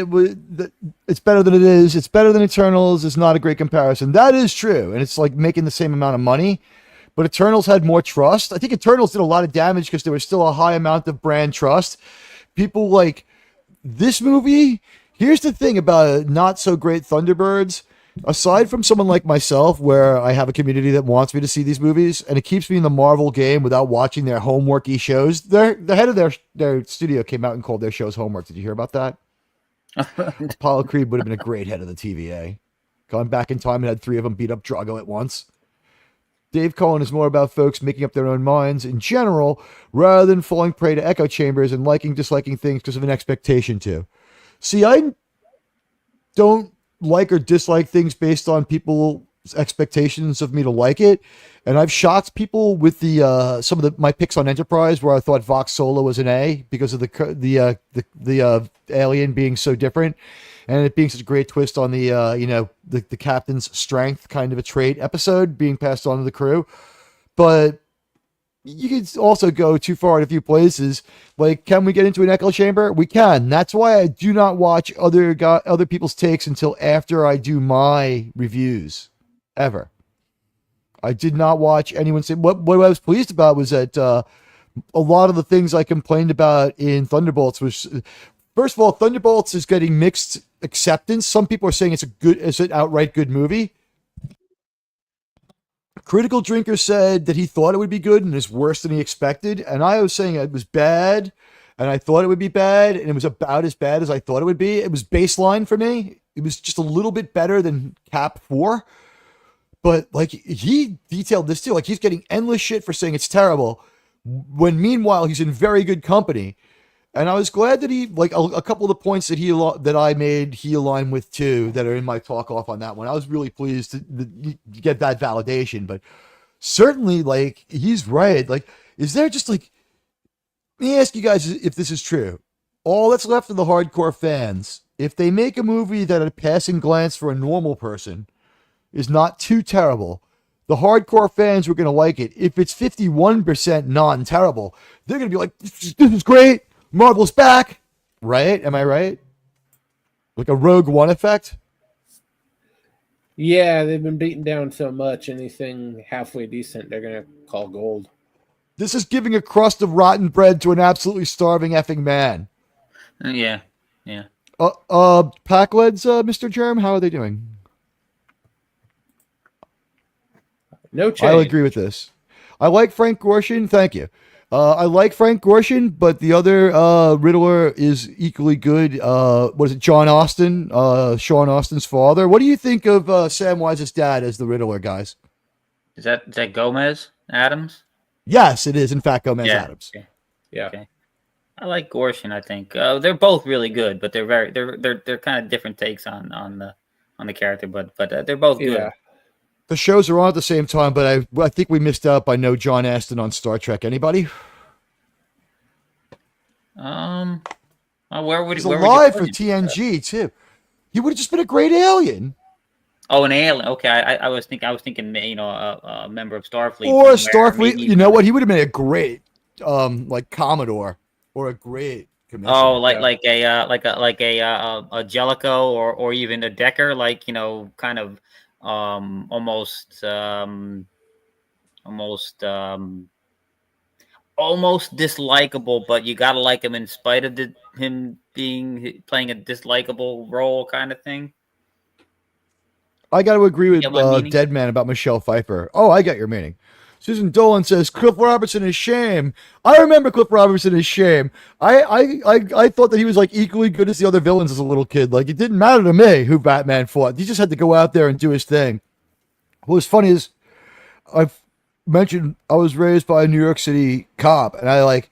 it's better than it is. It's better than Eternals. It's not a great comparison. That is true, and it's like making the same amount of money. But Eternals had more trust. I think Eternals did a lot of damage because there was still a high amount of brand trust. People like this movie. Here's the thing about not so great Thunderbirds. Aside from someone like myself, where I have a community that wants me to see these movies, and it keeps me in the Marvel game without watching their homeworky shows. The head of their studio came out and called their shows homework. Did you hear about that? Apollo Creed would have been a great head of the TVA. Gone back in time and had 3 of them beat up Drago at once. Dave Cohen is more about folks making up their own minds in general, rather than falling prey to echo chambers and disliking things because of an expectation to. See, I don't like or dislike things based on people's expectations of me to like it, and I've shocked people with the some of my picks on Enterprise, where I thought Vox Sola was an A because of the alien being so different, and it being such a great twist on the captain's strength kind of a trait episode being passed on to the crew. But you could also go too far in a few places. Like, can we get into an echo chamber? We can. That's why I do not watch other people's takes until after I do my reviews. Ever. I did not watch anyone say. What I was pleased about was that a lot of the things I complained about in Thunderbolts was, first of all, Thunderbolts is getting mixed acceptance. Some people are saying it's an outright good movie. Critical Drinker said that he thought it would be good and is worse than he expected. And I was saying it was bad and I thought it would be bad, and it was about as bad as I thought it would be. It was baseline for me. It was just a little bit better than Cap 4. But like, he detailed this too. Like, he's getting endless shit for saying it's terrible, when meanwhile he's in very good company. And I was glad that he, like, a couple of the points that I made, he aligned with too, that are in my talk off on that one. I was really pleased to get that validation. But certainly, like, he's right. Like, is there just like, let me ask you guys if this is true. All that's left of the hardcore fans, if they make a movie that at a passing glance for a normal person is not too terrible, the hardcore fans were going to like it. If it's 51% non-terrible, they're going to be like, this is great. Marvel's back, right? Am I right? Like a Rogue One effect? Yeah, they've been beaten down so much, anything halfway decent, they're going to call gold. This is giving a crust of rotten bread to an absolutely starving effing man. Yeah. Packleds, Mr. Germ, how are they doing? No change. I'll agree with this. I like Frank Gorshin. Thank you. I like Frank Gorshin, but the other Riddler is equally good. What is it, John Austin? Sean Austin's father. What do you think of Samwise's dad as the Riddler, guys? Is that Gomez Adams? Yes, it is. In fact, Gomez Adams. Okay. Yeah. Okay. I like Gorshin. I think they're both really good, but they're kind of different takes on the character. But they're both good. Yeah. The shows are on at the same time, but I think we missed out by no John Aston on Star Trek. Anybody? Where would He's where alive would for you put him? TNG too. He would have just been a great alien. Oh, an alien. Okay, I was thinking, a member of Starfleet. Or somewhere, Starfleet. maybe You know what? He would have been a great, like Commodore or a great commissioner. Oh, like a Jellicoe or even a Decker, like kind of almost almost dislikable, but you gotta like him in spite of him playing a dislikable role, kind of thing. I got to agree with get my meaning? Dead Man about Michelle Pfeiffer. Oh, I get your meaning. Susan Dolan says Cliff Robertson is shame. I remember Cliff Robertson is shame. I thought that he was like equally good as the other villains as a little kid. Like it didn't matter to me who Batman fought. He just had to go out there and do his thing. What was funny is I've mentioned I was raised by a New York City cop, and I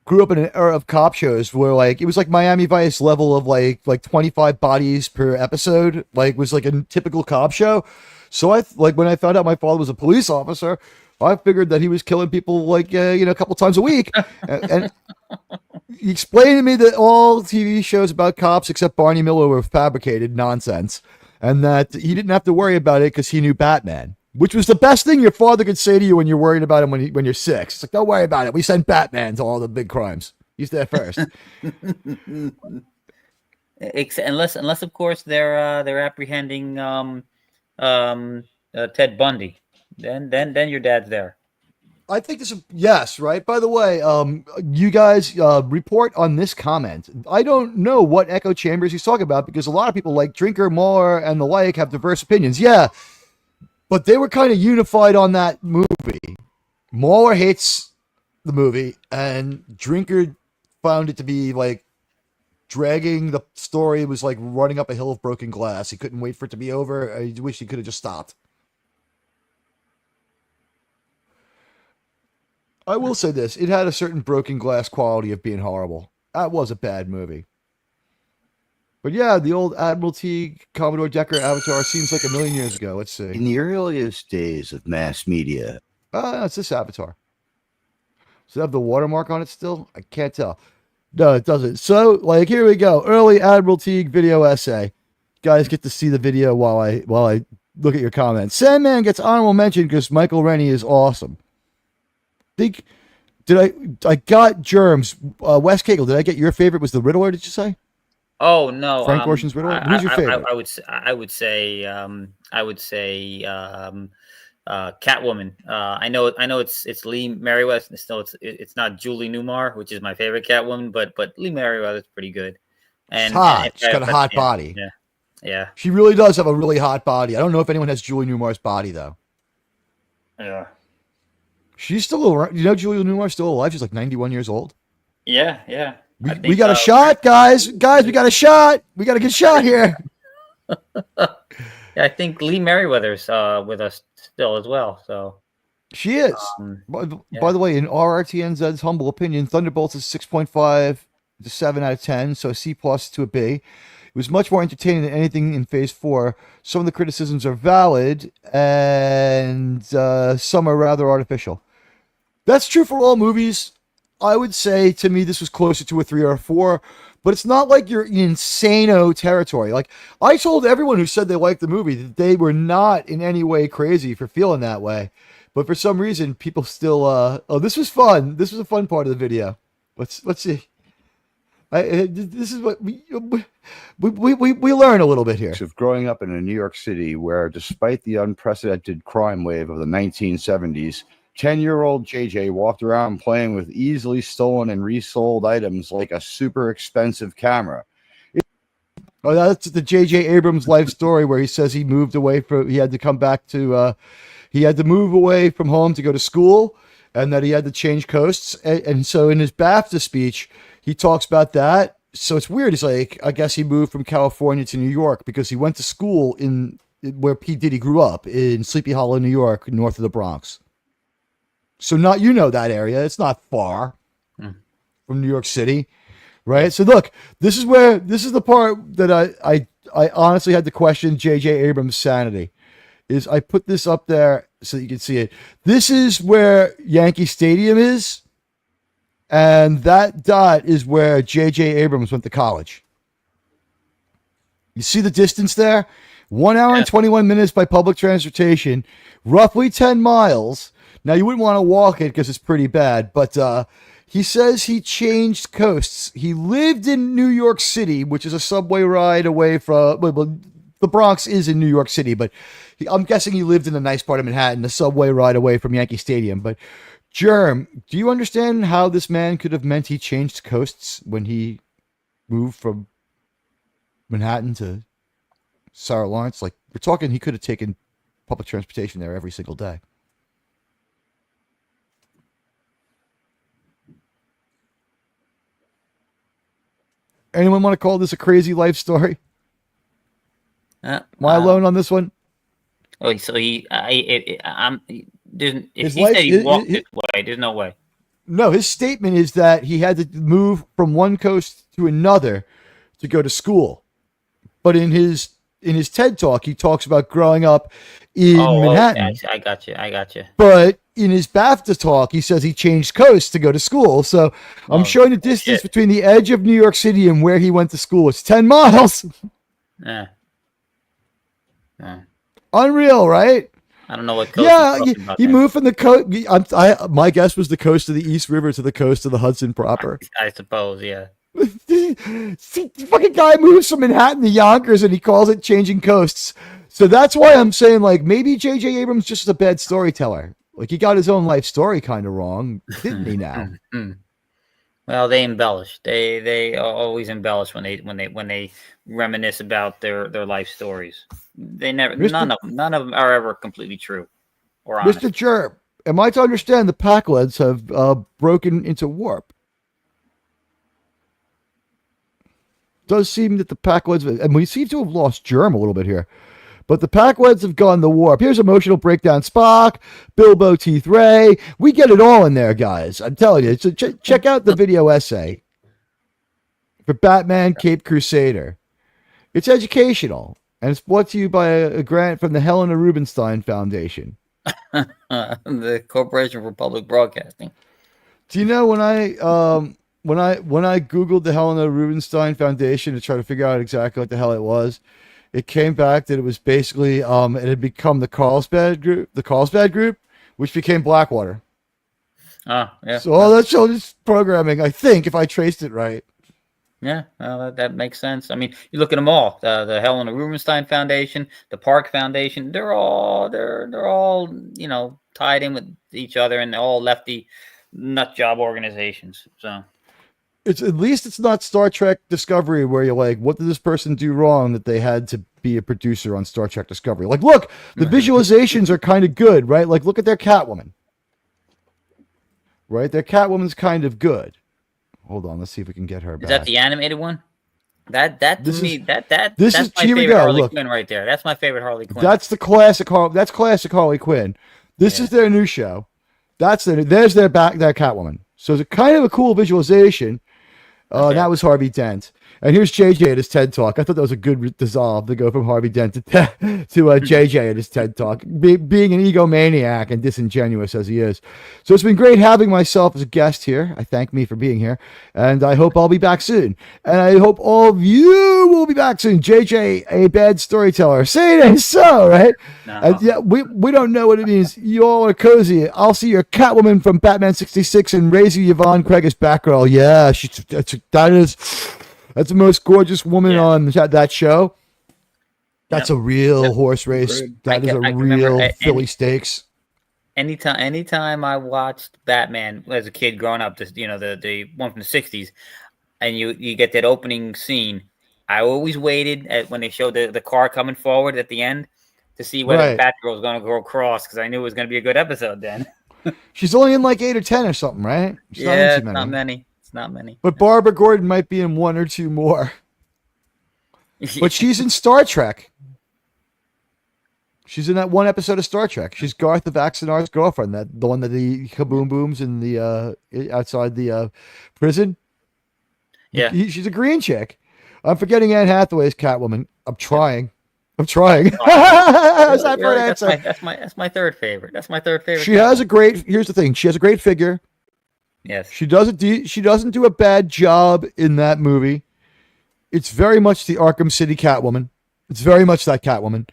grew up in an era of cop shows where it was like Miami Vice level of like 25 bodies per episode, was like a typical cop show. So when I found out my father was a police officer, I figured that he was killing people a couple times a week. and he explained to me that all TV shows about cops except Barney Miller were fabricated nonsense, and that he didn't have to worry about it because he knew Batman. Which was the best thing your father could say to you when you're worried about him when you're 6. It's like, don't worry about it. We send Batman to all the big crimes. He's there first. Unless of course they're apprehending Ted Bundy, then your dad's there. I think this is yes, right? By the way, you guys report on this comment. I don't know what echo chambers he's talking about because a lot of people like Drinker, Moore, and the like have diverse opinions. Yeah. But they were kind of unified on that movie. Mauler hates the movie, and Drinker found it to be dragging the story. It was like running up a hill of broken glass. He couldn't wait for it to be over. I wish he could have just stopped. I will say this. It had a certain broken glass quality of being horrible. That was a bad movie. But yeah, the old Admiralty Commodore Decker Avatar seems like a million years ago. Let's see. In the earliest days of mass media. It's this Avatar. Does it have the watermark on it still? I can't tell. No, it doesn't. So, here we go. Early Admiralty video essay. Guys get to see the video while I look at your comments. Sandman gets honorable mention because Michael Rennie is awesome. I got Germs. Wes Cagle, did I get your favorite? Was the Riddler, did you say? Oh no, Frank Gorshin's Riddler. Who's your favorite? I would say Catwoman. I know it's Lee Merriweather. So it's not Julie Newmar, which is my favorite Catwoman, but Lee Merriweather's pretty good. And it's hot. And She's got a hot body. Yeah. She really does have a really hot body. I don't know if anyone has Julie Newmar's body though. Yeah. She's still around. You know, Julie Newmar's still alive. She's like 91 years old. Yeah. We got a shot, guys. Guys, we got a shot. We got a good shot here. I think Lee Merriweather's with us still as well. So she is. By the way, in RRTNZ's humble opinion, Thunderbolts is 6.5 to 7 out of 10, so C+ to a B. It was much more entertaining than anything in Phase 4. Some of the criticisms are valid, and some are rather artificial. That's true for all movies. I would say, to me, this was closer to a 3 or a 4, but it's not like you're in insano territory. I told everyone who said they liked the movie that they were not in any way crazy for feeling that way. But for some reason, people still, this was fun. This was a fun part of the video. Let's see. This is what we learn a little bit here. Of growing up in a New York City where, despite the unprecedented crime wave of the 1970s, 10-year-old JJ walked around playing with easily stolen and resold items like a super expensive camera. Oh, that's the J.J. Abrams life story where he says he moved away from, he had to come back to, he had to move away from home to go to school, and that he had to change coasts. And so in his BAFTA speech, he talks about that. So it's weird. He's like, I guess he moved from California to New York because he went to school in where P. Diddy grew up, in Sleepy Hollow, New York, north of the Bronx. So that area. It's not far. from New York City, right? So look, this is the part that I honestly had to question J.J. Abrams' sanity. Is I put this up there so you can see it. This is where Yankee Stadium is, and that dot is where J.J. Abrams went to college. You see the distance there? 1 hour and 21 minutes by public transportation, roughly 10 miles. Now, you wouldn't want to walk it because it's pretty bad, but he says he changed coasts. He lived in New York City, which is a subway ride away from, well, the Bronx is in New York City, but I'm guessing he lived in a nice part of Manhattan, a subway ride away from Yankee Stadium. But Germ, do you understand how this man could have meant he changed coasts when he moved from Manhattan to Sarah Lawrence? Like, we're talking, he could have taken public transportation there every single day. Anyone want to call this a crazy life story? Am I alone on this one? Oh, so he His he life- said he walked this way, there's no way. No, his statement is that he had to move from one coast to another to go to school. But in his TED Talk, he talks about growing up in Manhattan. Okay. I got you. But in his BAFTA talk, he says he changed coasts to go to school. So I'm showing the distance between the edge of New York City and where he went to school. It's 10 miles. Yeah. Unreal, right? I don't know what coast he moved from the coast. My guess was the coast of the East River to the coast of the Hudson proper. I suppose, yeah. See, the fucking guy moves from Manhattan to Yonkers and he calls it changing coasts. So that's why I'm saying, like, maybe J.J. Abrams just a bad storyteller. Like, he got his own life story kind of wrong, didn't he? Now, well, they embellish. They always embellish when they reminisce about their life stories. They never none of them are ever completely true or honest. Mr. Gerb, am I to understand the Pac-Leds have broken into warp? Does seem that the Pac-Leds, and we seem to have lost Germ a little bit here, but the Pac-Leds have gone to warp. Here's emotional breakdown Spock, Bilbo Teeth Ray. We get it all in there, guys. I'm telling you. So check out the video essay for Batman Cape Crusader. It's educational, and it's brought to you by a grant from the Helena Rubinstein Foundation. The Corporation for Public Broadcasting. Do you know when I Googled the Helena Rubinstein Foundation to try to figure out exactly what the hell it was, it came back that it was basically it had become the Carlsbad Group, which became Blackwater. Oh, yeah. So all that show is programming, I think, if I traced it right. Yeah, well, that makes sense. I mean, you look at them all: the Helena Rubinstein Foundation, the Park Foundation. They're all tied in with each other, and they're all lefty nut job organizations. So it's at least it's not Star Trek Discovery where you're like, what did this person do wrong that they had to be a producer on Star Trek Discovery? Like, look, the visualizations are kind of good, right? Like, look at their Catwoman. Right? Their Catwoman's kind of good. Hold on, let's see if we can get her back. Is that the animated one? That's my favorite Harley Quinn right there. That's my favorite Harley Quinn. That's the classic. That's classic Harley Quinn. This is their new show. There's their Catwoman. So it's kind of a cool visualization. That was Harvey Dent. And here's JJ at his TED Talk. I thought that was a good dissolve to go from Harvey Dent to JJ at his TED Talk, being an egomaniac and disingenuous as he is. So it's been great having myself as a guest here. I thank me for being here, and I hope I'll be back soon. And I hope all of you will be back soon. JJ, a bad storyteller. Say it ain't so, right? No. Yeah, we don't know what it means. You all are cozy. I'll see your Catwoman from Batman 66 and raise you Yvonne Craig as Batgirl. Yeah, that's the most gorgeous woman on that show. That's a real horse race. That is a real Philly Stakes. Anytime I watched Batman as a kid growing up, the one from the 60s, and you get that opening scene, I always waited when they showed the car coming forward at the end to see whether Batgirl was going to go across, because I knew it was going to be a good episode then. She's only in like 8 or 10 or something, right? She's not many. It's not many. But Barbara Gordon might be in 1 or 2 more. But she's in Star Trek. She's in that one episode of Star Trek. She's Garth the Vaxinar's girlfriend, the one that he kaboom booms in the outside the prison. Yeah. She's a green chick. I'm forgetting Anne Hathaway's Catwoman. I'm trying. How's that for an answer? That's my third favorite. That's my third favorite. She has a great. Here's the thing. She has a great figure. Yes. She doesn't do a bad job in that movie. It's very much the Arkham City Catwoman. It's very much that Catwoman.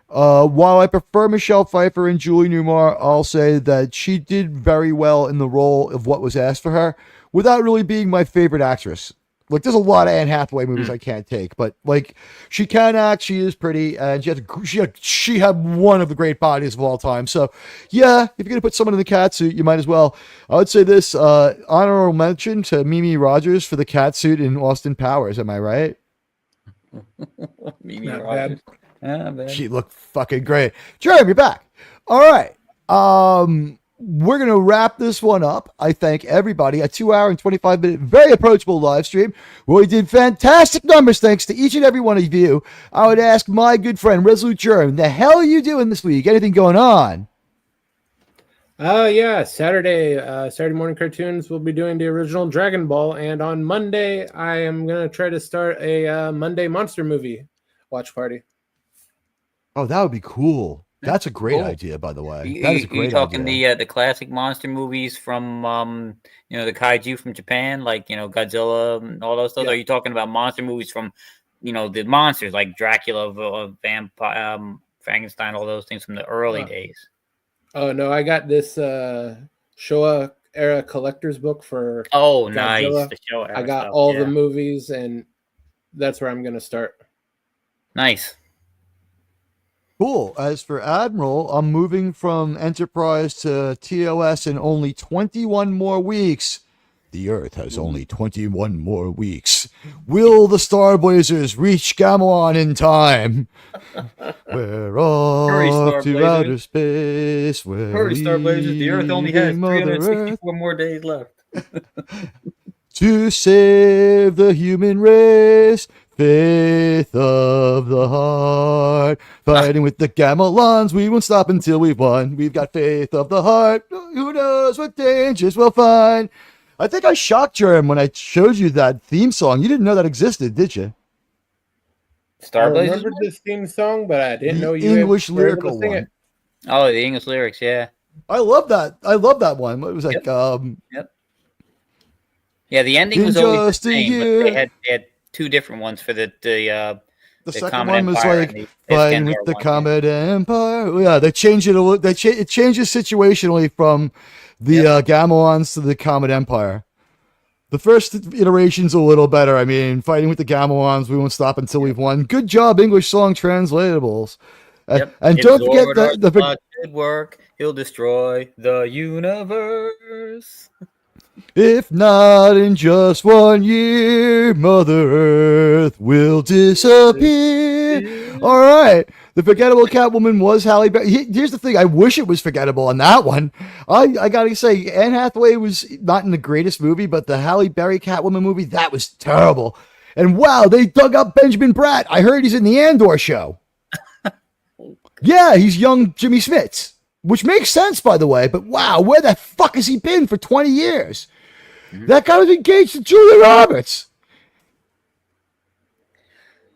While I prefer Michelle Pfeiffer and Julie Newmar, I'll say that she did very well in the role of what was asked for her without really being my favorite actress. Like, there's a lot of Anne Hathaway movies I can't take, but like, she can act, she is pretty, and she had one of the great bodies of all time. So, yeah, if you're gonna put someone in the cat suit, you might as well. I would say this honorable mention to Mimi Rogers for the cat suit in Austin Powers. Am I right? Mimi Not Rogers. bad. Yeah, man. She looked fucking great. Jeremy, you're back. All right. We're going to wrap this one up. I thank everybody. A 2-hour and 25-minute, very approachable live stream where we did fantastic numbers thanks to each and every one of you. I would ask my good friend, Resolute Germ, the hell are you doing this week? Anything going on? Yeah, Saturday morning cartoons. We'll be doing the original Dragon Ball, and on Monday I am gonna try to start a Monday monster movie watch party. Oh, that would be cool. That's a great Cool. idea, by the way. That is a You great talking idea. the classic monster movies from the kaiju from Japan, like Godzilla and all those stuff? Yeah. Or are you talking about monster movies from the monsters like Dracula, Vampire, Frankenstein, all those things from the early days? Oh no, I got this Showa era collector's book for Oh, Godzilla. nice! The show. I got stuff, all yeah. the movies, and that's where I'm gonna start. Nice. Cool. As for Admiral, I'm moving from Enterprise to TOS in only 21 more weeks. The Earth has only 21 more weeks. Will the Starblazers reach Gamelon in time? We're off to Starblazers. outer space. We're Hurry, Starblazers! The Earth only has leaving Mother Earth 364 more days left. to save the human race. Faith of the heart. Fighting with the Gamelons, we won't stop until we've won. We've got faith of the heart. Who knows what dangers we'll find? I think I shocked Jerem when I showed you that theme song. You didn't know that existed, did you? I Starblazers. remembered this theme song, but I didn't know The you English were able to lyrical sing one. it. Oh, the English lyrics, yeah. I love that. I love that one. It was like, Yep. Yeah, the ending was always Just the a same, but year. they had two different ones for the second Comet one was Empire like and the fighting Iskandar with the one, Comet Empire. Yeah, they changed it. It changes situationally from the Gamelons to the Comet Empire. The first iteration's a little better. I mean, fighting with the Gamelons, we won't stop until we've won. Good job, English song translatables. Yep. And If don't forget Zordar that Spot should work, he'll destroy the universe. if not in just 1 year, Mother Earth will disappear. All right. The forgettable Catwoman was Halle Berry. Here's the thing. I wish it was forgettable on that one. I got to say, Anne Hathaway was not in the greatest movie, but the Halle Berry Catwoman movie, that was terrible. And wow, they dug up Benjamin Bratt. I heard he's in the Andor show. Yeah, he's young Jimmy Smits, which makes sense, by the way. But wow, where the fuck has he been for 20 years? That guy was engaged to Julia Roberts.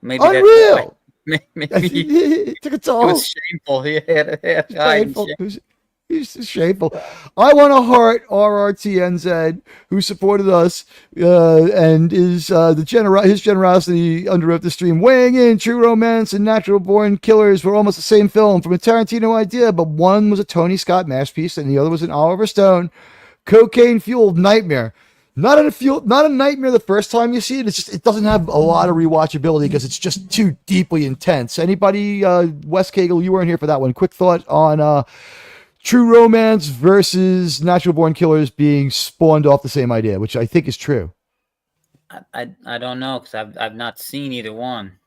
Maybe Unreal. Maybe It took a it toll. was shameful. He had to hide and Shameful. shit. It's shameful. I want to heart RRTNZ, who supported us and is his generosity underwrote the stream. Weighing in, True Romance and Natural Born Killers were almost the same film from a Tarantino idea, but one was a Tony Scott masterpiece and the other was an Oliver Stone cocaine-fueled nightmare. Not a nightmare the first time you see it. It's just it doesn't have a lot of rewatchability because it's just too deeply intense. Anybody, Wes Cagle, you weren't here for that one. Quick thought on True Romance versus Natural Born Killers being spawned off the same idea, which I think is true. I don't know because I've not seen either one.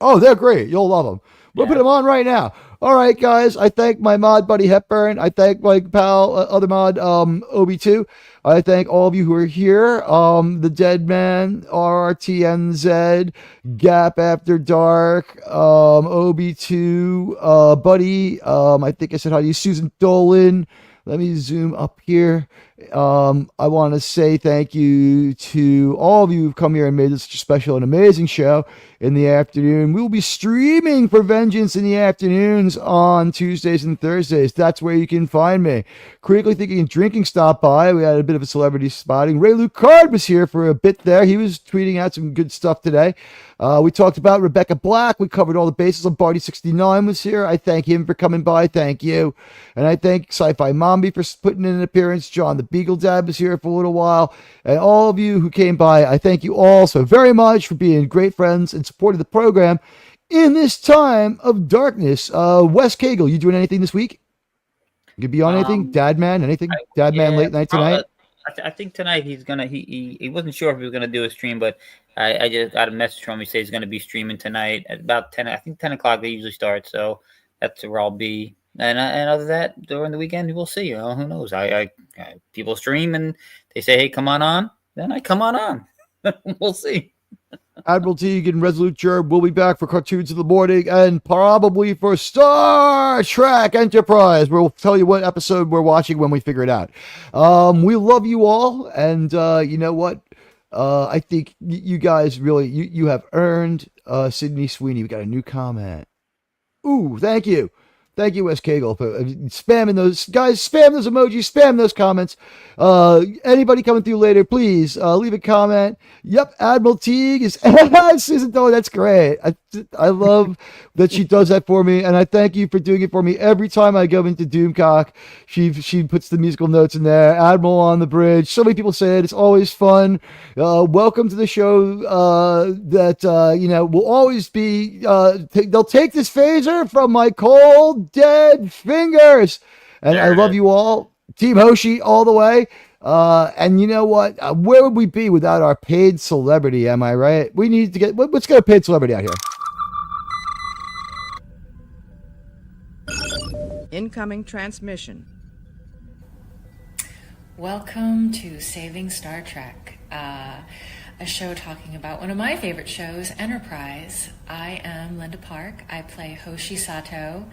Oh, they're great. You'll love them. We'll put them on right now. All right, guys. I thank my mod buddy Hepburn. I thank my pal, other mod, Obi2. I thank all of you who are here. The Dead Man, RRTNZ, Gap After Dark, Obi2, Buddy. I think I said hi to you, Susan Dolan. Let me zoom up here. I want to say thank you to all of you who've come here and made this such a special and amazing show in the afternoon. We will be streaming for Vengeance in the afternoons on Tuesdays and Thursdays. That's where you can find me. Critically Thinking and Drinking stopped by. We had a bit of a celebrity spotting. Ray Lucard was here for a bit there. He was tweeting out some good stuff today. We talked about Rebecca Black. We covered all the bases. Barty 69 was here. I thank him for coming by. Thank you. And I thank Sci-Fi Mombi for putting in an appearance. John the Beagle Dad was here for a little while. And all of you who came by, I thank you all so very much for being great friends and supporting the program in this time of darkness. Wes Cagle, you doing anything this week? You could be on anything? Dad Man, anything? Dad Man late night tonight? I think tonight he's gonna. He wasn't sure if he was gonna do a stream, but I just got a message from him. He says he's gonna be streaming tonight at about 10. I think 10 o'clock they usually start, so that's where I'll be. And other than that, during the weekend we'll see. Who knows? I people stream and they say, "Hey, come on," then I come on. We'll see. Admiral Teague and Resolute Gerb will be back for Cartoons in the Morning and probably for Star Trek Enterprise. We'll tell you what episode we're watching when we figure it out. We love you all, and you know what? I think you guys really you have earned Sydney Sweeney. We got a new comment. Ooh, thank you. Thank you, Wes Cagle, for spamming those guys. Spam those emojis. Spam those comments. Anybody coming through later, please leave a comment. Yep, Admiral Teague is Susan Dolan. That's great. I love that she does that for me, and I thank you for doing it for me every time I go into Doomcock. She puts the musical notes in there. Admiral on the bridge. So many people say it. It's always fun. Welcome to the show. That will always be. They'll take this phaser from my cold dead fingers, and I love you all. Team Hoshi all the way. And you know what? Where would we be without our paid celebrity? Am I right? We need to get. Let's get a paid celebrity out here. Incoming transmission. Welcome to Saving Star Trek, a show talking about one of my favorite shows, Enterprise. I am Linda Park. I play Hoshi Sato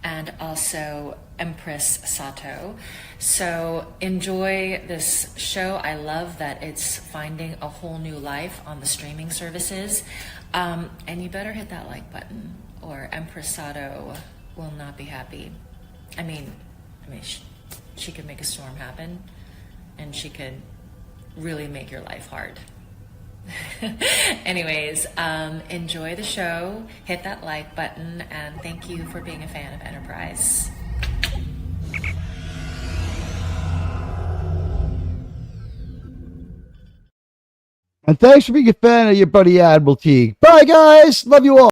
and also Empress Sato. So enjoy this show. I love that it's finding a whole new life on the streaming services. And you better hit that like button or Empress Sato will not be happy. I mean, she could make a storm happen, and she could really make your life hard. Anyways, enjoy the show, hit that like button, and thank you for being a fan of Enterprise. And thanks for being a fan of your buddy Admiral Teague. Bye, guys. Love you all.